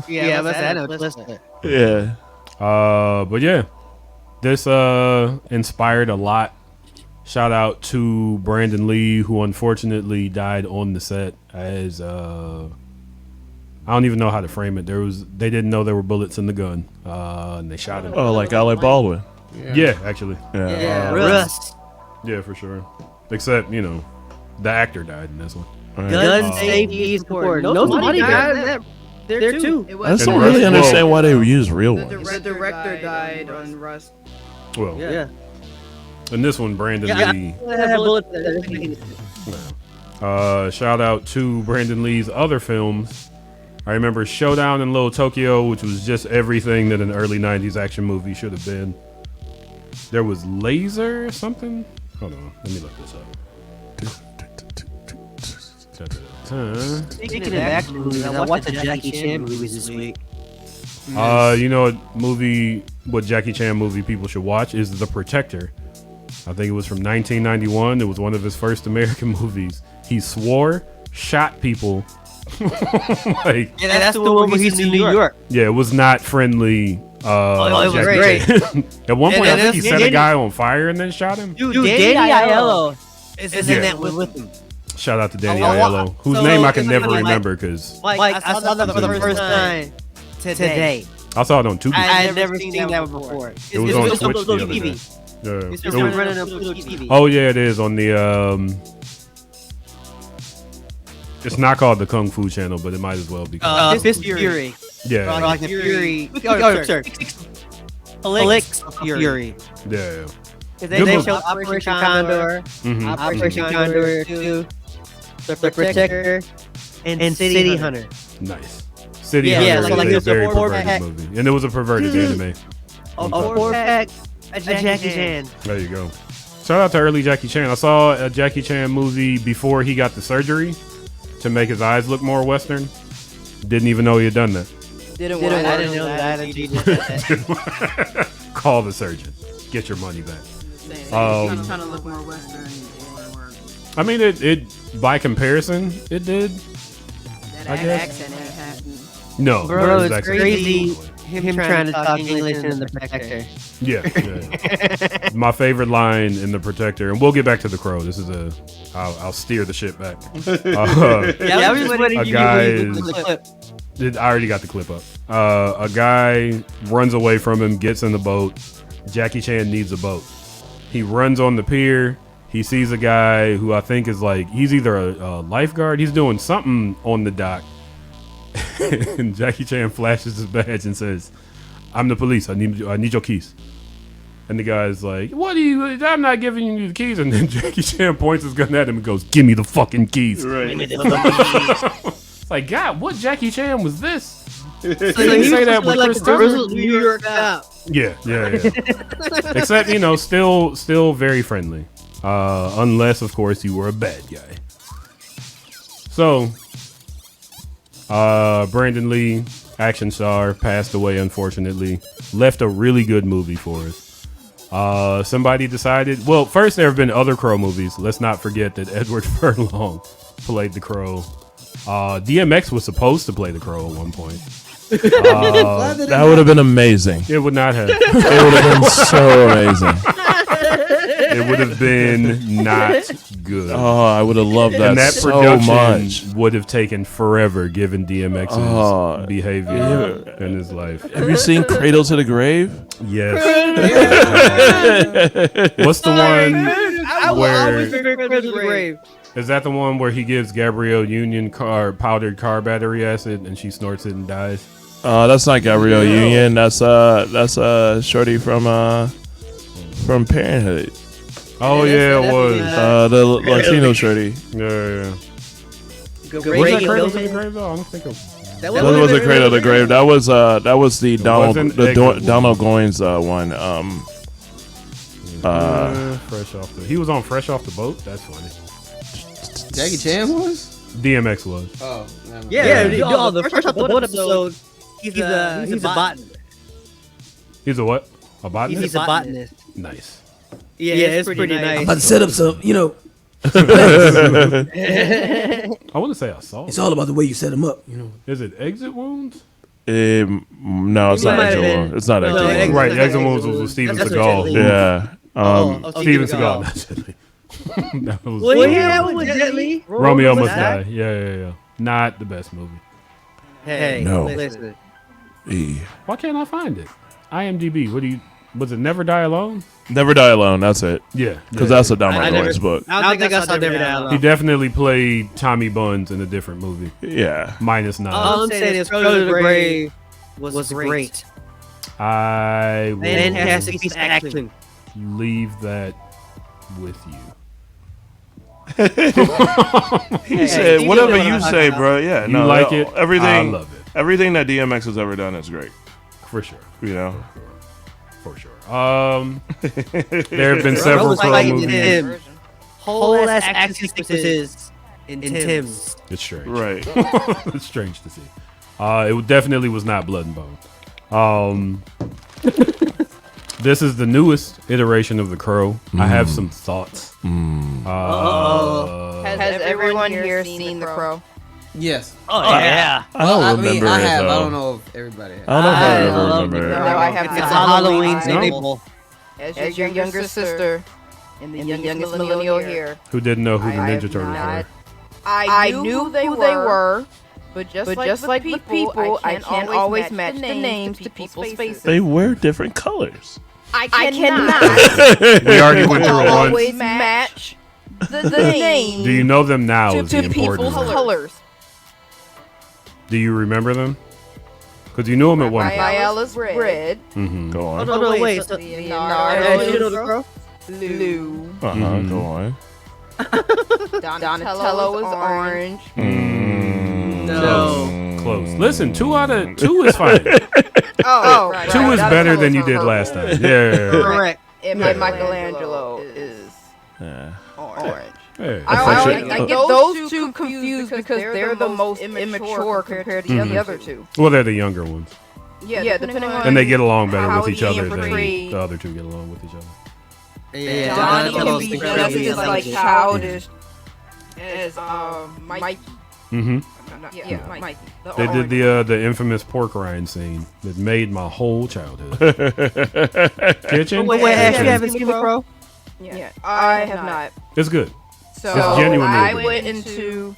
Yeah, but I know Twisted. Yeah. But yeah, this inspired a lot. Shout out to Brandon Lee, who unfortunately died on the set as I don't even know how to frame it. They didn't know there were bullets in the gun, and they shot him. Oh, like Alec Baldwin. Yeah, actually. Yeah, Russ. Yeah, for sure. Except the actor died in this one. Gun safety is important. Nobody died there too. I just don't really understand why they use real ones. The director died on Rust. Well, yeah. In this one, Brandon Lee. Shout out to Brandon Lee's other films. I remember Showdown in Little Tokyo, which was just everything that an early 90s action movie should have been. There was Laser or something? Hold on, let me look this up. Speaking of action movies, I watched the Jackie Chan movies this week. What Jackie Chan movie people should watch is The Protector. I think it was from 1991. It was one of his first American movies. He swore, shot people. That's the one where he's in New York. Yeah, it was not friendly. It was great. At one point, I think he set a guy on fire and then shot him. Dude, Danny Aiello is in that with him. Shout out to Danny Aiello, whose name I can never remember because I saw that for the first time today. I saw it on Tubi. I had never seen that before. It was on Twitch the other day. It's running on TV. Oh yeah, it is on the. It's not called the Kung Fu Channel, but it might as well be called Fist Fury. Yeah. Like the Fury. Elix Fury. Yeah. They showed Operation Condor, Operation Condor 2, The Protector, and City Hunter. Nice. City Hunter is a very perverted movie, and it was a perverted anime. A 4-pack of Jackie Chan. There you go. Shout out to early Jackie Chan. I saw a Jackie Chan movie before he got the surgery to make his eyes look more Western. Didn't even know he had done that. I didn't know that. Call the surgeon. Get your money back. I'm trying to look more Western. I mean, it by comparison, it did. That accent ain't happening. No, bro, it's crazy. Him trying to talk English in The Protector. Yeah. My favorite line in The Protector, and we'll get back to The Crow. This is I'll steer the shit back. I was waiting a guy is. I already got the clip up. A guy runs away from him, gets in the boat. Jackie Chan needs a boat. He runs on the pier. He sees a guy who I think is he's either a lifeguard. He's doing something on the dock. And Jackie Chan flashes his badge and says, "I'm the police. I need your keys." And the guy's like, "What are you? I'm not giving you the keys." And then Jackie Chan points his gun at him and goes, "Give me the fucking keys." Right. It's like, God, what Jackie Chan was this? So he say that with Chris Tucker? New York cop. Yeah. Except, still very friendly. Unless, of course, you were a bad guy. So, Brandon Lee, action star, passed away, unfortunately. Left a really good movie for us. Somebody decided... Well, first, there have been other Crow movies. Let's not forget that Edward Furlong played the Crow. DMX was supposed to play the Crow at one point. That would have been amazing. It would not have. It would have been so amazing. It would have been not good. Oh, I would have loved that, and that so production much. would have taken forever given DMX's behavior in his life. Have you seen Cradle to the Grave? Yes. What's the one where... Cradle to the Grave. Is that the one where he gives Gabrielle Union powdered car battery acid and she snorts it and dies? That's not Gabrielle Union. That's Shorty from Parenthood. Oh yeah, it was the Latino Shorty. Yeah. Great Was that Cradle to the Grave though? I don't think it. That wasn't Cradle to the Grave. That was the Donald wasn't Donald Goines one. Fresh off he was on Fresh Off the Boat. That's funny. Jackie Chan was? DMX was. Oh, the Fresh Off the Boat episode. He's a botanist. He's a what? A botanist? He's a botanist. Nice. Yeah, it's pretty nice. I'm about to set up some, I want to say I saw. It's all about the way you set them up, Is it Exit Wounds? No, it's not Exit Wounds. It's not Exit Wounds. Right, Exit Wounds was with Steven Seagal. Yeah. Steven Seagal. That was with Jet Li. Romeo Must Die. Yeah. Not the best movie. Hey, no. Listen. Why can't I find it? IMDb. Was it Never Die Alone? Never Die Alone. That's it. Yeah. Because that's a Donald Goines book. I don't think I saw Never Die Alone. He definitely played Tommy Buns in a different movie. Yeah. -9. All I'm saying is Cradle to the Grave was great. I will Fantastic piece of action. leave that with you. He said, whatever you say, bro. Yeah, You like it? Everything. I love it. Everything that DMX has ever done is great. For sure. For sure. There have been several Crow movies. Whole ass action sequences in Tim's. It's strange. Right. It's strange to see. It definitely was not Blood and Bone. This is the newest iteration of The Crow. I have some thoughts. Has everyone here seen The Crow? Yes. Oh yeah. I don't remember I it, have. I though. don't know if everybody has. I don't know if I ever remember it. No, I have It's a not. Halloween I- staple. As your younger sister and the youngest millennial here. Who didn't know who the I Ninja have Turtles not. were? I knew who they were, but just like with people, I can't always match the names to people's faces. They wear different colors. I cannot. We already went through it always once. match the name Do you know them now? Is the to important people's one. colors. Do you remember them? Because you knew them at one point. Rafaela's red. Mm-hmm. Go on. Oh, no, wait. So, Leonardo's blue. Go on. Donatello is orange. No. Close. Listen, 2 out of 2 is fine. Right. 2 is better than you did last time. Yeah. Correct. And Michelangelo is orange. Hey. I get those two confused because they're the most immature compared to the other two. Well, they're the younger ones. Yeah, depending on And they get along better how with each he other than portrayed- the other 2 get along with each other. Yeah, Donnie can Donatello's be incredibly just as like intelligent. childish as Mike. Mm-hmm. Yeah, Mike. They did the infamous pork rind scene that made my whole childhood. Kitchen? Wait, you haven't seen The Crow? Yeah, I have not. It's good. So It's genuinely I good. went into.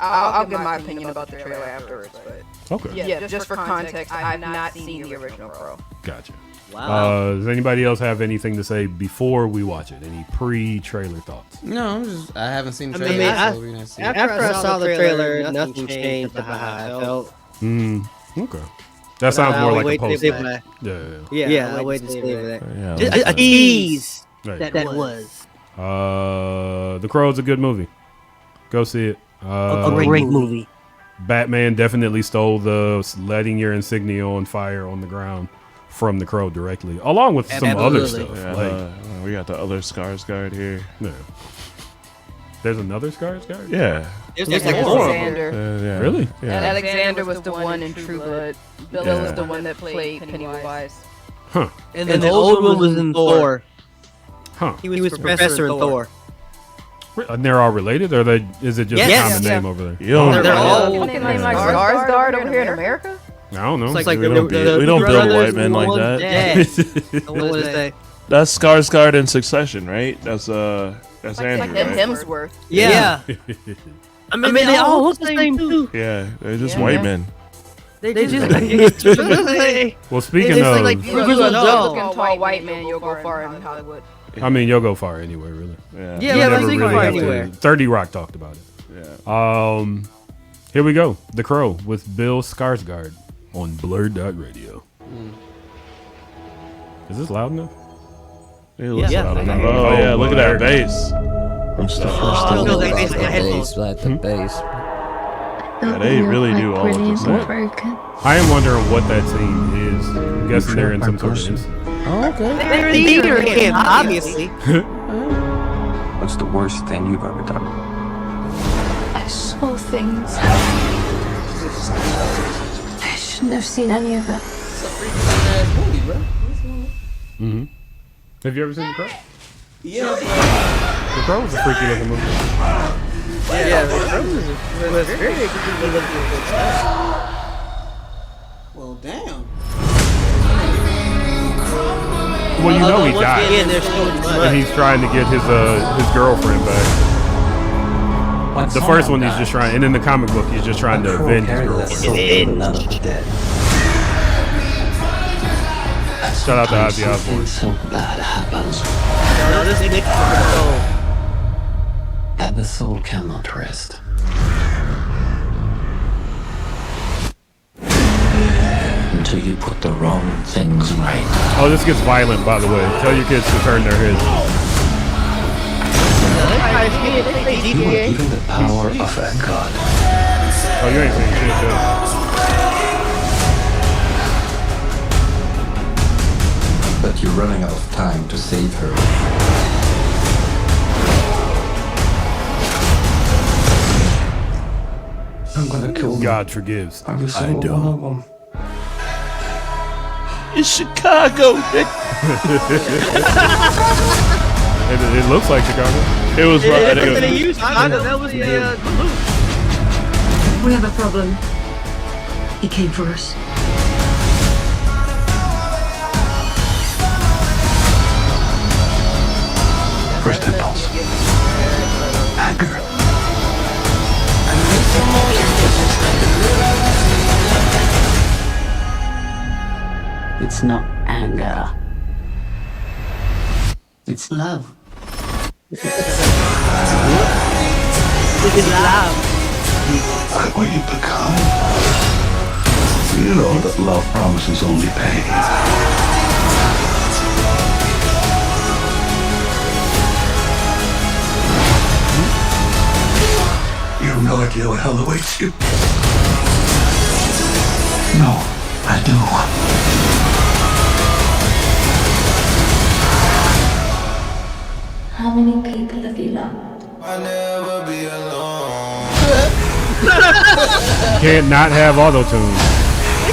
I'll give my opinion about the trailer afterwards, but Okay. yeah, just for context, I've not seen the original Crow. Gotcha. Wow. Does anybody else have anything to say before we watch it? Any pre-trailer thoughts? No, I haven't seen the I mean, trailer. I- so we're not seeing it. After I saw the trailer, nothing changed about how I felt. Okay. That sounds more like a post. Yeah, Yeah. I'll wait to see that. Yeah. Just a tease Right. that was. The Crow's a good movie. Go see it. A great movie. Batman definitely stole the letting your insignia on fire on the ground from the Crow directly, along with some other Absolutely. stuff. Yeah, we got the other Skarsgård here. Yeah. There's another Skarsgård? Yeah. There's like like Alexander. Yeah. Really? Yeah. Alexander was the one in True Blood. Bill Yeah. was the one that played Pennywise. Huh. And then the old one was in Thor. Huh. He was Professor in Thor. And they're all related, or is it just a Yes. common Yeah. name over there? You don't They're all- Fucking name like Skarsgård over here in America? I don't know. It's like we don't build white men like that. What is that? That's Skarsgård in Succession, right? That's Andrew, Like right? Hemsworth. Yeah. I mean, they all look the same too. Yeah, they're just white men. They just Well, speaking It's of, like If you're looking tall white man, you'll go far in Hollywood. I mean, you'll go far anyway, really. Yeah. Yeah, You but never they really go have anywhere. to. 30 Rock talked about it. Yeah. Here we go. The Crow with Bill Skarsgård on BlurdDotRadio. Is this loud enough? It looks loud enough. Oh yeah, look at that bass. That's the first thing. Like the bass. Yeah, they really do all of this. I am wondering what that scene is. I'm guessing they're in some sort of incident. Oh, okay. They're in theater again, obviously. What's the worst thing you've ever done? I saw things. I shouldn't have seen any of it. It's a freaking ass movie, bro. Mm-hmm. Have you ever seen The Crow? Yeah. The Crow was a freaky looking movie. Yeah, The Crow was very creepy looking. Well, damn. Well, you know he died. And he's trying to get his girlfriend back. The first one he's just trying, and in the comic book he's just trying to avenge his girlfriend. Shout out to Ozzy Osbourne. So bad happens that the soul cannot rest. Until you put the wrong things right. Oh, this gets violent, by the way. Tell your kids to turn their heads. Even the power of a god. Oh, you ain't saying shit, though. But you're running out of time to save her. I'm gonna kill them. God forgives. I don't. One of them. It's Chicago. It looks like Chicago. It was right. That was the loop. We have a problem. He came for us. First impulse. Anger. It's not anger. It's love. It's love. Look what you've become. You know that love promises only pain. You have no idea what hell awaits you. No, I do. How many people have you loved? I'll never be alone. Can't not have auto-tune.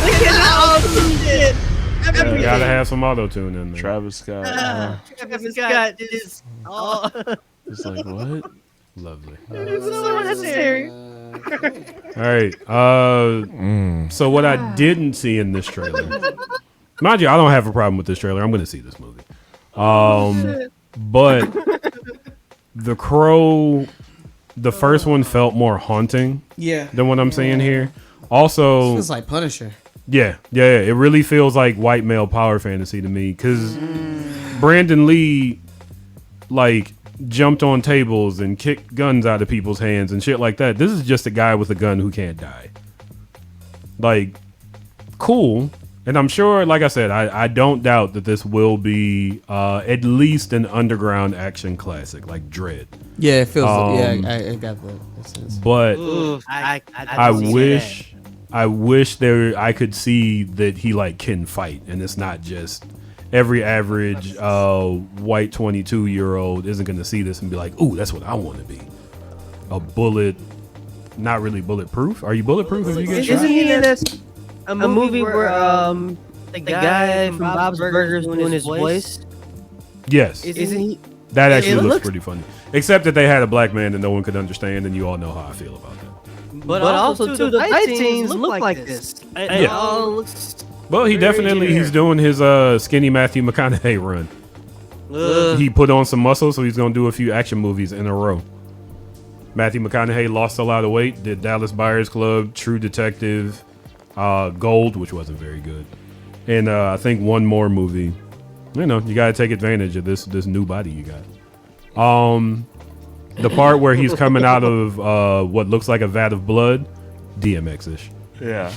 They cannot auto-tune shit. You gotta have some auto-tune in there. Travis Scott. Travis Scott is all. It's like, what? Lovely. It's so necessary. All right. So what I didn't see in this trailer, mind you, I don't have a problem with this trailer. I'm going to see this movie. But The Crow, the first one felt more haunting. Yeah. Than what I'm seeing here. Also, it's like Punisher. Yeah. It really feels like white male power fantasy to me because Brandon Lee, like, jumped on tables and kicked guns out of people's hands and shit like that. This is just a guy with a gun who can't die. Like, cool. And I'm sure, like I said, I don't doubt that this will be at least an underground action classic like Dread. Yeah, it feels I got that sense. But I wish I could see that he like can fight and it's not just every average white 22-year-old isn't going to see this and be like, ooh, that's what I want to be. A bullet, not really bulletproof. Are you bulletproof if you get shot? Isn't he in this a movie where the guy from Bob's Burgers doing his voice? Yes. Isn't he? That actually looks pretty funny. Except that they had a black man that no one could understand, and you all know how I feel about that. But also too, the fight scenes look like this. It all looks. Well, he's doing his skinny Matthew McConaughey run. He put on some muscle, so he's gonna do a few action movies in a row. Matthew McConaughey lost a lot of weight, did Dallas Buyers Club, True Detective, Gold, which wasn't very good, and I think one more movie. You know, you gotta take advantage of this new body you got. The part where he's coming out of what looks like a vat of blood, DMX-ish. Yeah.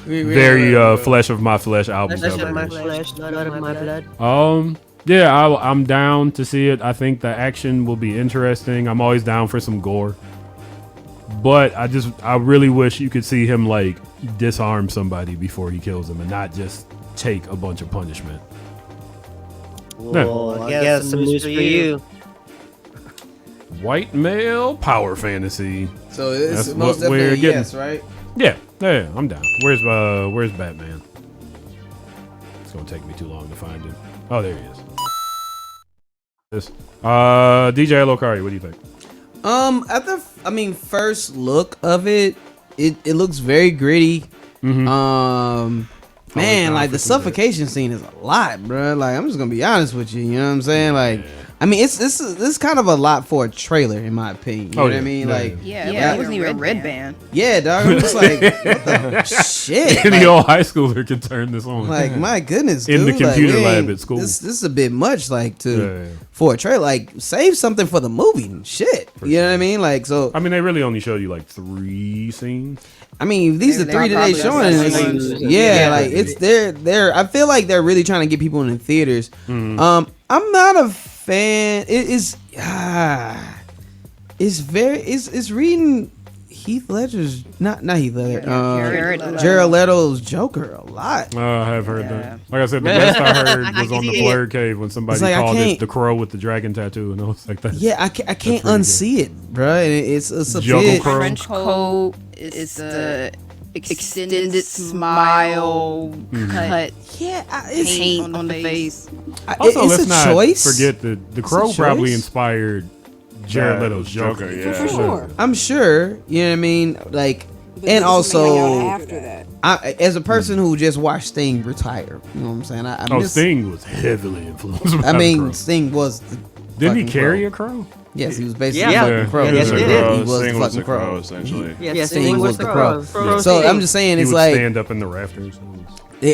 Very flesh of my flesh album Flesh of cover. my flesh, blood of my blood. Yeah, I'm down to see it. I think the action will be interesting. I'm always down for some gore. But I really wish you could see him like disarm somebody before he kills them and not just take a bunch of punishment. Well, I guess some news for you. White male power fantasy. So it's That's most what we're definitely getting. yes, right? Yeah, I'm down. Where's Batman? It's gonna take me too long to find him. Oh, there he is. DJ Lokari, what do you think? At the first look of it looks very gritty. Man, like the suffocation scene is a lot, bro. Like I'm just gonna be honest with you. You know what I'm saying? Like, I mean, this is kind of a lot for a trailer, in my opinion. You know what I mean? Like, it wasn't even a red band. Yeah, dog. I'm just like, what the shit? Any old high schooler could turn this on. Like, my goodness, in dude. the computer like, lab at school. This is a bit much, like for a trailer. Like, save something for the movie and shit. You know what I mean? Like, so. I mean, they really only showed you like 3 scenes. I mean, these are 3 that they showing. Like it's they're. I feel like they're really trying to get people in the theaters. I'm not a fan. It's reading Heath Ledger's not Heath Ledger. Jared Leto's Joker a lot. I have heard that. Like I said, the best I heard was on the Blurred Cave when somebody called it the crow with the dragon tattoo, and I was like, that. Yeah, I can't unsee it, bro. It's a bit. French coat is the extended smile cut. Yeah, it's paint on the face. Also, it's let's a not choice. forget the crow probably inspired Jared Leto's Joker. Yeah, for sure. I'm sure. You know what I mean? Like, and also after that. As a person who just watched Sting retire, you know what I'm saying? Sting was heavily influenced by I mean, the crow. Sting was the Didn't he fucking carry crow. a crow? Yes, he was basically Yeah. the fucking crow. Yes, he did. He was Sting the was fucking the crow, crow. essentially. Yeah, Sting was the crow. Crow So Sting. I'm just saying, He it's would like, stand up in the rafters.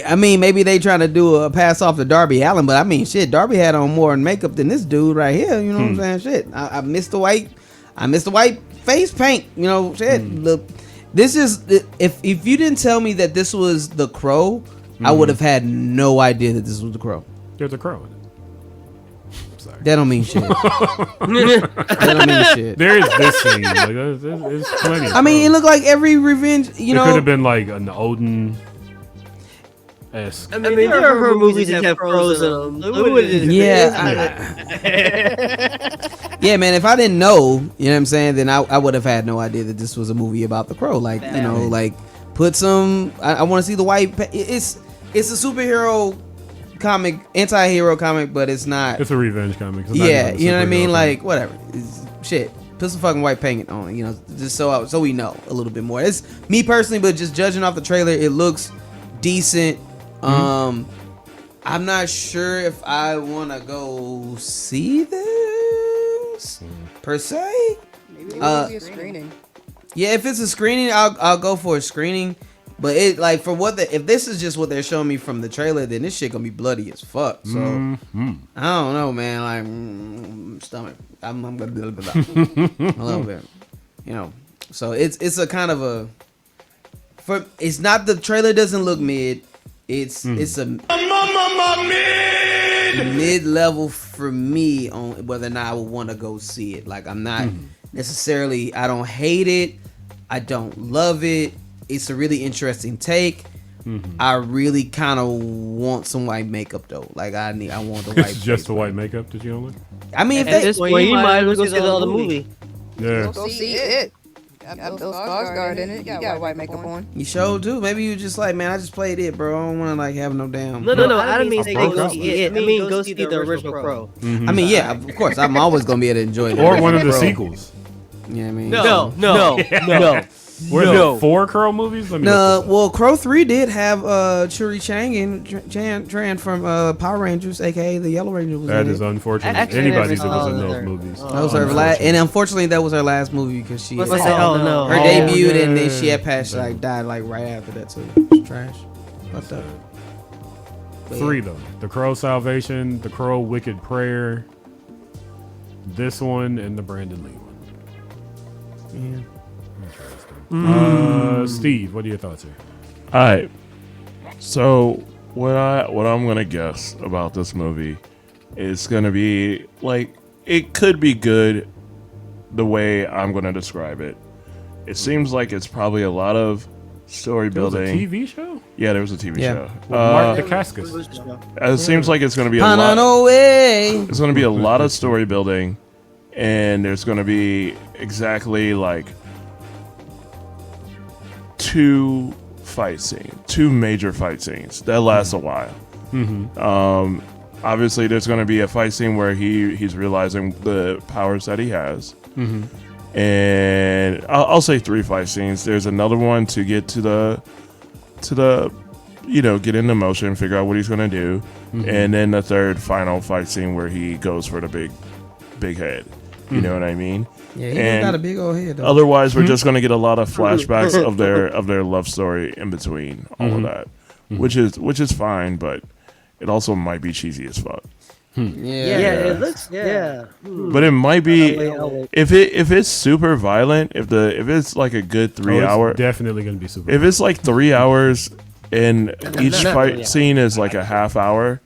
I mean, maybe they trying to do a pass off to Darby Allin, but I mean, shit, Darby had on more makeup than this dude right here. You know what I'm saying? Shit, I missed the white face paint. You know, shit. Look, this is if you didn't tell me that this was the Crow, I would have had no idea that this was the Crow. There's a crow in it. Sorry. That don't mean shit. That don't mean shit. There is this scene. Like, there's plenty. I mean, it looked like every revenge. You know, it could have been like an Odin. I mean, there are her movies that have crows in them. Yeah, man. If I didn't know, you know what I'm saying, then I would have had no idea that this was a movie about the crow. Like, you know, like put some. I want to see the white. It's a superhero comic, anti-hero comic, but it's not. It's a revenge comic. Yeah, you know what I mean. Like, whatever. Shit. Put some fucking white paint on it, you know, just so we know a little bit more. It's me personally, but just judging off the trailer, it looks decent. I'm not sure if I want to go see this per se. Maybe it will be a screening. Yeah, if it's a screening, I'll go for a screening. But it like for if this is just what they're showing me from the trailer, then this shit gonna be bloody as fuck. So I don't know, man. Like stomach, I'm a little bit, you know. So it's a kind of a it's not, the trailer doesn't look mid. It's a mid-level for me on whether or not I would want to go see it. Like, I'm not necessarily, I don't hate it, I don't love it. It's a really interesting take. I really kind of want some white makeup though. Like, I want the white. It's just the white makeup that you only. I mean, if at this point, you might as well go see the other movie. Yeah. Go see it. Got Bill Skarsgård in it. You got white makeup on. You showed too. Maybe you just like, man, I just played it, bro. I don't want to like have no damn. No. I don't mean go see it. I mean go see the original Crow. I mean, yeah, of course. I'm always gonna be able to enjoy it. Or one of the sequels. You know what I mean? No. Were there 4 Crow movies? Let me look this up. Well, Crow 3 did have Churi Chang and Tran from Power Rangers, aka the Yellow Ranger. Was That in is it. unfortunate. Actually, Anybody that I never was in saw those that. movies. That was her last, and unfortunately, that was her last movie because she her no. debuted and then she had passed, like died like right after that too. It's trash. Fucked up. But 3 though. The Crow Salvation, The Crow Wicked Prayer, this one, and the Brandon Lee one. Yeah. Interesting. Steve, what are your thoughts here? All right. So what I'm gonna guess about this movie is gonna be like it could be good the way I'm gonna describe it. It seems like it's probably a lot of story building. There was a TV show? Yeah, there was a TV show. With Mark Dacascos. It seems like it's gonna be a lot. It's gonna be a lot of story building, and there's gonna be exactly like two major fight scenes that last a while. Obviously, there's going to be a fight scene where he's realizing the powers that he has, and I'll say 3 fight scenes. There's another one to get to the get into motion, figure out what he's going to do, and then the third final fight scene where he goes for the big head. You know what I mean? Yeah, he got a big old head. Though. Otherwise, we're just going to get a lot of flashbacks of their love story in between all of that, which is fine, but it also might be cheesy as fuck. It looks. But it might be if it's super violent. If it's like a good 3 hour, definitely going to be super. If it's like 3 hours and each fight scene is like a half hour,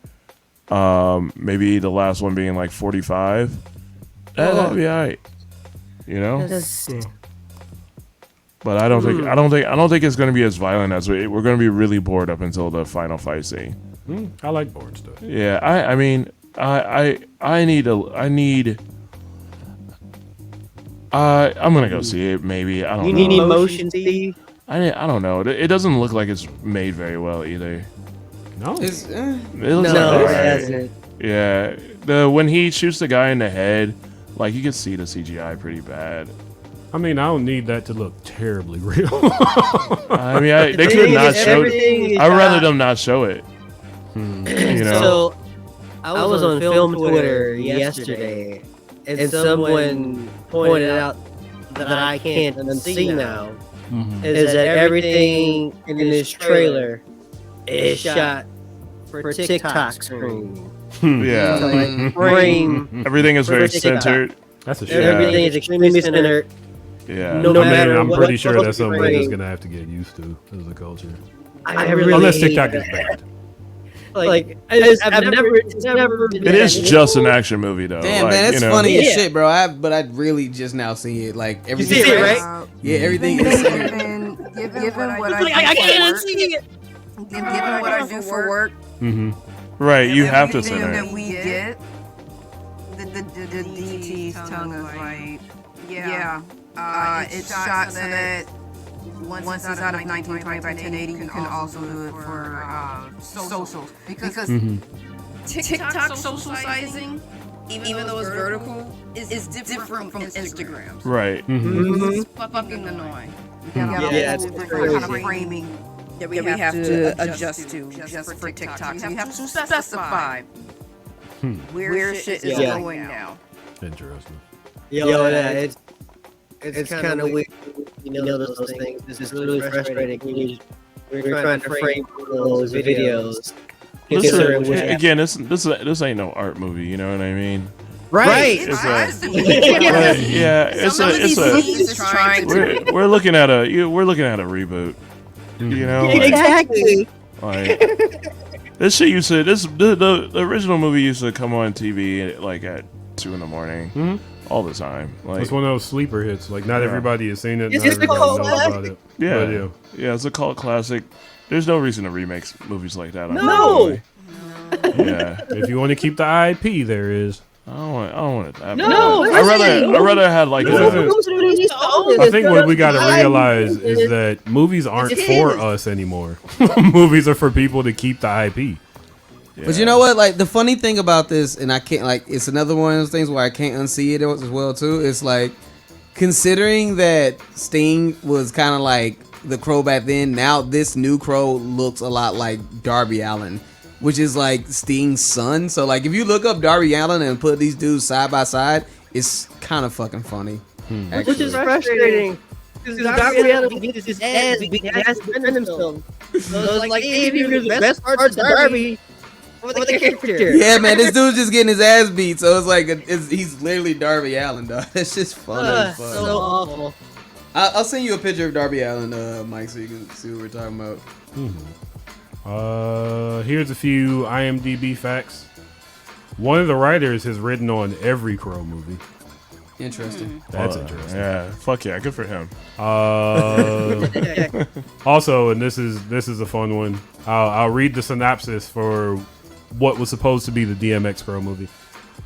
maybe the last one being like 45. That'd be alright, you know. But I don't think it's gonna be as violent as we're gonna be really bored up until the final fight scene. I like bored stuff. Yeah, I mean, I'm gonna go see it. Maybe I don't know. You need emotion, Steve. I don't know. It doesn't look like it's made very well either. No, it looks like it hasn't. Yeah, when he shoots the guy in the head. Like, you can see the CGI pretty bad. I mean, I don't need that to look terribly real. I mean, they could not show it. I'd rather them not show it. You know? So, I was on film Twitter yesterday, and someone pointed out that I can't unsee now is that everything in this trailer is shot for TikTok screen. Yeah. So, like, frame. Everything is very centered. That's a shame. Everything is extremely centered. Yeah. No matter I'm what pretty sure that's something we're frame. just gonna have to get used to as a culture. I really Unless hate TikTok that. is banned. It's never been It is just an action movie, though. Damn, like, man, it's funny as Yeah. shit, bro. But I really just now see it. Like everything. You see it, right? Yeah, everything is centered. Given what I can't unsee it. Given what I do for work, Right, you have to everything center that it. we get, the DT's tongue is like, it's shot so that once it's out of 1920 by 1080, you can also do it for socials. Because TikTok social sizing, even though it's vertical, is different from Instagram. Right. It's fucking annoying. We got a whole different kind of framing that we have to adjust to just for TikTok. So you have to specify where shit is going now. Interesting. It's kind of weird. You know those things. This is really frustrating. We're trying to frame those videos. Again, this ain't no art movie. You know what I mean? Right. We're looking at a reboot. You know, Exactly. like this shit used to the original movie used to come on TV like at 2 a.m. all the time. Like, it's one of those sleeper hits. Like, not everybody has seen it. It's Not just a everybody cult knows classic. about it. yeah, But, yeah, it's a cult classic. There's no reason to remake movies like that. No. Yeah. If you want to keep the IP, there is. I don't want it that. No, I'd rather have like I think what we got to realize is that movies aren't for us anymore. Movies are for people to keep the IP. Yeah. But you know what? Like the funny thing about this, and I can't like it's another one of those things where I can't unsee it as well too. It's like considering that Sting was kind of like the Crow back then. Now this new Crow looks a lot like Darby Allin, which is like Sting's son. So like if you look up Darby Allin and put these dudes side by side, it's kind of fucking funny. Which is frustrating. Because Darby Allin beats his ass, beat his ass to defend himself. So it's like, hey, the best parts of Darby for the character. Yeah, man, this dude's just getting his ass beat. So it's like he's literally Darby Allin, dog. It's just funny as fuck. So awful. I'll send you a picture of Darby Allin, Mike, so you can see what we're talking about. Here's a few IMDb facts. One of the writers has written on every Crow movie. Interesting. That's interesting. Yeah, fuck yeah, good for him. Also, and this is a fun one. I'll read the synopsis for what was supposed to be the DMX Crow movie.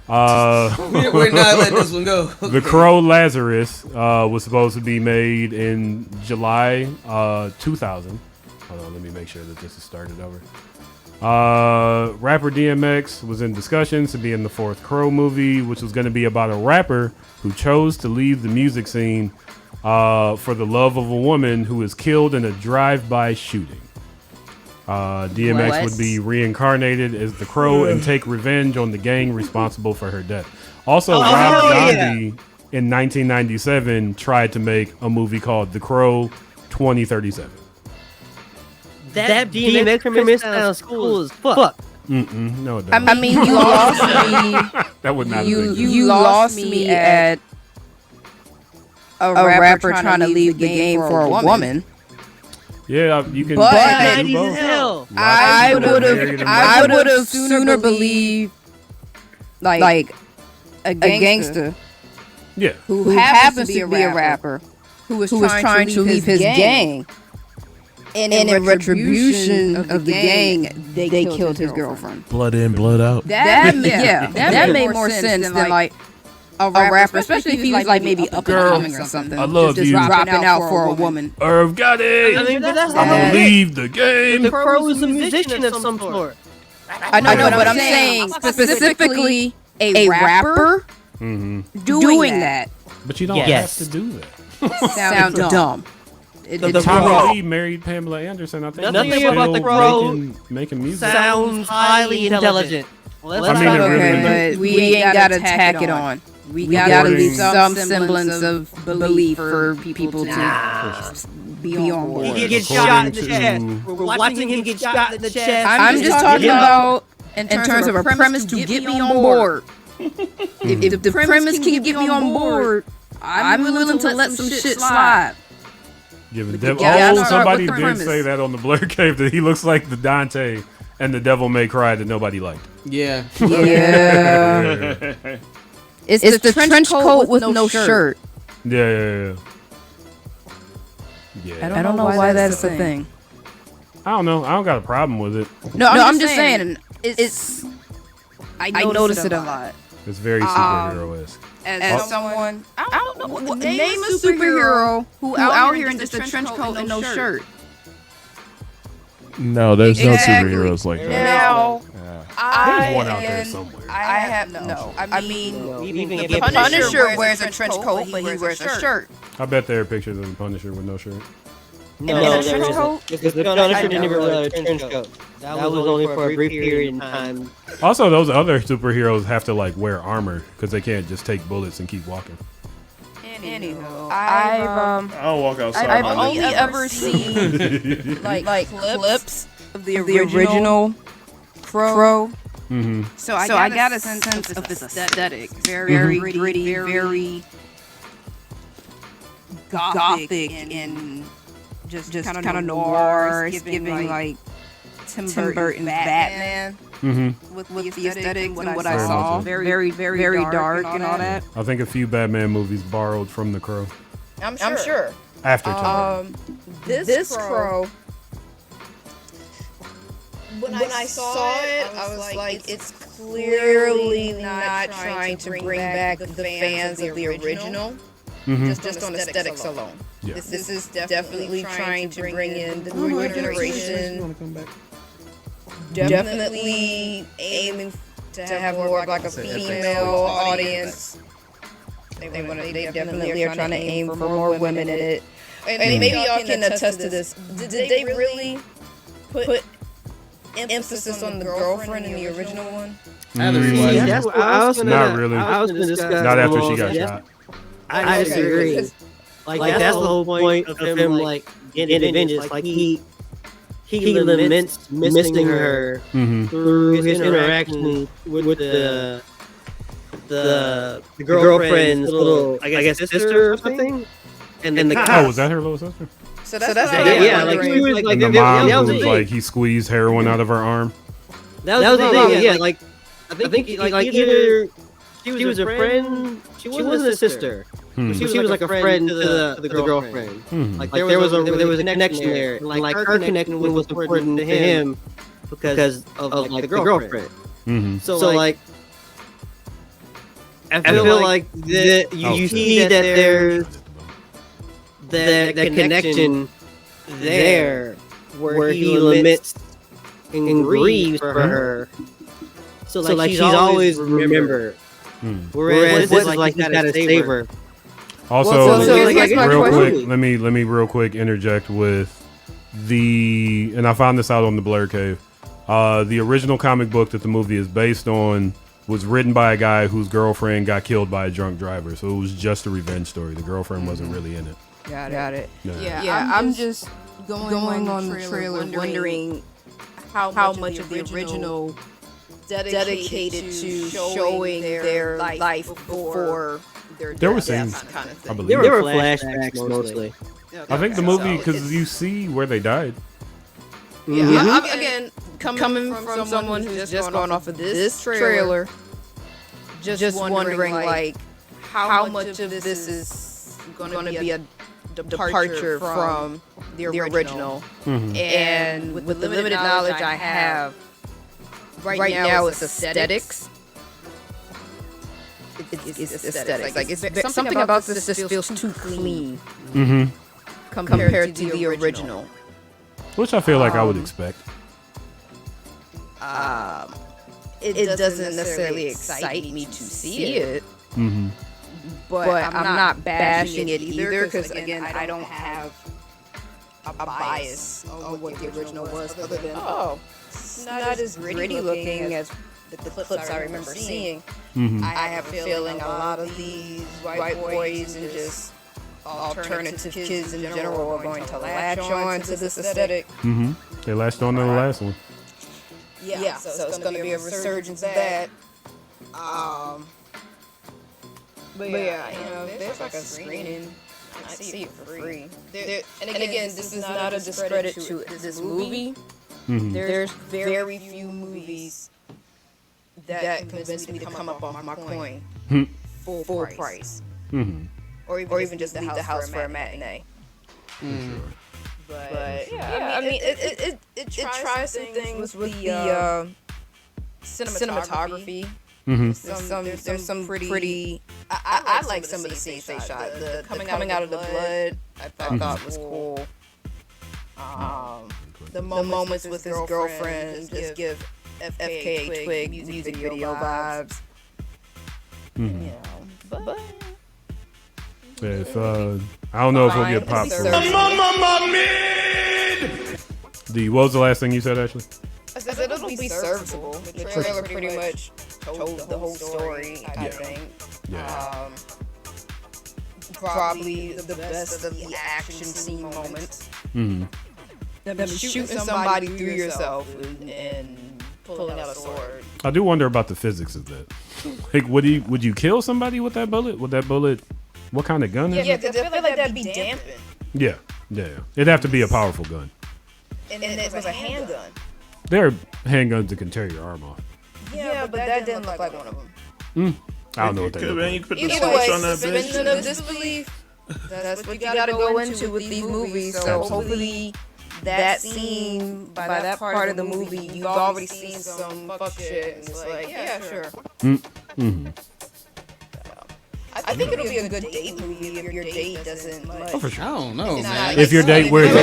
We're not letting this one go. Okay. The Crow Lazarus was supposed to be made in July 2000. Hold on, let me make sure that this is started over. Rapper DMX was in discussions to be in the fourth Crow movie, which was going to be about a rapper who chose to leave the music scene for the love of a woman who was killed in a drive-by shooting. DMX would be reincarnated as the Crow and take revenge on the gang responsible for her death. Also, Rob Zombie in 1997 tried to make a movie called The Crow 2037. That DMX premise sounds cool as fuck. No, it doesn't. I mean, you lost me. That would not. You lost me at a rapper trying to leave the game for a woman. Yeah, you can. But do both. I would have sooner believed like a gangster. Yeah. Who happens to be a rapper who was trying to leave his gang. And in retribution of the gang, they killed his girlfriend. Blood in, blood out. That made more sense than like a rapper, especially if he was like maybe up and coming or something. I love just you. dropping out for a woman. Irv got it. I mean, but that's I'm gonna leave the game. The Crow is a musician of some sort. I know, but I'm saying specifically a rapper doing that. But you don't have to do that. Sounds dumb. Tommy Lee married Pamela Anderson. I think nothing about the Crow making music. Sounds highly intelligent. But we ain't gotta tack it on. We gotta leave some semblance of belief for people to be on board. He gets shot in the chest. We're watching him get shot in the chest. I'm just talking about in terms of a premise to get me on board. If the premise can get me on board, I'm willing to let some shit slide. Somebody did say that on the Blurred Cave that he looks like the Dante and the Devil May Cry that nobody liked. Yeah. It's the trench coat with no shirt. Yeah. I don't know why that's the thing. I don't know. I don't got a problem with it. No, I'm just saying. It's. I notice it a lot. It's very superhero-esque. As someone, I don't know, name a superhero who out here in just a trench coat and no shirt. No, there's no superheroes like that. Now, there's one out there somewhere. I have no. I mean, even the Punisher wears a trench coat, but he wears a shirt. I bet there are pictures of the Punisher with no shirt. No, there isn't. Because the Punisher never wear a trench coat. That was only for a brief period in time. Also, those other superheroes have to like wear armor because they can't just take bullets and keep walking. Anywho, I'll walk outside. I've only ever seen like clips of the original Crow. Mm-hmm. So I got a sense of the aesthetic, very gritty, very gothic and just kind of noir. It's giving like Tim Burton's Batman. Mm-hmm. With the aesthetic and what I saw, very dark and all that. I think a few Batman movies borrowed from The Crow. I'm sure. After time. This Crow. When I saw it, I was like, it's clearly not trying to bring back the fans of the original. Mm-hmm. Just on aesthetics alone. Yeah. This is definitely trying to bring in the newer generation. Definitely aiming to have more of like a female audience. They definitely are trying to aim for more women in it. And maybe y'all can attest to this. Did they really put emphasis on the girlfriend in the original one? Not really. Not after she got shot. I disagree. Like that's the whole point of him like getting vengeance. Like he laments missing her through his interaction with the girlfriend's little, I guess, sister or something. and the cops. Oh, was that her little sister? So that's yeah, like she was like And the mom who was like he squeezed heroin out of her arm. That was the thing. Yeah, like I think like either she was a friend. She wasn't a sister. She was like a friend to the girlfriend. Like there was a connection there. And like her connection was important to him because of like the girlfriend. So like I feel like you see that there's that connection there where he laments and grieves for her. So like she's always remembered. Whereas this is like he's gotta save her. Also, real quick, let me real quick interject with and I found this out on the Blurred Cave. The original comic book that the movie is based on was written by a guy whose girlfriend got killed by a drunk driver, so it was just a revenge story. The girlfriend wasn't really in it. Got it. Yeah. I'm just going on the trailer wondering how much of the original dedicated to showing their life before their There were death scenes, kind of thing. I believe. There were flashbacks mostly. I think the movie, because you see where they died. Yeah, I'm, again, coming from someone who's just going off of this trailer, just wondering like how much of this is going to be a departure from the original. And with the limited knowledge I have, right now it's aesthetics. It's aesthetics. Like it's something about this just feels too clean compared to the original. Which I feel like I would expect. It doesn't necessarily excite me to see it, but I'm not bashing it either because again, I don't have a bias on what the original was, other than it's not as gritty looking as the clips I remember seeing. I have a feeling a lot of these white boys and just alternative kids in general are going to latch on to this aesthetic. They latched on to the last one. Yeah, so it's going to be a resurgence of that. But yeah, you know, if there's like a screening, I see it for free. And again, this is not a discredit to this movie. There's very few movies that convinced me to come up off my coin full price. Or even just leave the house for a matinee. But yeah, I mean, it tries some things with the cinematography. There's some pretty. I like some of the scenes they shot. The coming out of the blood, I thought was cool. The moments with his girlfriend just give FKA Twig music video vibes. But. If I don't know if we'll get popped for what was the last thing you said, Ashley? I said it'll be serviceable. The trailer pretty much told the whole story, I think. Yeah. Probably the best of the action scene moments. Them shooting somebody through yourself and pulling out a sword. I do wonder about the physics of that. Like, would you kill somebody with that bullet? Would that bullet? What kind of gun is it? Yeah, because I feel like that'd be dampened. Yeah. It'd have to be a powerful gun. And it was a handgun. There are handguns that can tear your arm off. Yeah, but that didn't look like one of them. I don't know what they look like. You could put the Either spikes way, on that suspension bitch. of disbelief. That's what you gotta go into with these movies. So hopefully that scene, by that part of the movie, you've already seen some fuck shit. And it's like, yeah, sure. I think it'll be a good date movie if your date doesn't like. Oh, for sure. I don't know, man. If your date wears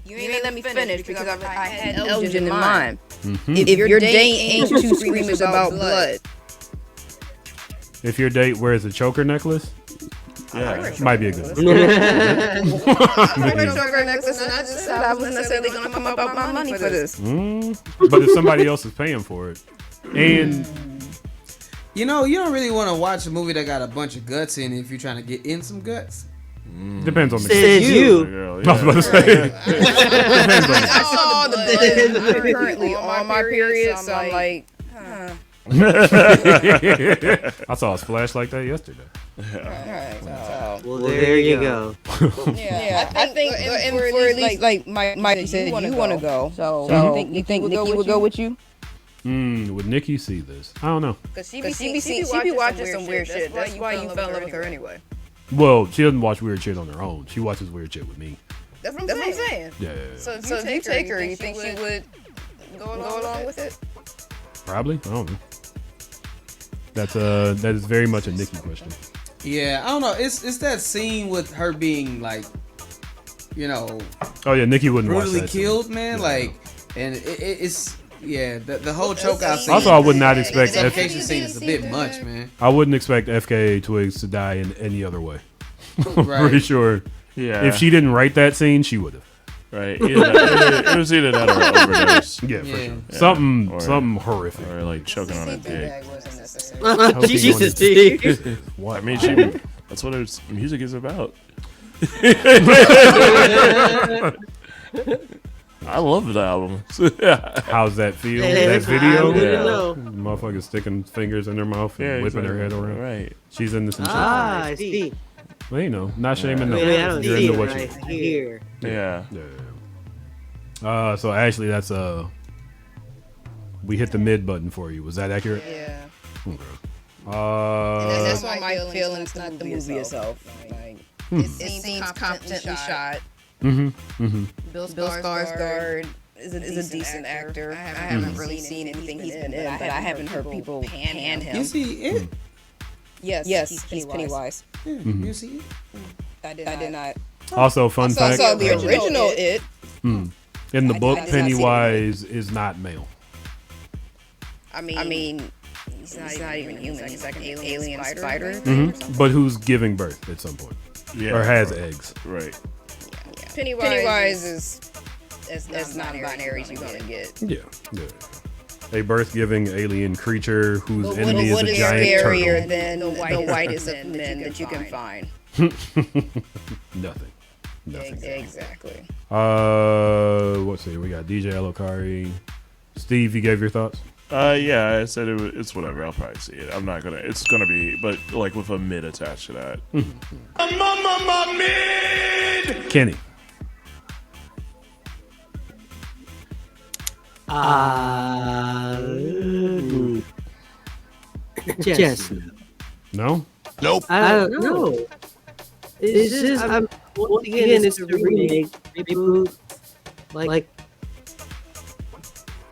you ain't let me finish because I had Elgin in mind. If your date ain't too squeamish about blood. If your date wears a choker necklace, might be a good one. I wear a choker necklace and I just said I wasn't necessarily going to come up with my money for this. But if somebody else is paying for it, and you know, you don't really want to watch a movie that got a bunch of guts in it if you're trying to get in some guts. Depends on the Says you. Girl, yeah. I was about to say. I saw the blood. I'm currently on my period, so I'm like, I saw a splash like that yesterday. Alright, so. Well, there you go. Yeah, I think and for at least like Mike said, you want to go. So you think Nikki would go with you? Would Nikki see this? I don't know. Because she be watching some weird shit. That's why you fell in love with her anyway. Well, she doesn't watch weird shit on her own. She watches weird shit with me. That's what I'm saying. Yeah. So if you take her, you think she would go along with it? Probably. I don't know. That is very much a Nikki question. Yeah, I don't know. It's that scene with her being like, you know. Oh yeah, Nikki wouldn't watch brutally that killed, scene. man. Yeah. Like, and it's the whole chokeout scene. Also, I would not expect the suffocation scene is a bit much, man. I wouldn't expect FKA Twigs to die in any other way. Right. Pretty sure. Yeah. If she didn't write that scene, she would have. Right. It was either that or overdose. Yeah, for sure. Something horrific. Or like choking on a dick. Jesus, Steve. What? I mean, that's what music is about. I love the album. How's that feel? That video? Motherfucker sticking fingers in her mouth and whipping her head around. Right. She's into some shit. I see. Well, you know, not shaming no. I don't You're see into it, what you I hear. Yeah. So actually, that's we hit the mid button for you. Was that accurate? Yeah. Okay. And that's why my feelings, not the movie itself. Like, it seems competently shot. Bill Skarsgård is a decent actor. I haven't really seen anything he's been in, but I haven't heard people pan him. You see it? Yes, he's Pennywise. Yeah, you see it? I did not. Also, fun fact. I saw the original It. In the book, Pennywise is not male. I mean, he's not even human. He's like an alien spider. But who's giving birth at some point? Yeah. Or has eggs. Right. Pennywise is as non-binary as you're gonna get. Yeah. A birth-giving alien creature whose enemy is what a is giant scarier turtle. than the whitest of men that you can find? Nothing. Exactly. Let's see. We got DJ Elokari. Steve, you gave your thoughts? Yeah, I said it's whatever. I'll probably see it. I'm not gonna. It's gonna be, but like with a mid attached to that. Mid. Kenny. Yes. No. Nope. I don't know. It's just once again, it's a remake, reboot. Like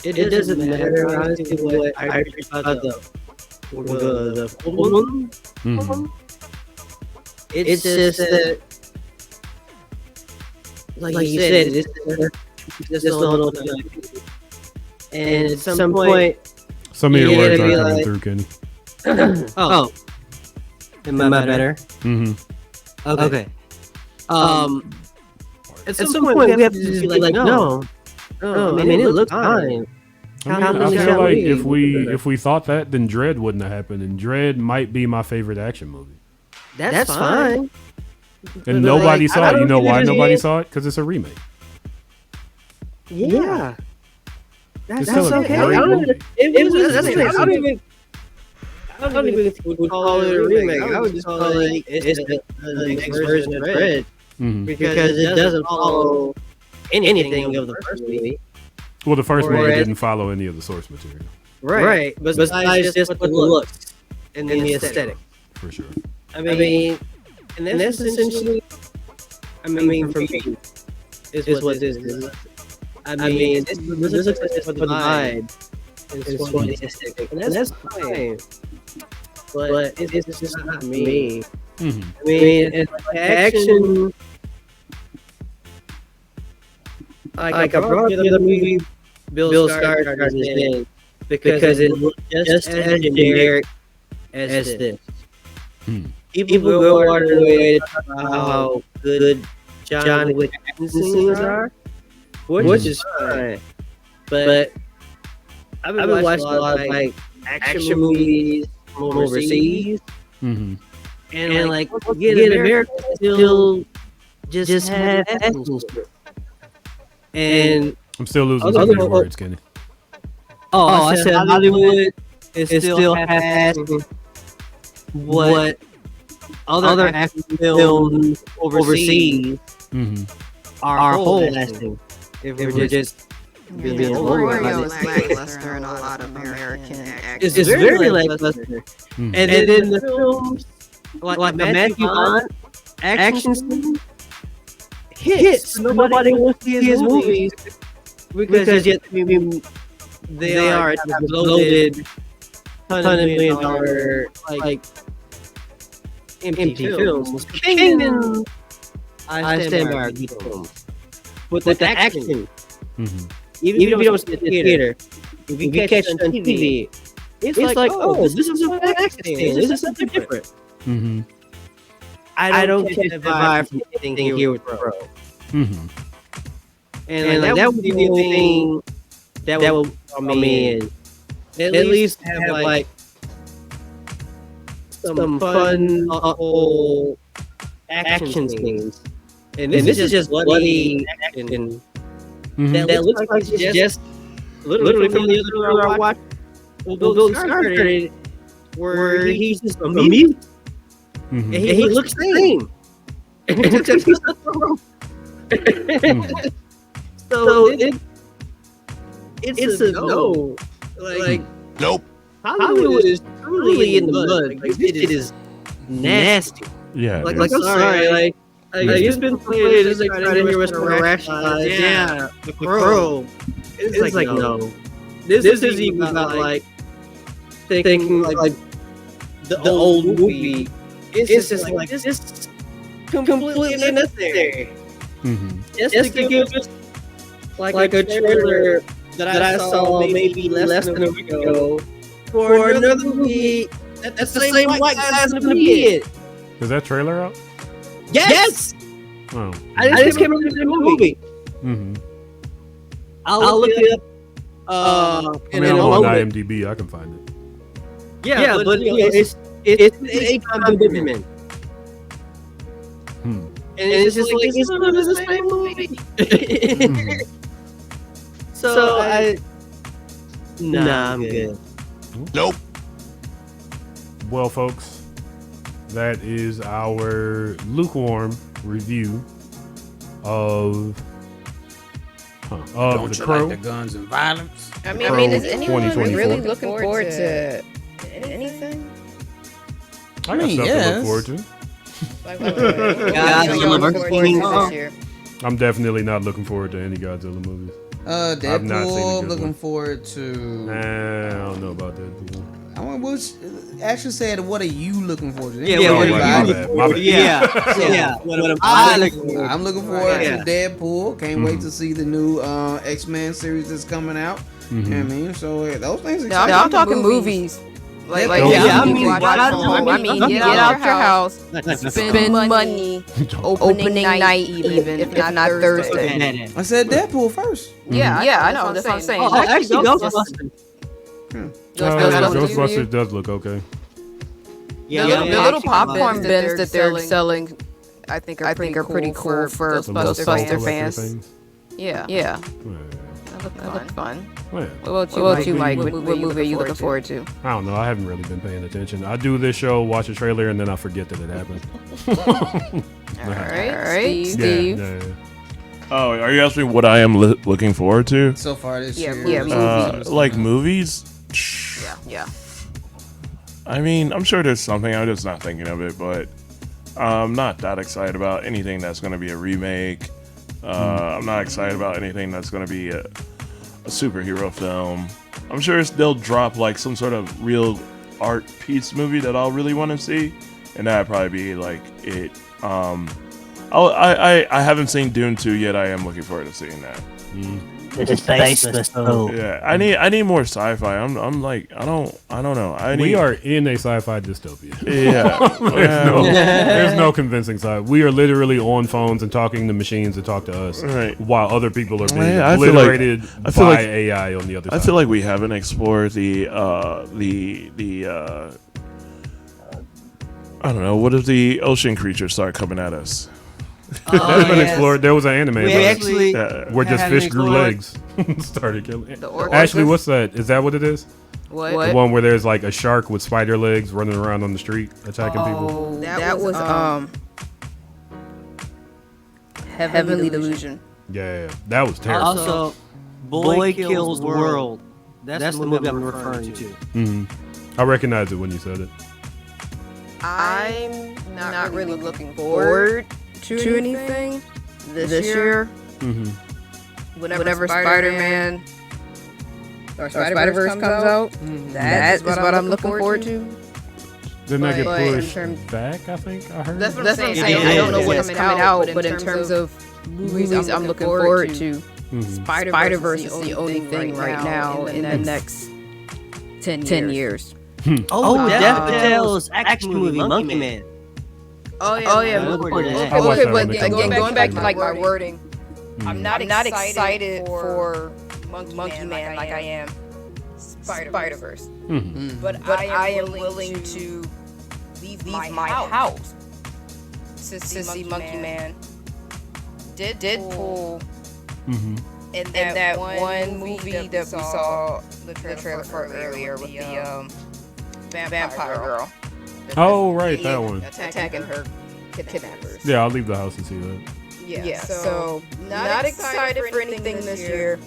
it doesn't matter honestly what I heard about the old one. It's just that, like you said, it's just not and at some point, some of your words gotta aren't be coming like, through, Kenny. Oh, am I better? Okay. At some point, we have to just be like, no. I mean, it looks fine. I feel like if we thought that, then Dredd wouldn't have happened, and Dredd might be my favorite action movie. That's fine. And nobody saw it. You know why nobody saw it? Because it's a remake. Yeah. That's okay. I don't even call it a remake. I would just call it it's the next version of Dredd. Because it doesn't follow anything of the first movie. Well, the first movie didn't follow any of the source material. Right. Besides just the looks and the aesthetic. For sure. I mean, and that's essentially, for me, is what this is. I mean, this looks like it's for the vibe. It's for the aesthetic. And that's fine. But it's just not me. I mean, and the action, like I brought the other movie, Bill Skarsgård is in, because it looks just as generic as this. People go out of their way to talk about how good John Wick action scenes are, which is fine. But I've been watching a lot of like action movies from overseas, and like again, America still just have action scripts. And I'm still losing some of these words, Kenny. I said Hollywood is still half-assing what other action films overseas are whole lasting. If we're just being Mario is lackluster in a lot of American action. it's very lackluster. And then the films like the Matthew Vaughn action scene hits. Nobody wants to see his movies because yet they are loaded $100 million like empty films. Kingdom, I stand by our films. With the action, even if you don't see it in the theater, if you catch it on TV, it's like, oh, this is a action scene. This is something different. I don't get the vibe from anything here with Pro. And that would be the only thing that will draw me in. At least have like some fun whole action scenes. And this is just bloody action that looks like it's just literally from the other trailer I watched. Bill Skarsgård, where he's just a mute, and he looks the same. So it's a no. Like nope. Hollywood is truly in the mud. Like this shit is nasty. Yeah. Like I'm sorry. Like it's been played as like trying to hear us rationalize. Yeah, the Crow. It's like no. This is even about like thinking like the old movie. It's just like this is completely unnecessary. Just to give us like a trailer that I saw maybe less than a week ago for another movie that's the same white guy's gonna be it. Is that trailer out? Yes. Oh. I just came up with the movie. I'll look it up. I mean, I'm on IMDb. I can find it. Yeah, but it's a commitment. And it's just like it's not the same movie. So I'm good. Nope. Well, folks, that is our lukewarm review of Don't The you Crow. like the guns and violence? I mean, is anyone 2024. really looking forward to anything? I got stuff to look forward to. I'm definitely not looking forward to any Godzilla movies. I've not seen a Deadpool. good Looking one. forward to. I don't know about Deadpool. I want actually said, what are you looking forward to? Yeah, what are you looking forward to? Yeah. What am I looking forward to? I'm looking forward to Deadpool. Can't wait to see the new X-Men series that's coming out. You know what I mean? So those things. No, I'm talking movies. Like I mean, get out your house, spend money, opening night even, if not Thursday. I said Deadpool first. Yeah, I know. That's what I'm saying. Oh, actually, Ghostbusters. Ghostbusters does look okay. The little popcorn bins that they're selling, I think are pretty cool for Ghostbuster fans. Yeah. That looked fun. Well, What about you, Mike? What movie are you looking forward to? I don't know. I haven't really been paying attention. I do this show, watch a trailer, and then I forget that it happened. All right, Steve. Yeah. Oh, are you asking me what I am looking forward to? So far this year. Movies. Like movies? Yeah. I mean, I'm sure there's something. I'm just not thinking of it, but I'm not that excited about anything that's going to be a remake. I'm not excited about anything that's going to be a superhero film. I'm sure they'll drop like some sort of real art piece movie that I'll really want to see, and that'd probably be like it. I haven't seen Dune 2 yet. I am looking forward to seeing that. It's faceless. Yeah, I need more sci-fi. I'm like I don't know. We are in a sci-fi dystopia. Yeah, there's no convincing sci. We are literally on phones and talking to machines that talk to us, right? While other people are being I obliterated feel like AI on the other side. I feel like we haven't explored the I don't know. What if the ocean creatures start coming at us? That's been explored. There was an anime We actually where just have fish an grew explored- legs. Started killing. The orcas? Ashley, what's that? Is that what it is? What? The one where there's like a shark with spider legs running around on the street attacking people. Oh, that was Heavenly Delusion. Yeah, that was terrible. Also, Boy Kills World. That's the movie I'm referring to. Hmm. I recognized it when you said it. I'm not really looking forward to anything this year. Mm-hmm. Whenever Spider-Man or Spider-Verse comes out, that is what I'm looking forward to. Then that get But in pushed terms- back, I think I heard. That's what I'm saying. I don't know what's coming out, but in terms of movies I'm looking forward to, Spider-Verse is the only thing right now in the next 10 years. Oh, Dev Patel's action movie, Monkey Man. Oh yeah. Okay, but again, going back to like my wording, I'm not excited for Monkey Man like I am Spider-Verse. But I am willing to leave my house to see Monkey Man. Deadpool. And that one movie that we saw the trailer for earlier with the vampire girl. Oh, right, that one. Attacking her kidnappers. Yeah, I'll leave the house and see that. Yeah, so not excited for anything this year,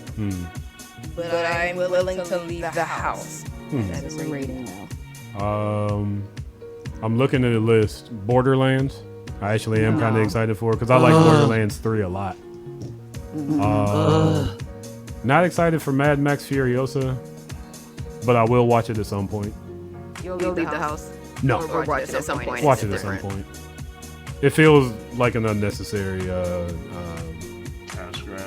but I'm willing to leave the house. That's the rating now. I'm looking at the list. Borderlands. I actually am kind of excited for it because I like Borderlands 3 a lot. Not excited for Mad Max Furiosa, but I will watch it at some point. You'll leave the house? No. Or watch it at some point? Watch it at some point. It feels like an unnecessary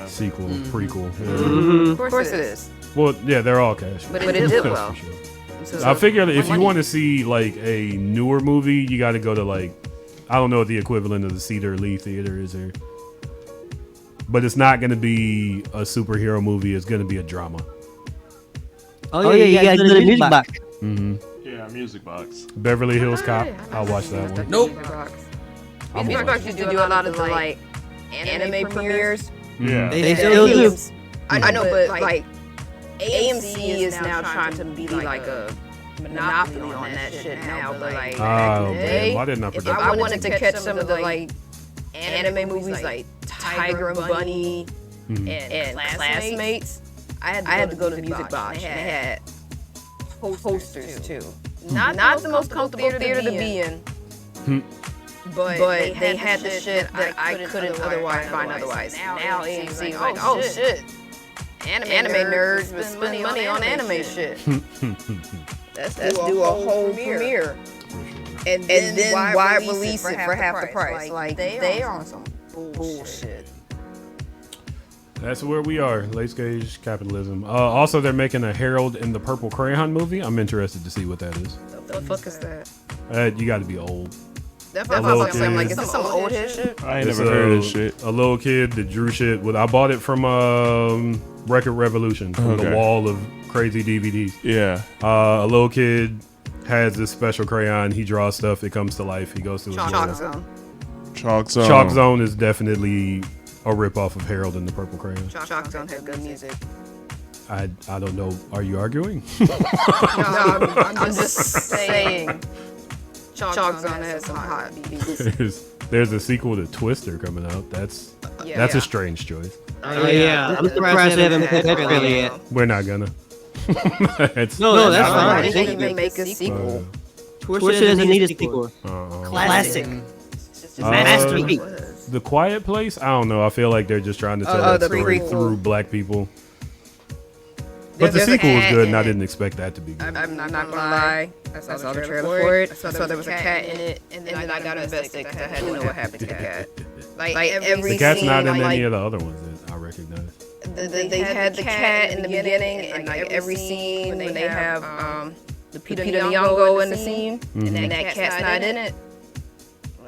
sequel, prequel. Yeah. Of course it is. Well, yeah, they're all cash. But it did well. I figure that if you want to see like a newer movie, you got to go to like, I don't know what the equivalent of the Cedar Lee Theater is there. But it's not going to be a superhero movie. It's going to be a drama. Oh yeah, you guys do the music box. Yeah, Music Box. Beverly Hills Cop. I'll watch that one. Nope. Music Box used to do a lot of the like anime premieres. Yeah. They still do. I know, but like AMC is now trying to be like a monopoly on that shit now. But like back in the day, why didn't I if I wanted to catch some of the like anime movies like Tiger and Bunny and Classmates, I had to go to the Music Box. They had posters too. Not the most comfortable theater to be in. But they had the shit that I couldn't otherwise find otherwise. Now AMC like, oh shit, anime nerds would spend money on anime shit. Let's do a whole premiere. And then why release it for half the price? Like they are on some bullshit. That's where we are. Late stage capitalism. Also, they're making a Harold and the Purple Crayon movie. I'm interested to see what that is. The fuck is that? You got to be old. That's what I'm saying. Like, is this some old shit? I ain't never heard of this shit. A little kid that drew shit with. I bought it from Record Revolution from the wall of crazy DVDs. Yeah. A little kid has this special crayon. He draws stuff. It comes to life. He goes to his Chalk Zone. Chalk Zone. Chalk Zone is definitely a ripoff of Harold and the Purple Crayon. Chalk Zone had good music. I don't know. Are you arguing? No, I'm just saying. Chalk Zone has some hot beats. There's a sequel to Twister coming out. That's a strange choice. Oh yeah, I'm surprised they haven't put that really yet. We're not gonna. No, that's fine. They didn't even make a sequel. Twister doesn't need a sequel. Classic. Masterpiece. The Quiet Place? I don't know. I feel like they're just trying to tell that story through black people. But the sequel was good, and I didn't expect that to be good. I'm not gonna lie. I saw the trailer for it. I saw there was a cat in it, and then I got invested because I had to know what happened to the cat. Like every the cat's scene, not in like, any of the other ones that I recognize. They had the cat in the beginning, and like every scene when they have the Peter Nyong'o in the scene, and that cat's not in it.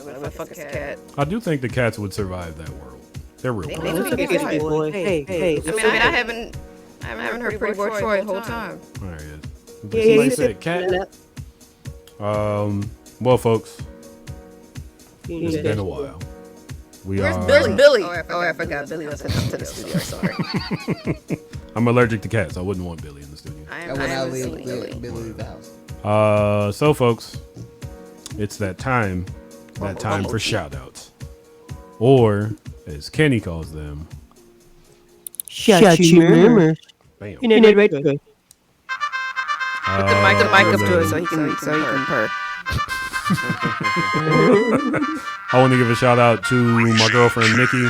What the fuck is the cat? I do think the cats would survive that world. They're real cool. Hey. I mean, I haven't heard Pretty Boy Troy the whole time. There he is. But somebody said cat. Well, folks, it's been a while. Where's Billy? Billy. Oh, I forgot. Billy was coming to the studio. Sorry. I'm allergic to cats. I wouldn't want Billy in the studio. I would leave Billy leave the house. So folks, it's that time for shout outs. Or as Kenny calls them, Shut your murmurs. Bam. You know, right good. Put the mic up to it so he can purr. I want to give a shout out to my girlfriend Nikki.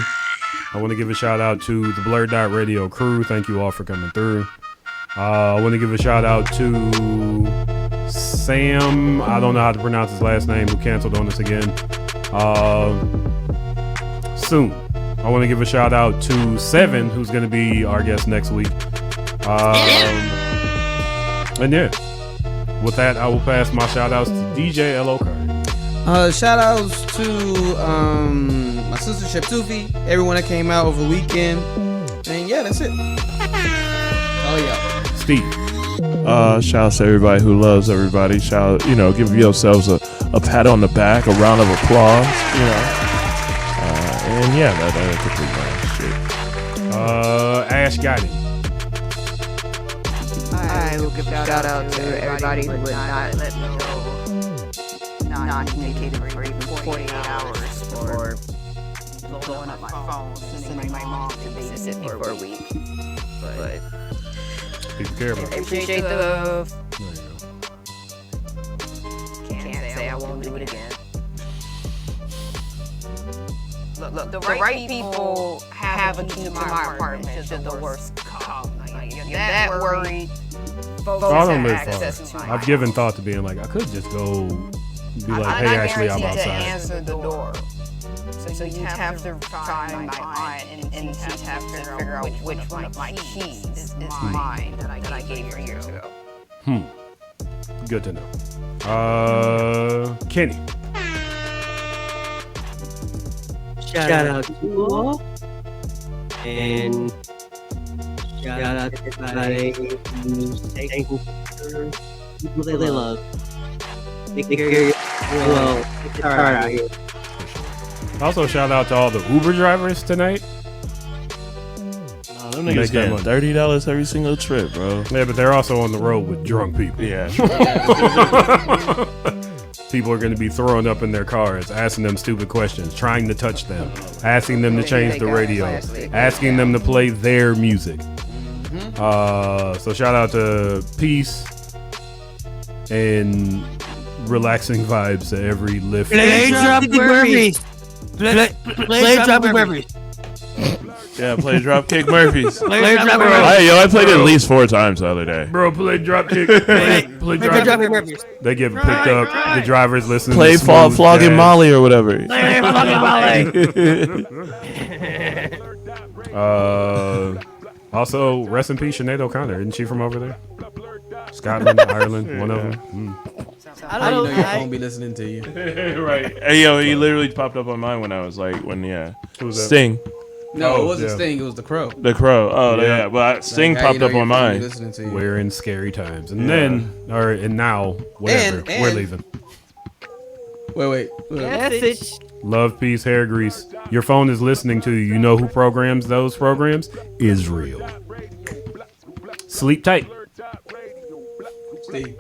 I want to give a shout out to the BlurdDotRadio crew. Thank you all for coming through. I want to give a shout out to Sam. I don't know how to pronounce his last name, who canceled on us again. Soon. I want to give a shout out to Seven, who's going to be our guest next week. And yeah, with that, I will pass my shout outs to DJ L.O. Carter. Shout outs to my sister Sheptufi, everyone that came out over the weekend. And yeah, that's it. Oh yeah. Steve. Shout out to everybody who loves everybody. Give yourselves a pat on the back, a round of applause, and yeah, that'll complete my shit. Ash got it. I will give a shout out to everybody who would not let me go non-communicated for even 48 hours or blowing up my phone, sending my mom to babysit me for a week. But people care about I it. appreciate the love. There you go. Can't say I won't do it again. Look, the right people have a key to my apartment should the worst come. Like, you're that worried. Folks I don't have live access far. to my I've given thought to being like, I could just go be like, hey, actually, I'm guaranteed to outside. answer the door. So you have to find my aunt and she'd have to figure out which one of my keys is mine that I gave her years ago. Good to know. Kenny. Shout out to you all. And shout out to everybody who's thankful for people they love. Take care of well, it's hard out here. Also, shout out to all the Uber drivers tonight. Them niggas getting $30 every single trip, bro. Yeah, but they're also on the road with drunk people. Yeah. People are going to be throwing up in their cars, asking them stupid questions, trying to touch them, asking them to change the radio, asking them to play their music. So shout out to peace and relaxing vibes to every lift. Play Dropkick Murphys. Yeah, play Dropkick Murphys. Play Dropkick I played it at least 4 times the other day. Bro, play Dropkick. Play Dropkick Murphys. They get picked up. The drivers listening. Play to Smooth Flogging Jazz. Molly or whatever. Play Flogging Molly. Also, rest in peace, Sinead O'Connor. Isn't she from over there? Scotland, Ireland, one of them. I don't know your phone be listening to you. Right. Hey, yo, he literally popped up on mine when I was like, Who was that? Sting. No, it wasn't Sting. It was the Crow. The Crow. Oh, yeah. But Sting popped up on mine. We're in scary times. And now, whatever. We're leaving. Wait. Message. Love, peace, hair grease. Your phone is listening to you. You know who programs those programs? Israel. Sleep tight. Steve.